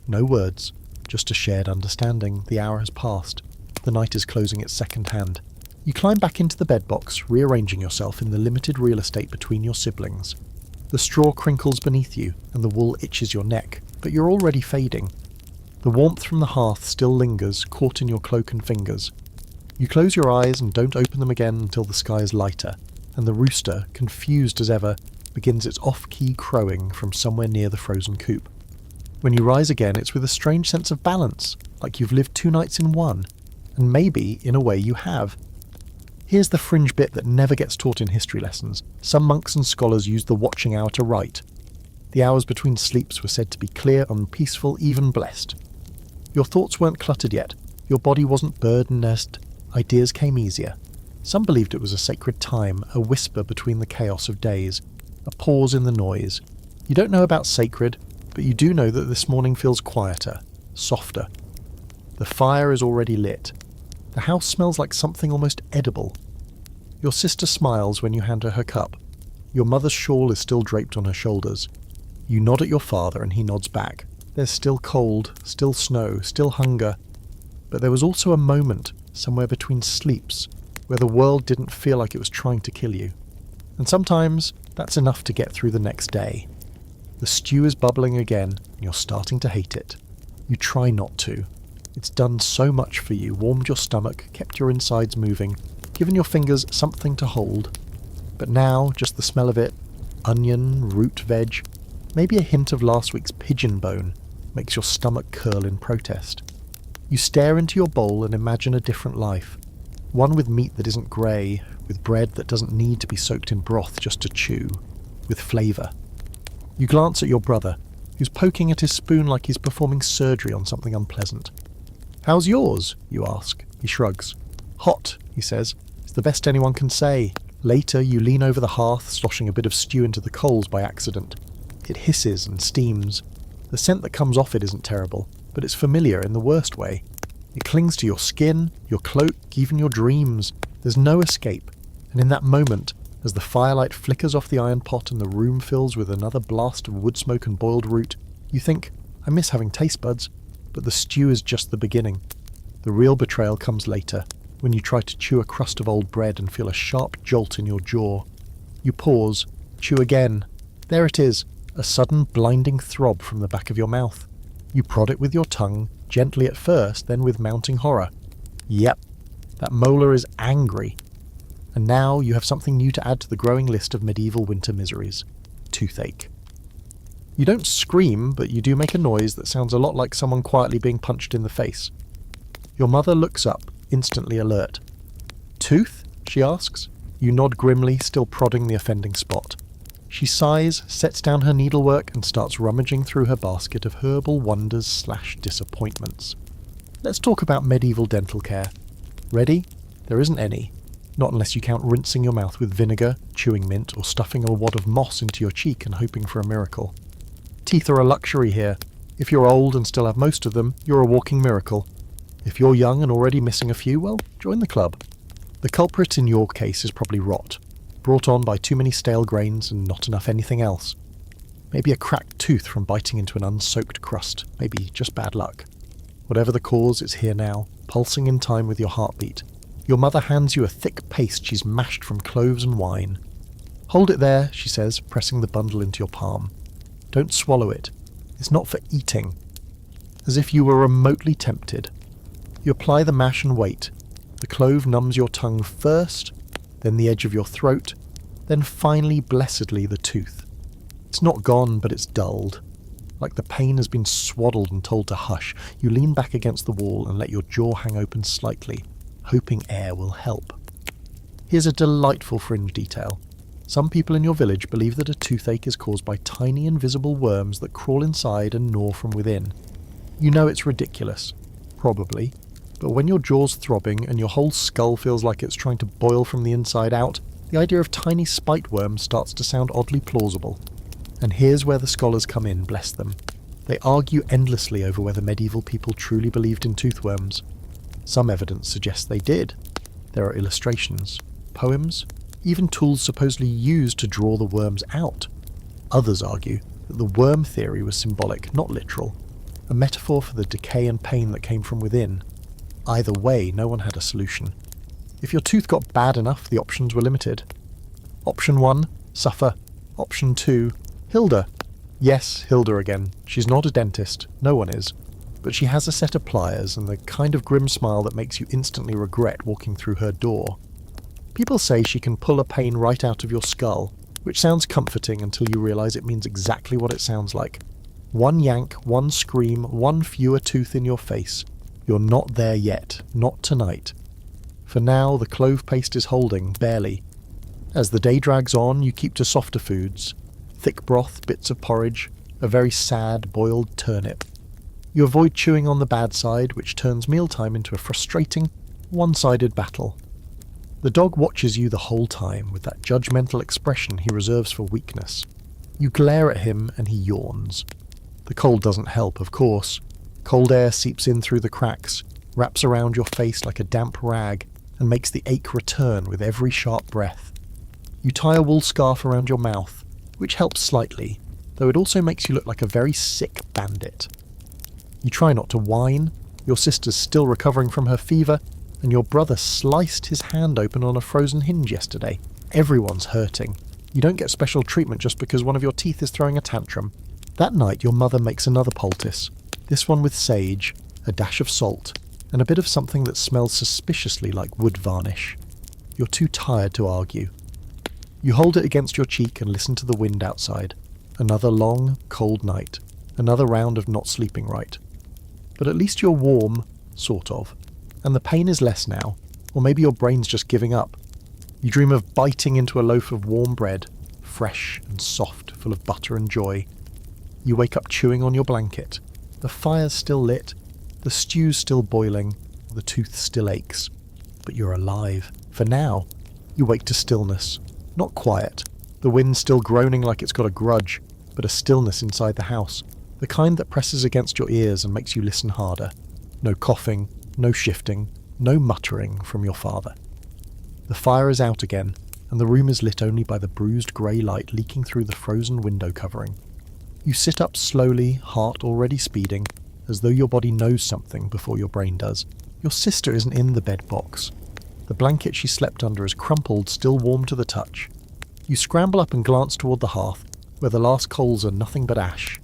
No words, just a shared understanding. The hour has passed. The night is closing its second hand. You climb back into the bedbox, rearranging yourself in the limited real estate between your siblings. The straw crinkles beneath you, and the wool itches your neck, but you're already fading. The warmth from the hearth still lingers, caught in your cloak and fingers. You close your eyes and don't open them again until the sky is lighter, and the rooster, confused as ever, begins its off-key crowing from somewhere near the frozen coop. When you rise again, it's with a strange sense of balance, like you've lived 2 nights in one, and maybe, in a way, you have. Here's the fringe bit that never gets taught in history lessons. Some monks and scholars used the watching hour to write. The hours between sleeps were said to be clear and peaceful, even blessed. Your thoughts weren't cluttered yet. Your body wasn't burden-nursed. Ideas came easier. Some believed it was a sacred time, a whisper between the chaos of days, a pause in the noise. You don't know about sacred, but you do know that this morning feels quieter, softer. The fire is already lit. The house smells like something almost edible. Your sister smiles when you hand her her cup. Your mother's shawl is still draped on her shoulders. You nod at your father and he nods back. There's still cold, still snow, still hunger. But there was also a moment, somewhere between sleeps, where the world didn't feel like it was trying to kill you. And sometimes that's enough to get through the next day. The stew is bubbling again, and you're starting to hate it. You try not to. It's done so much for you, warmed your stomach, kept your insides moving, given your fingers something to hold. But now, just the smell of it, onion, root veg, maybe a hint of last week's pigeon bone, makes your stomach curl in protest. You stare into your bowl and imagine a different life. One with meat that isn't grey, with bread that doesn't need to be soaked in broth just to chew, with flavour. You glance at your brother, who's poking at his spoon like he's performing surgery on something unpleasant. "How's yours?" you ask. He shrugs. "Hot," he says. "It's the best anyone can say." Later, you lean over the hearth, sloshing a bit of stew into the coals by accident. It hisses and steams. The scent that comes off it isn't terrible, but it's familiar in the worst way. It clings to your skin, your cloak, even your dreams. There's no escape, and in that moment, as the firelight flickers off the iron pot and the room fills with another blast of wood smoke and boiled root, you think, I miss having taste buds, but the stew is just the beginning. The real betrayal comes later, when you try to chew a crust of old bread and feel a sharp jolt in your jaw. You pause, chew again, There it is, a sudden blinding throb from the back of your mouth. You prod it with your tongue, gently at first, then with mounting horror. Yep, that molar is angry. And now you have something new to add to the growing list of medieval winter miseries. Toothache. You don't scream, but you do make a noise that sounds a lot like someone quietly being punched in the face. Your mother looks up, instantly alert. "Tooth?" she asks. You nod grimly, still prodding the offending spot. She sighs, sets down her needlework, and starts rummaging through her basket of herbal wonders/disappointments. Let's talk about medieval dental care. Ready? There isn't any. Not unless you count rinsing your mouth with vinegar, chewing mint, or stuffing a wad of moss into your cheek and hoping for a miracle. Teeth are a luxury here. If you're old and still have most of them, you're a walking miracle. If you're young and already missing a few, well, join the club. The culprit in your case is probably rot, brought on by too many stale grains and not enough anything else. Maybe a cracked tooth from biting into an unsoaked crust, maybe just bad luck. Whatever the cause, it's here now, pulsing in time with your heartbeat. Your mother hands you a thick paste she's mashed from cloves and wine. "Hold it there," she says, pressing the bundle into your palm. "Don't swallow it. It's not for eating." As if you were remotely tempted. You apply the mash and wait. The clove numbs your tongue first, then the edge of your throat, then finally, blessedly, the tooth. It's not gone, but it's dulled. Like the pain has been swaddled and told to hush, you lean back against the wall and let your jaw hang open slightly, hoping air will help. Here's a delightful fringe detail. Some people in your village believe that a toothache is caused by tiny invisible worms that crawl inside and gnaw from within. You know it's ridiculous, probably, but when your jaw's throbbing and your whole skull feels like it's trying to boil from the inside out, the idea of tiny spite worms starts to sound oddly plausible. And here's where the scholars come in, bless them. They argue endlessly over whether medieval people truly believed in toothworms. Some evidence suggests they did. There are illustrations, poems, even tools supposedly used to draw the worms out. Others argue that the worm theory was symbolic, not literal, a metaphor for the decay and pain that came from within. Either way, no one had a solution. If your tooth got bad enough, the options were limited. Option 1, suffer. Option 2, Hilda. Yes, Hilda again. She's not a dentist, no one is. But she has a set of pliers and the kind of grim smile that makes you instantly regret walking through her door. People say she can pull a pain right out of your skull, which sounds comforting until you realise it means exactly what it sounds like. One yank, one scream, one fewer tooth in your face. You're not there yet, not tonight. For now, the clove paste is holding, barely. As the day drags on, you keep to softer foods. Thick broth, bits of porridge, a very sad boiled turnip. You avoid chewing on the bad side, which turns mealtime into a frustrating, one-sided battle. The dog watches you the whole time with that judgmental expression he reserves for weakness. You glare at him and he yawns. The cold doesn't help, of course. Cold air seeps in through the cracks, wraps around your face like a damp rag, and makes the ache return with every sharp breath. You tie a wool scarf around your mouth, which helps slightly, though it also makes you look like a very sick bandit. You try not to whine. Your sister's still recovering from her fever, and your brother sliced his hand open on a frozen hinge yesterday. Everyone's hurting. You don't get special treatment just because one of your teeth is throwing a tantrum. That night your mother makes another poultice, this one with sage, a dash of salt, and a bit of something that smells suspiciously like wood varnish. You're too tired to argue. You hold it against your cheek and listen to the wind outside. Another long, cold night. Another round of not sleeping right. But at least you're warm, sort of. And the pain is less now, or maybe your brain's just giving up. You dream of biting into a loaf of warm bread, fresh and soft, full of butter and joy. You wake up chewing on your blanket. The fire's still lit, the stew's still boiling, the tooth still aches. But you're alive. For now, you wake to stillness. Not quiet. The wind's still groaning like it's got a grudge, but a stillness inside the house. The kind that presses against your ears and makes you listen harder. No coughing, no shifting, no muttering from your father. The fire is out again, and the room is lit only by the bruised grey light leaking through the frozen window covering. You sit up slowly, heart already speeding, as though your body knows something before your brain does. Your sister isn't in the bed box. The blanket she slept under is crumpled, still warm to the touch. You scramble up and glance toward the hearth, where the last coals are nothing but ash.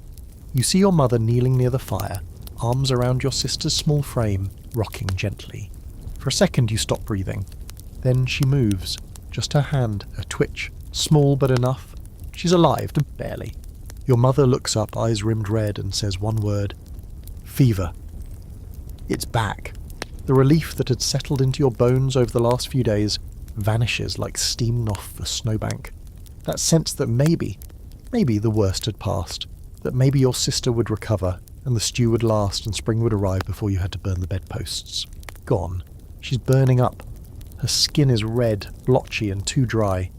You see your mother kneeling near the fire, arms around your sister's small frame, rocking gently. For a second you stop breathing. Then she moves, just her hand, a twitch, small but enough. She's alive, barely. Your mother looks up, eyes rimmed red, and says one word. Fever. It's back. The relief that had settled into your bones over the last few days vanishes like steam off the snowbank. That sense that maybe the worst had passed, that maybe your sister would recover, and the stew would last and spring would arrive before you had to burn the bedposts. Gone. She's burning up. Her skin is red, blotchy and too dry.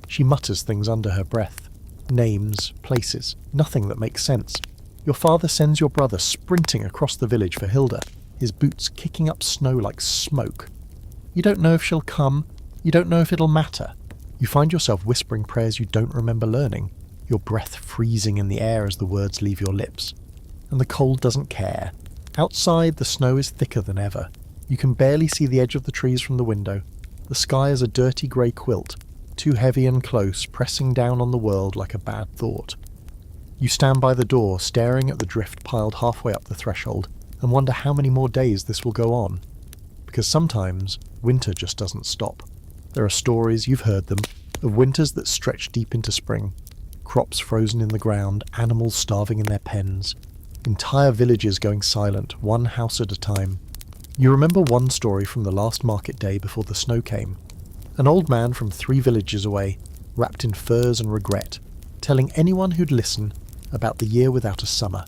She mutters things under her breath. Names, places, nothing that makes sense. Your father sends your brother sprinting across the village for Hilda, his boots kicking up snow like smoke. You don't know if she'll come. You don't know if it'll matter. You find yourself whispering prayers you don't remember learning, your breath freezing in the air as the words leave your lips. And the cold doesn't care. Outside, the snow is thicker than ever. You can barely see the edge of the trees from the window. The sky is a dirty grey quilt, too heavy and close, pressing down on the world like a bad thought. You stand by the door, staring at the drift piled halfway up the threshold, and wonder how many more days this will go on. Because sometimes, winter just doesn't stop. There are stories, you've heard them, of winters that stretch deep into spring. Crops frozen in the ground, animals starving in their pens. Entire villages going silent, one house at a time. You remember one story from the last market day before the snow came. An old man from 3 villages away, wrapped in furs and regret, telling anyone who'd listen about the year without a summer.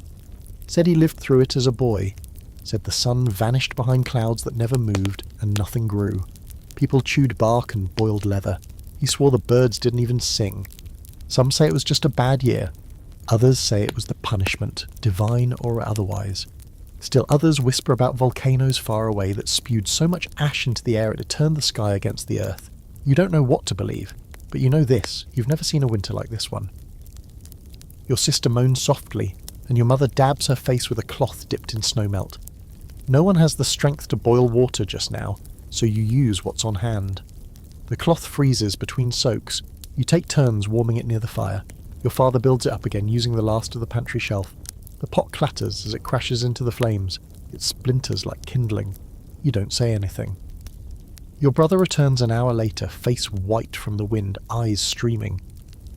Said he lived through it as a boy. Said the sun vanished behind clouds that never moved and nothing grew. People chewed bark and boiled leather. He swore the birds didn't even sing. Some say it was just a bad year. Others say it was the punishment, divine or otherwise. Still others whisper about volcanoes far away that spewed so much ash into the air it had turned the sky against the earth. You don't know what to believe, but you know this, you've never seen a winter like this one. Your sister moans softly, and your mother dabs her face with a cloth dipped in snowmelt. No one has the strength to boil water just now, so you use what's on hand. The cloth freezes between soaks. You take turns warming it near the fire. Your father builds it up again using the last of the pantry shelf. The pot clatters as it crashes into the flames. It splinters like kindling. You don't say anything. Your brother returns an hour later, face white from the wind, eyes streaming.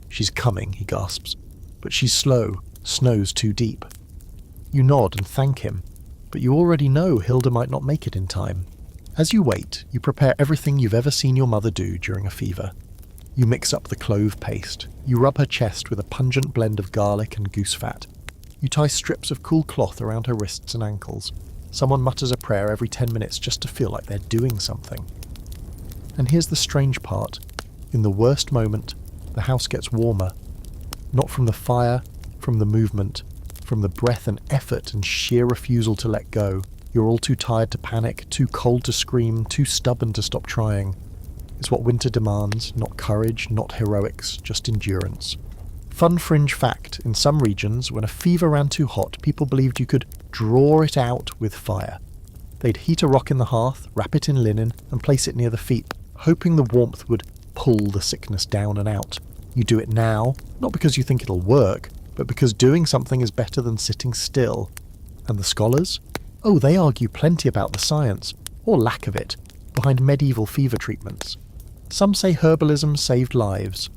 She's coming, he gasps. But she's slow, snow's too deep. You nod and thank him, but you already know Hilda might not make it in time. As you wait, you prepare everything you've ever seen your mother do during a fever. You mix up the clove paste. You rub her chest with a pungent blend of garlic and goose fat. You tie strips of cool cloth around her wrists and ankles. Someone mutters a prayer every 10 minutes just to feel like they're doing something. And here's the strange part. In the worst moment, the house gets warmer. Not from the fire, from the movement, from the breath and effort and sheer refusal to let go. You're all too tired to panic, too cold to scream, too stubborn to stop trying. It's what winter demands, not courage, not heroics, just endurance. Fun fringe fact, in some regions, when a fever ran too hot, people believed you could draw it out with fire. They'd heat a rock in the hearth, wrap it in linen, and place it near the feet, hoping the warmth would pull the sickness down and out. You do it now, not because you think it'll work, but because doing something is better than sitting still. And the scholars? Oh, they argue plenty about the science, or lack of it, behind medieval fever treatments. Some say herbalism saved lives.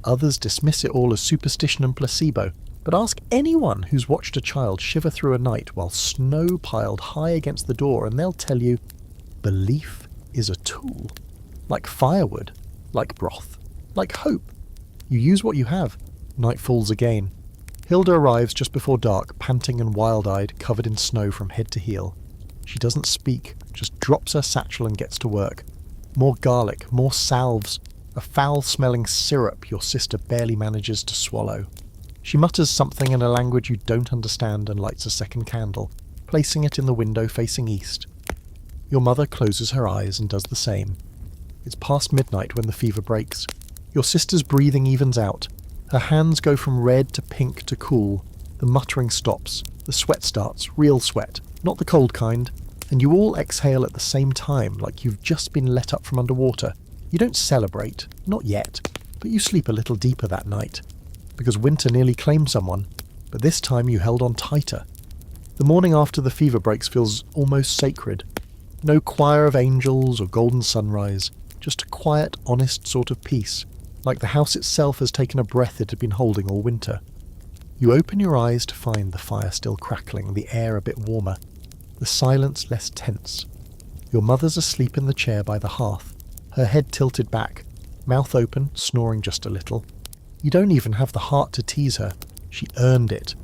Others dismiss it all as superstition and placebo, but ask anyone who's watched a child shiver through a night while snow piled high against the door and they'll tell you, belief is a tool. Like firewood, like broth, like hope. You use what you have. Night falls again. Hilda arrives just before dark, panting and wild-eyed, covered in snow from head to heel. She doesn't speak, just drops her satchel and gets to work. More garlic, more salves, a foul-smelling syrup your sister barely manages to swallow. She mutters something in a language you don't understand and lights a second candle, placing it in the window facing east. Your mother closes her eyes and does the same. It's past midnight when the fever breaks. Your sister's breathing evens out. Her hands go from red to pink to cool. The muttering stops. The sweat starts, real sweat, not the cold kind. And you all exhale at the same time, like you've just been let up from underwater. You don't celebrate, not yet, but you sleep a little deeper that night. because winter nearly claimed someone, but this time you held on tighter. The morning after the fever breaks feels almost sacred. No choir of angels or golden sunrise, just a quiet, honest sort of peace, like the house itself has taken a breath it had been holding all winter. You open your eyes to find the fire still crackling, the air a bit warmer, the silence less tense. Your mother's asleep in the chair by the hearth, her head tilted back, mouth open, snoring just a little. You don't even have the heart to tease her. She earned it.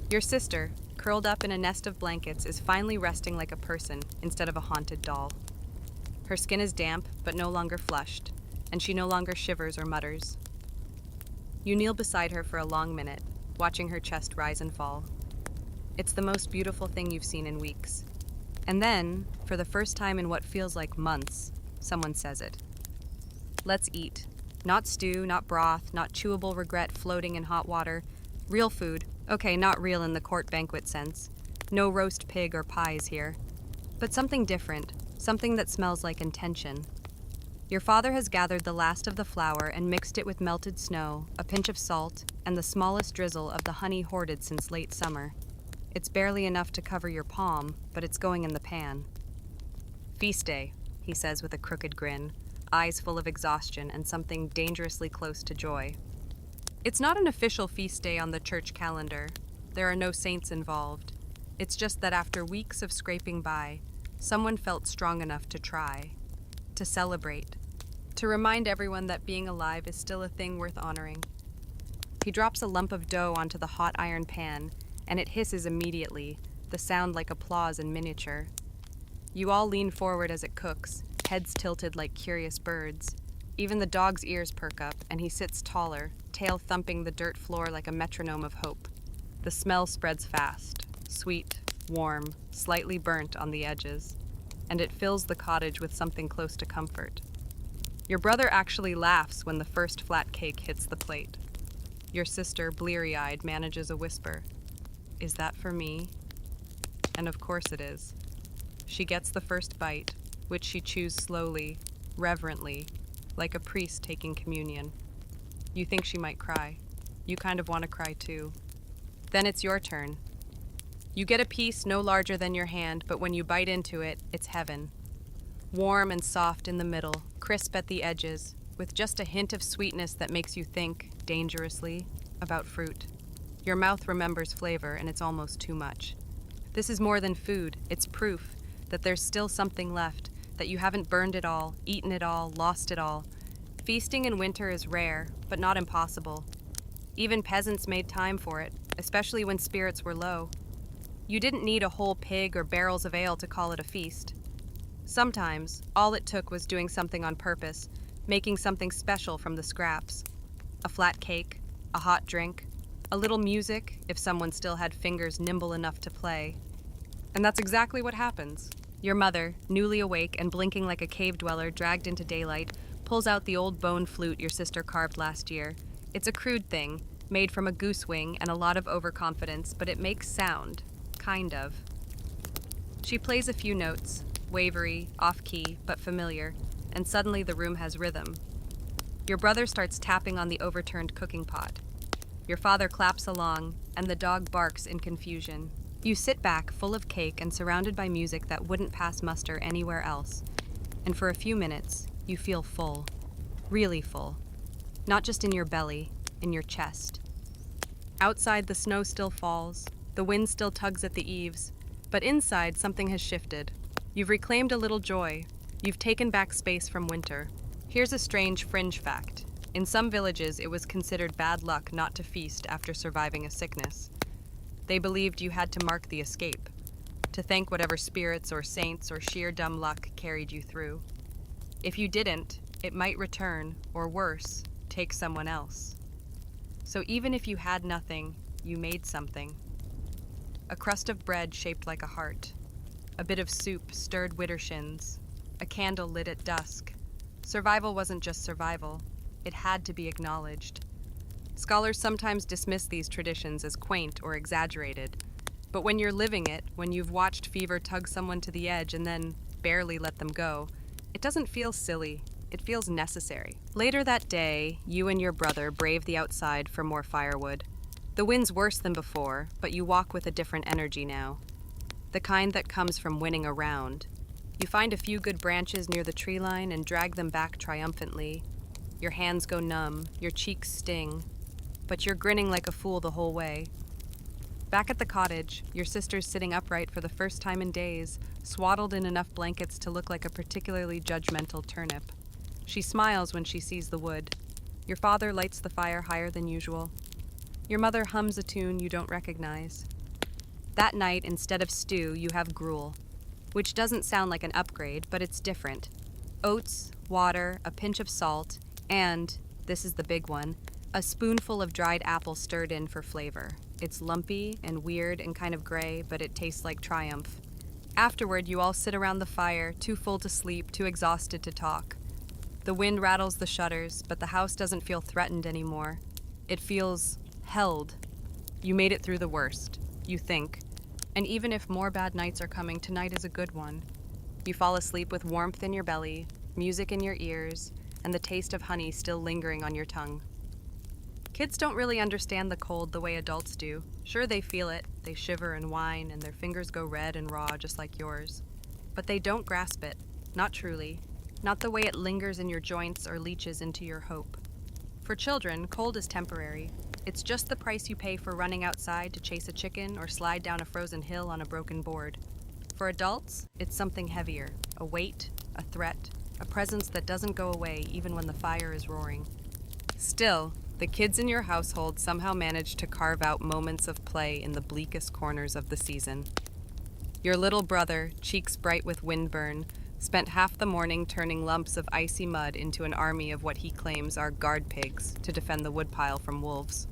Your sister, curled up in a nest of blankets, is finally resting like a person instead of a haunted doll. Her skin is damp, but no longer flushed, and she no longer shivers or mutters. You kneel beside her for a long minute, watching her chest rise and fall. It's the most beautiful thing you've seen in weeks. And then, for the first time in what feels like months, someone says it. Let's eat. Not stew, not broth, not chewable regret floating in hot water. Real food. Okay, not real in the court banquet sense. No roast pig or pies here. But something different, something that smells like intention. Your father has gathered the last of the flour and mixed it with melted snow, a pinch of salt, and the smallest drizzle of the honey hoarded since late summer. It's barely enough to cover your palm, but it's going in the pan. Feast day, he says with a crooked grin, eyes full of exhaustion and something dangerously close to joy. It's not an official feast day on the church calendar. There are no saints involved. It's just that after weeks of scraping by, someone felt strong enough to try, to celebrate, to remind everyone that being alive is still a thing worth honoring. He drops a lump of dough onto the hot iron pan, and it hisses immediately, the sound like applause in miniature. You all lean forward as it cooks, heads tilted like curious birds. Even the dog's ears perk up, and he sits taller, tail thumping the dirt floor like a metronome of hope. The smell spreads fast, sweet, warm, slightly burnt on the edges, and it fills the cottage with something close to comfort. Your brother actually laughs when the first flat cake hits the plate. Your sister, bleary-eyed, manages a whisper. Is that for me? And of course it is. She gets the first bite, which she chews slowly, reverently, like a priest taking communion. You think she might cry. You kind of want to cry too. Then it's your turn. You get a piece no larger than your hand, but when you bite into it, it's heaven. Warm and soft in the middle, crisp at the edges, with just a hint of sweetness that makes you think, dangerously, about fruit. Your mouth remembers flavor, and it's almost too much. This is more than food. It's proof that there's still something left, that you haven't burned it all, eaten it all, lost it all. Feasting in winter is rare, but not impossible. Even peasants made time for it, especially when spirits were low. You didn't need a whole pig or barrels of ale to call it a feast. Sometimes, all it took was doing something on purpose, making something special from the scraps. A flat cake, a hot drink, a little music, if someone still had fingers nimble enough to play. And that's exactly what happens. Your mother, newly awake and blinking like a cave dweller dragged into daylight, pulls out the old bone flute your sister carved last year. It's a crude thing, made from a goose wing and a lot of overconfidence, but it makes sound. Kind of. She plays a few notes, wavery, off-key, but familiar, and suddenly the room has rhythm. Your brother starts tapping on the overturned cooking pot. Your father claps along, and the dog barks in confusion. You sit back, full of cake and surrounded by music that wouldn't pass muster anywhere else. And for a few minutes, you feel full. Really full. Not just in your belly, in your chest. Outside, the snow still falls. The wind still tugs at the eaves. But inside, something has shifted. You've reclaimed a little joy. You've taken back space from winter. Here's a strange fringe fact. In some villages, it was considered bad luck not to feast after surviving a sickness. They believed you had to mark the escape, to thank whatever spirits or saints or sheer dumb luck carried you through. If you didn't, it might return, or worse, take someone else. So even if you had nothing, you made something. A crust of bread shaped like a heart, a bit of soup stirred widdershins, a candle lit at dusk. Survival wasn't just survival. It had to be acknowledged. Scholars sometimes dismiss these traditions as quaint or exaggerated, but when you're living it, when you've watched fever tug someone to the edge and then barely let them go, it doesn't feel silly. It feels necessary. Later that day, you and your brother brave the outside for more firewood. The wind's worse than before, but you walk with a different energy now. The kind that comes from winning a round. You find a few good branches near the tree line and drag them back triumphantly. Your hands go numb, your cheeks sting, but you're grinning like a fool the whole way. Back at the cottage, your sister's sitting upright for the first time in days, swaddled in enough blankets to look like a particularly judgmental turnip. She smiles when she sees the wood. Your father lights the fire higher than usual. Your mother hums a tune you don't recognize. That night, instead of stew, you have gruel, which doesn't sound like an upgrade, but it's different. Oats, water, a pinch of salt, and, this is the big one, a spoonful of dried apple stirred in for flavor. It's lumpy and weird and kind of gray, but it tastes like triumph. Afterward, you all sit around the fire, too full to sleep, too exhausted to talk. The wind rattles the shutters, but the house doesn't feel threatened anymore. It feels held. You made it through the worst, you think. And even if more bad nights are coming, tonight is a good one. You fall asleep with warmth in your belly, music in your ears, and the taste of honey still lingering on your tongue. Kids don't really understand the cold the way adults do. Sure, they feel it, they shiver and whine, and their fingers go red and raw just like yours. But they don't grasp it, not truly, not the way it lingers in your joints or leaches into your hope. For children, cold is temporary. It's just the price you pay for running outside to chase a chicken or slide down a frozen hill on a broken board. For adults, it's something heavier, a weight, a threat, a presence that doesn't go away even when the fire is roaring. Still, the kids in your household somehow manage to carve out moments of play in the bleakest corners of the season. Your little brother, cheeks bright with windburn, spent half the morning turning lumps of icy mud into an army of what he claims are guard pigs to defend the woodpile from wolves.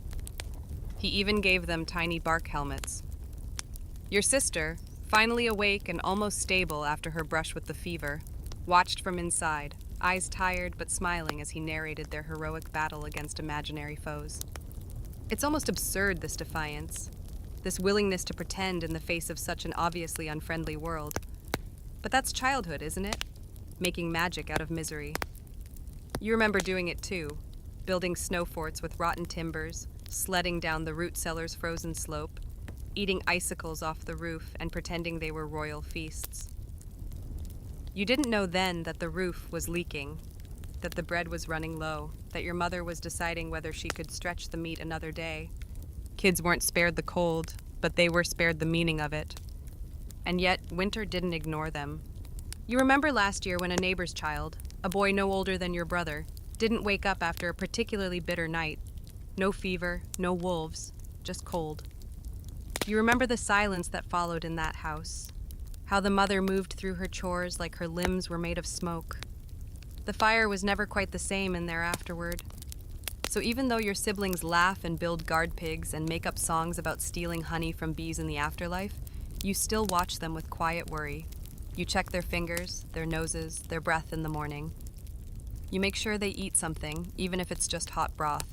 He even gave them tiny bark helmets. Your sister, finally awake and almost stable after her brush with the fever, watched from inside, eyes tired but smiling as he narrated their heroic battle against imaginary foes. It's almost absurd, this defiance, this willingness to pretend in the face of such an obviously unfriendly world. But that's childhood, isn't it? Making magic out of misery. You remember doing it too, building snow forts with rotten timbers, sledding down the root cellar's frozen slope, eating icicles off the roof and pretending they were royal feasts. You didn't know then that the roof was leaking, that the bread was running low, that your mother was deciding whether she could stretch the meat another day. Kids weren't spared the cold, but they were spared the meaning of it. And yet, winter didn't ignore them. You remember last year when a neighbor's child, a boy no older than your brother, didn't wake up after a particularly bitter night. No fever, no wolves, just cold. You remember the silence that followed in that house, how the mother moved through her chores like her limbs were made of smoke. The fire was never quite the same in there afterward. So even though your siblings laugh and build guard pigs and make up songs about stealing honey from bees in the afterlife, you still watch them with quiet worry. You check their fingers, their noses, their breath in the morning. You make sure they eat something, even if it's just hot broth.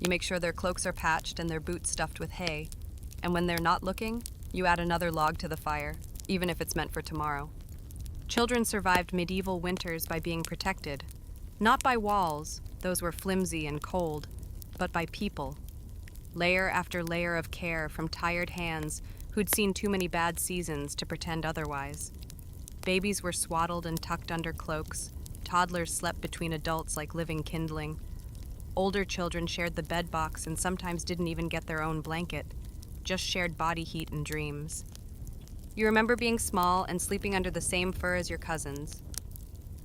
You make sure their cloaks are patched and their boots stuffed with hay. And when they're not looking, you add another log to the fire, even if it's meant for tomorrow. Children survived medieval winters by being protected. Not by walls, those were flimsy and cold, but by people. Layer after layer of care from tired hands who'd seen too many bad seasons to pretend otherwise. Babies were swaddled and tucked under cloaks. Toddlers slept between adults like living kindling. Older children shared the bed box and sometimes didn't even get their own blanket, just shared body heat and dreams. You remember being small and sleeping under the same fur as your cousins.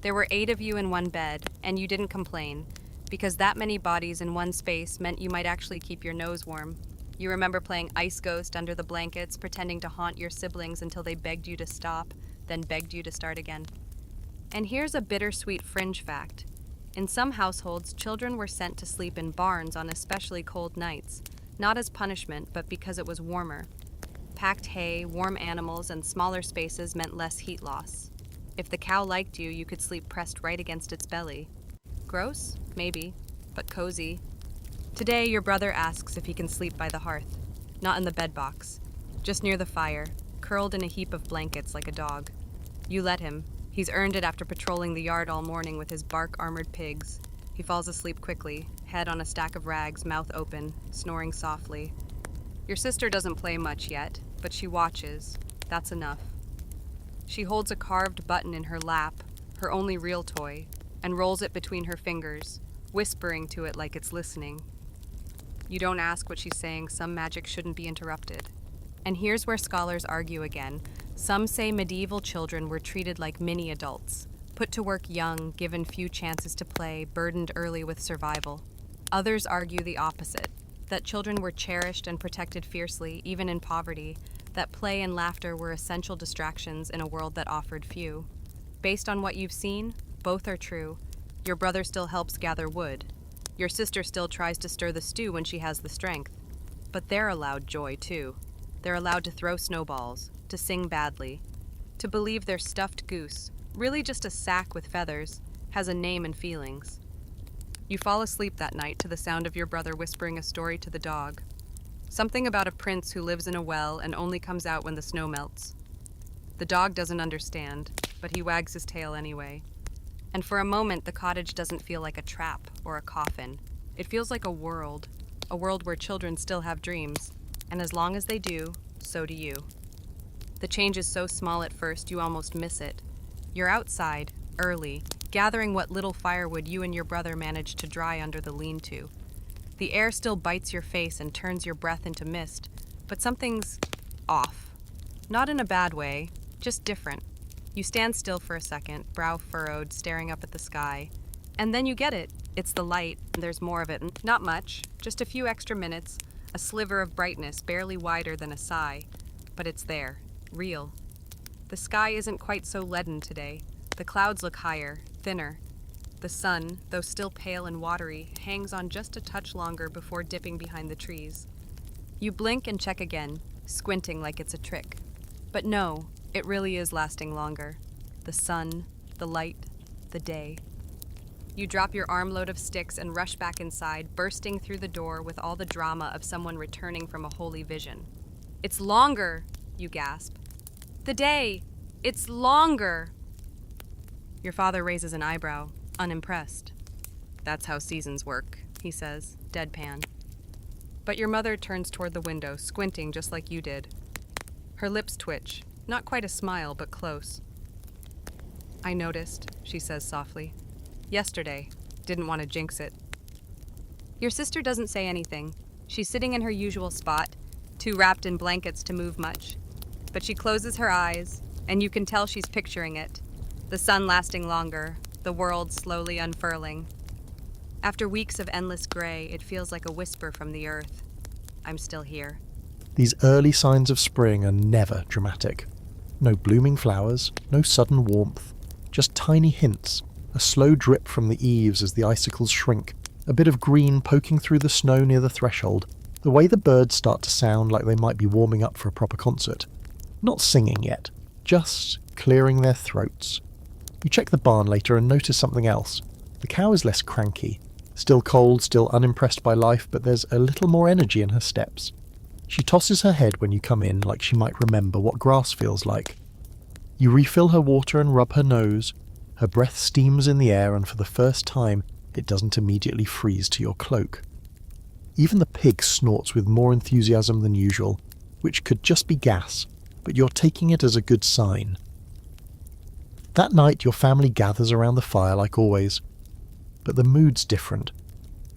There were 8 of you in one bed, and you didn't complain, because that many bodies in one space meant you might actually keep your nose warm. You remember playing Ice Ghost under the blankets, pretending to haunt your siblings until they begged you to stop, then begged you to start again. And here's a bittersweet fringe fact. In some households, children were sent to sleep in barns on especially cold nights, not as punishment, but because it was warmer. Packed hay, warm animals, and smaller spaces meant less heat loss. If the cow liked you, you could sleep pressed right against its belly. Gross? Maybe, but cozy. Today, your brother asks if he can sleep by the hearth, not in the bed box, just near the fire, curled in a heap of blankets like a dog. You let him, He's earned it after patrolling the yard all morning with his bark-armored pigs. He falls asleep quickly, head on a stack of rags, mouth open, snoring softly. Your sister doesn't play much yet, but she watches. That's enough. She holds a carved button in her lap, her only real toy, and rolls it between her fingers, whispering to it like it's listening. You don't ask what she's saying, some magic shouldn't be interrupted. And here's where scholars argue again. Some say medieval children were treated like mini-adults, put to work young, given few chances to play, burdened early with survival. Others argue the opposite, that children were cherished and protected fiercely, even in poverty, that play and laughter were essential distractions in a world that offered few. Based on what you've seen, both are true. Your brother still helps gather wood. Your sister still tries to stir the stew when she has the strength. But they're allowed joy, too. They're allowed to throw snowballs, to sing badly, to believe their stuffed goose, really just a sack with feathers, has a name and feelings. You fall asleep that night to the sound of your brother whispering a story to the dog. Something about a prince who lives in a well and only comes out when the snow melts. The dog doesn't understand, but he wags his tail anyway. And for a moment, the cottage doesn't feel like a trap or a coffin. It feels like a world where children still have dreams. And as long as they do, so do you. The change is so small at first, you almost miss it. You're outside, early, gathering what little firewood you and your brother managed to dry under the lean-to. The air still bites your face and turns your breath into mist, but something's off. Not in a bad way, just different. You stand still for a second, brow furrowed, staring up at the sky. And then you get it. It's the light, there's more of it. Not much, just a few extra minutes, a sliver of brightness barely wider than a sigh. But it's there, real. The sky isn't quite so leaden today. The clouds look higher, thinner. The sun, though still pale and watery, hangs on just a touch longer before dipping behind the trees. You blink and check again, squinting like it's a trick. But no, it really is lasting longer. The sun, the light, the day. You drop your armload of sticks and rush back inside, bursting through the door with all the drama of someone returning from a holy vision. It's longer, you gasp. The day! It's longer! Your father raises an eyebrow, unimpressed. That's how seasons work, he says, deadpan. But your mother turns toward the window, squinting just like you did. Her lips twitch, not quite a smile, but close. I noticed, she says softly. Yesterday. Didn't want to jinx it. Your sister doesn't say anything. She's sitting in her usual spot, too wrapped in blankets to move much. But she closes her eyes, and you can tell she's picturing it. The sun lasting longer, the world slowly unfurling. After weeks of endless gray, it feels like a whisper from the earth. I'm still here. These early signs of spring are never dramatic. No blooming flowers, no sudden warmth, just tiny hints, a slow drip from the eaves as the icicles shrink, a bit of green poking through the snow near the threshold, the way the birds start to sound like they might be warming up for a proper concert. Not singing yet, just clearing their throats. You check the barn later and notice something else. The cow is less cranky, still cold, still unimpressed by life, but there's a little more energy in her steps. She tosses her head when you come in like she might remember what grass feels like. You refill her water and rub her nose. Her breath steams in the air, and for the first time, it doesn't immediately freeze to your cloak. Even the pig snorts with more enthusiasm than usual, which could just be gas, but you're taking it as a good sign. That night, your family gathers around the fire like always, but the mood's different.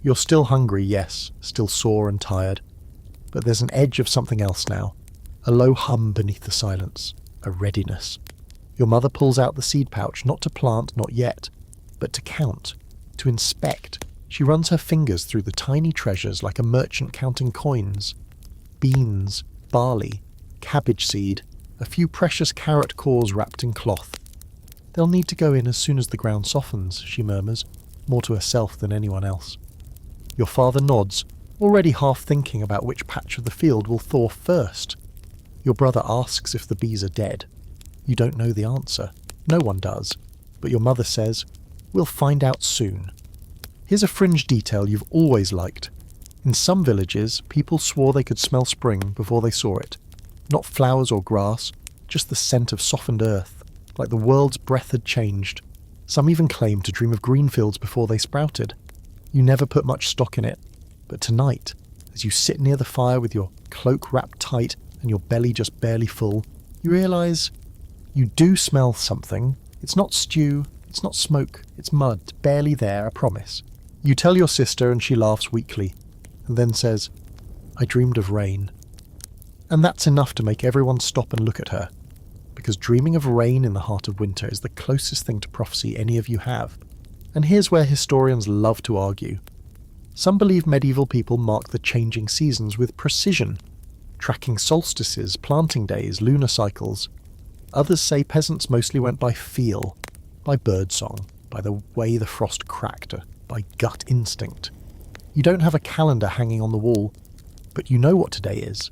You're still hungry, yes, still sore and tired, but there's an edge of something else now, a low hum beneath the silence, a readiness. Your mother pulls out the seed pouch, not to plant, not yet, but to count, to inspect. She runs her fingers through the tiny treasures like a merchant counting coins. Beans, barley, cabbage seed, a few precious carrot cores wrapped in cloth. They'll need to go in as soon as the ground softens, she murmurs, more to herself than anyone else. Your father nods, already half thinking about which patch of the field will thaw first. Your brother asks if the bees are dead. You don't know the answer. No one does. But your mother says, we'll find out soon. Here's a fringe detail you've always liked. In some villages, people swore they could smell spring before they saw it. Not flowers or grass, just the scent of softened earth. like the world's breath had changed. Some even claimed to dream of green fields before they sprouted. You never put much stock in it, but tonight, as you sit near the fire with your cloak wrapped tight and your belly just barely full, you realise you do smell something. It's not stew, it's not smoke, it's mud, barely there, I promise. You tell your sister and she laughs weakly, and then says, "I dreamed of rain." And that's enough to make everyone stop and look at her, because dreaming of rain in the heart of winter is the closest thing to prophecy any of you have. And here's where historians love to argue. Some believe medieval people marked the changing seasons with precision, tracking solstices, planting days, lunar cycles. Others say peasants mostly went by feel, by birdsong, by the way the frost cracked, by gut instinct. You don't have a calendar hanging on the wall, but you know what today is.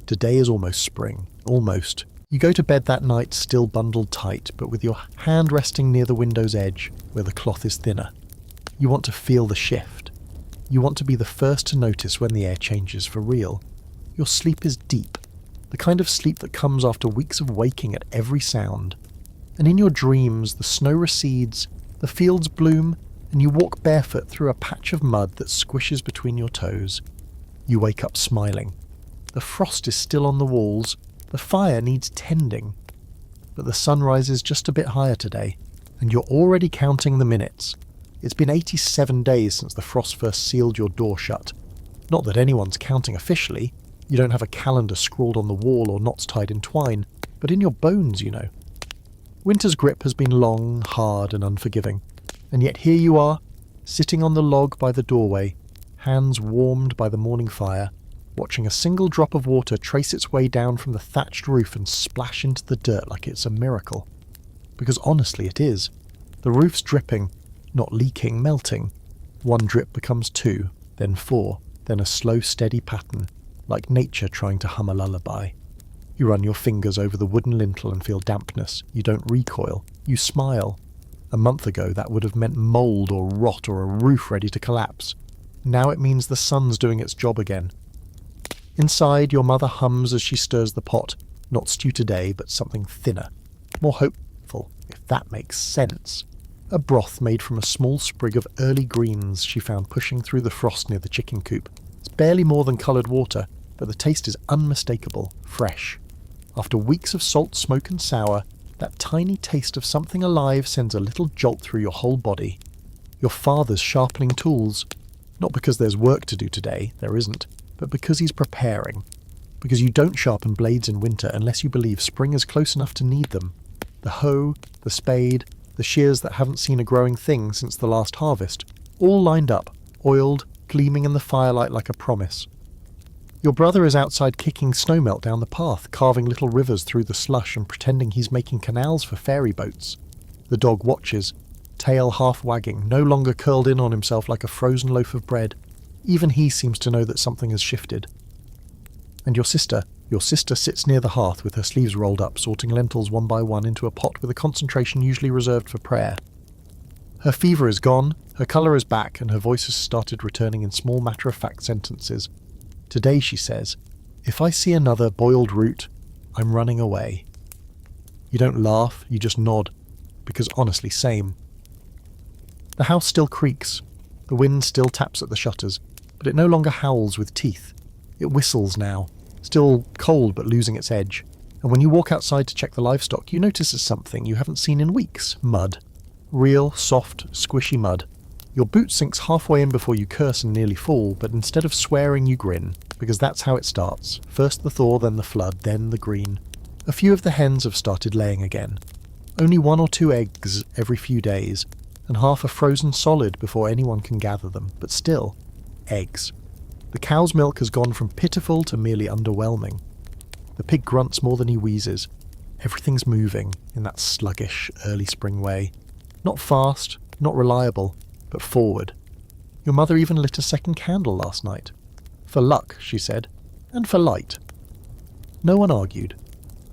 Today is almost spring. Almost. You go to bed that night still bundled tight, but with your hand resting near the window's edge, where the cloth is thinner. You want to feel the shift. You want to be the first to notice when the air changes for real. Your sleep is deep, the kind of sleep that comes after weeks of waking at every sound. And in your dreams, the snow recedes, the fields bloom, and you walk barefoot through a patch of mud that squishes between your toes. You wake up smiling. The frost is still on the walls, the fire needs tending. But the sun rises just a bit higher today, and you're already counting the minutes. It's been 87 days since the frost first sealed your door shut. Not that anyone's counting officially. You don't have a calendar scrawled on the wall or knots tied in twine, but in your bones, you know. Winter's grip has been long, hard, and unforgiving. And yet here you are, sitting on the log by the doorway, hands warmed by the morning fire, watching a single drop of water trace its way down from the thatched roof and splash into the dirt like it's a miracle. Because honestly it is. The roof's dripping, not leaking, melting. One drip becomes 2, then 4, then a slow, steady pattern, like nature trying to hum a lullaby. You run your fingers over the wooden lintel and feel dampness. You don't recoil. You smile. A month ago that would have meant mould or rot or a roof ready to collapse. Now it means the sun's doing its job again. Inside, your mother hums as she stirs the pot. Not stew today, but something thinner. More hopeful, if that makes sense. A broth made from a small sprig of early greens she found pushing through the frost near the chicken coop. It's barely more than coloured water, but the taste is unmistakable, fresh. After weeks of salt, smoke and sour, that tiny taste of something alive sends a little jolt through your whole body. Your father's sharpening tools. Not because there's work to do today, there isn't, but because he's preparing. Because you don't sharpen blades in winter unless you believe spring is close enough to need them. The hoe, the spade, the shears that haven't seen a growing thing since the last harvest, all lined up, oiled, gleaming in the firelight like a promise. Your brother is outside kicking snowmelt down the path, carving little rivers through the slush and pretending he's making canals for ferry boats. The dog watches, tail half wagging, no longer curled in on himself like a frozen loaf of bread. Even he seems to know that something has shifted. And your sister sits near the hearth with her sleeves rolled up, sorting lentils one by one into a pot with a concentration usually reserved for prayer. Her fever is gone, her colour is back, and her voice has started returning in small matter-of-fact sentences. Today, she says, "If I see another boiled root, I'm running away." You don't laugh, you just nod, because honestly, same. The house still creaks. The wind still taps at the shutters, but it no longer howls with teeth. It whistles now, still cold but losing its edge. And when you walk outside to check the livestock, you notice something you haven't seen in weeks. Mud. Real, soft, squishy mud. Your boot sinks halfway in before you curse and nearly fall, but instead of swearing you grin, because that's how it starts. First the thaw, then the flood, then the green. A few of the hens have started laying again. Only 1 or 2 eggs every few days, and half are frozen solid before anyone can gather them, but still, eggs. The cow's milk has gone from pitiful to merely underwhelming. The pig grunts more than he wheezes. Everything's moving in that sluggish, early spring way. Not fast, not reliable, but forward. Your mother even lit a second candle last night. For luck, she said, and for light. No one argued.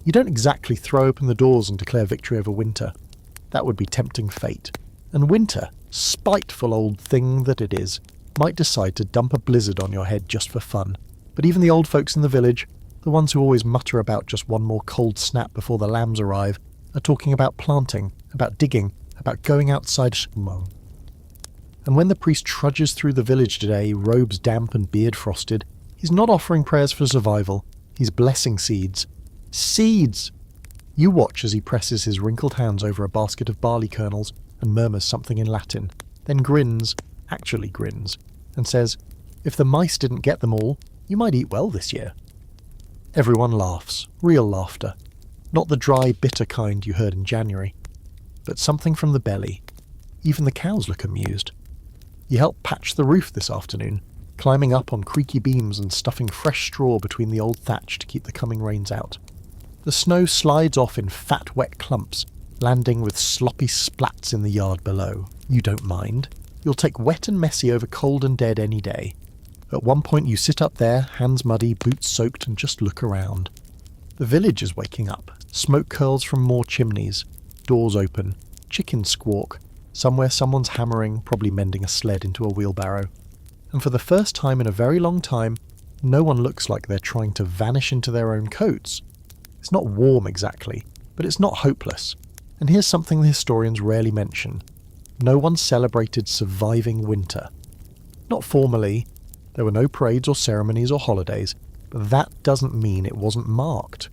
You don't exactly throw open the doors and declare victory over winter. That would be tempting fate. And winter, spiteful old thing that it is, might decide to dump a blizzard on your head just for fun. But even the old folks in the village, the ones who always mutter about just one more cold snap before the lambs arrive, are talking about planting, about digging, about going outside. And when the priest trudges through the village today, robes damp and beard frosted, he's not offering prayers for survival, he's blessing seeds. Seeds! You watch as he presses his wrinkled hands over a basket of barley kernels and murmurs something in Latin, then grins, actually grins, and says, "If the mice didn't get them all, you might eat well this year." Everyone laughs, real laughter, not the dry, bitter kind you heard in January, but something from the belly. Even the cows look amused. You help patch the roof this afternoon, climbing up on creaky beams and stuffing fresh straw between the old thatch to keep the coming rains out. The snow slides off in fat, wet clumps, landing with sloppy splats in the yard below. You don't mind. You'll take wet and messy over cold and dead any day. At one point you sit up there, hands muddy, boots soaked, and just look around. The village is waking up. Smoke curls from more chimneys. Doors open. Chickens squawk. Somewhere someone's hammering, probably mending a sled into a wheelbarrow. And for the first time in a very long time, no one looks like they're trying to vanish into their own coats. It's not warm exactly, but it's not hopeless. And here's something the historians rarely mention. No one celebrated surviving winter. Not formally. There were no parades or ceremonies or holidays, but that doesn't mean it wasn't marked.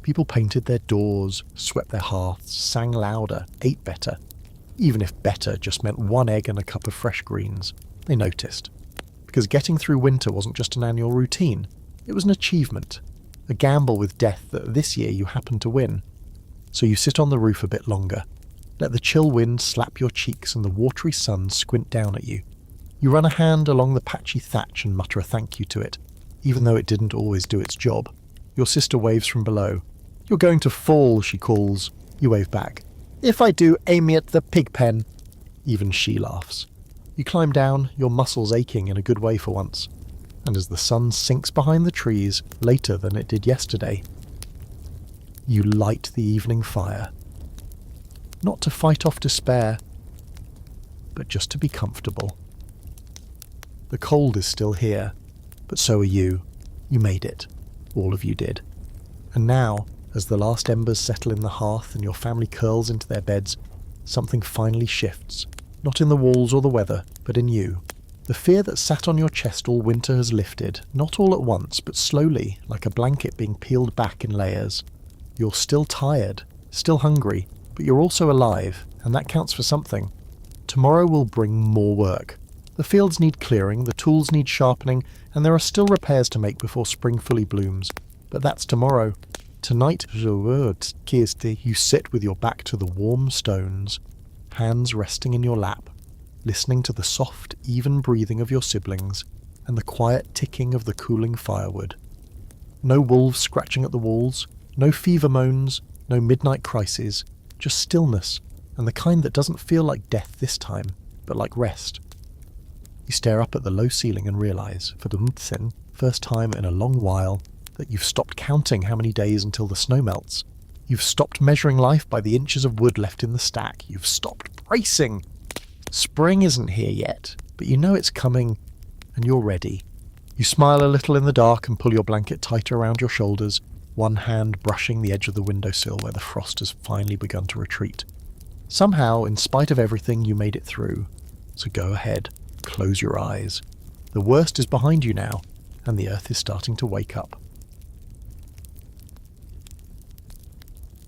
People painted their doors, swept their hearths, sang louder, ate better. Even if better just meant one egg and a cup of fresh greens, they noticed. Because getting through winter wasn't just an annual routine, it was an achievement. A gamble with death that this year you happened to win. So you sit on the roof a bit longer. Let the chill wind slap your cheeks and the watery sun squint down at you. You run a hand along the patchy thatch and mutter a thank you to it, even though it didn't always do its job. Your sister waves from below. "You're going to fall," she calls. You wave back. "If I do, aim me at the pig pen." Even she laughs. You climb down, your muscles aching in a good way for once. And as the sun sinks behind the trees, later than it did yesterday, you light the evening fire. Not to fight off despair, but just to be comfortable. The cold is still here, but so are you. You made it. All of you did. And now, as the last embers settle in the hearth and your family curls into their beds, something finally shifts. Not in the walls or the weather, but in you. The fear that sat on your chest all winter has lifted, not all at once, but slowly, like a blanket being peeled back in layers. You're still tired, still hungry, but you're also alive, and that counts for something. Tomorrow will bring more work. The fields need clearing, the tools need sharpening, and there are still repairs to make before spring fully blooms. But that's tomorrow. Tonight, you sit with your back to the warm stones, hands resting in your lap, listening to the soft, even breathing of your siblings and the quiet ticking of the cooling firewood. No wolves scratching at the walls, no fever moans, no midnight crises, just stillness, and the kind that doesn't feel like death this time, but like rest. You stare up at the low ceiling and realise, for the first time in a long while, that you've stopped counting how many days until the snow melts. You've stopped measuring life by the inches of wood left in the stack. You've stopped bracing. Spring isn't here yet, but you know it's coming, and you're ready. You smile a little in the dark and pull your blanket tighter around your shoulders, one hand brushing the edge of the windowsill where the frost has finally begun to retreat. Somehow, in spite of everything, you made it through. So go ahead, close your eyes. The worst is behind you now, and the earth is starting to wake up.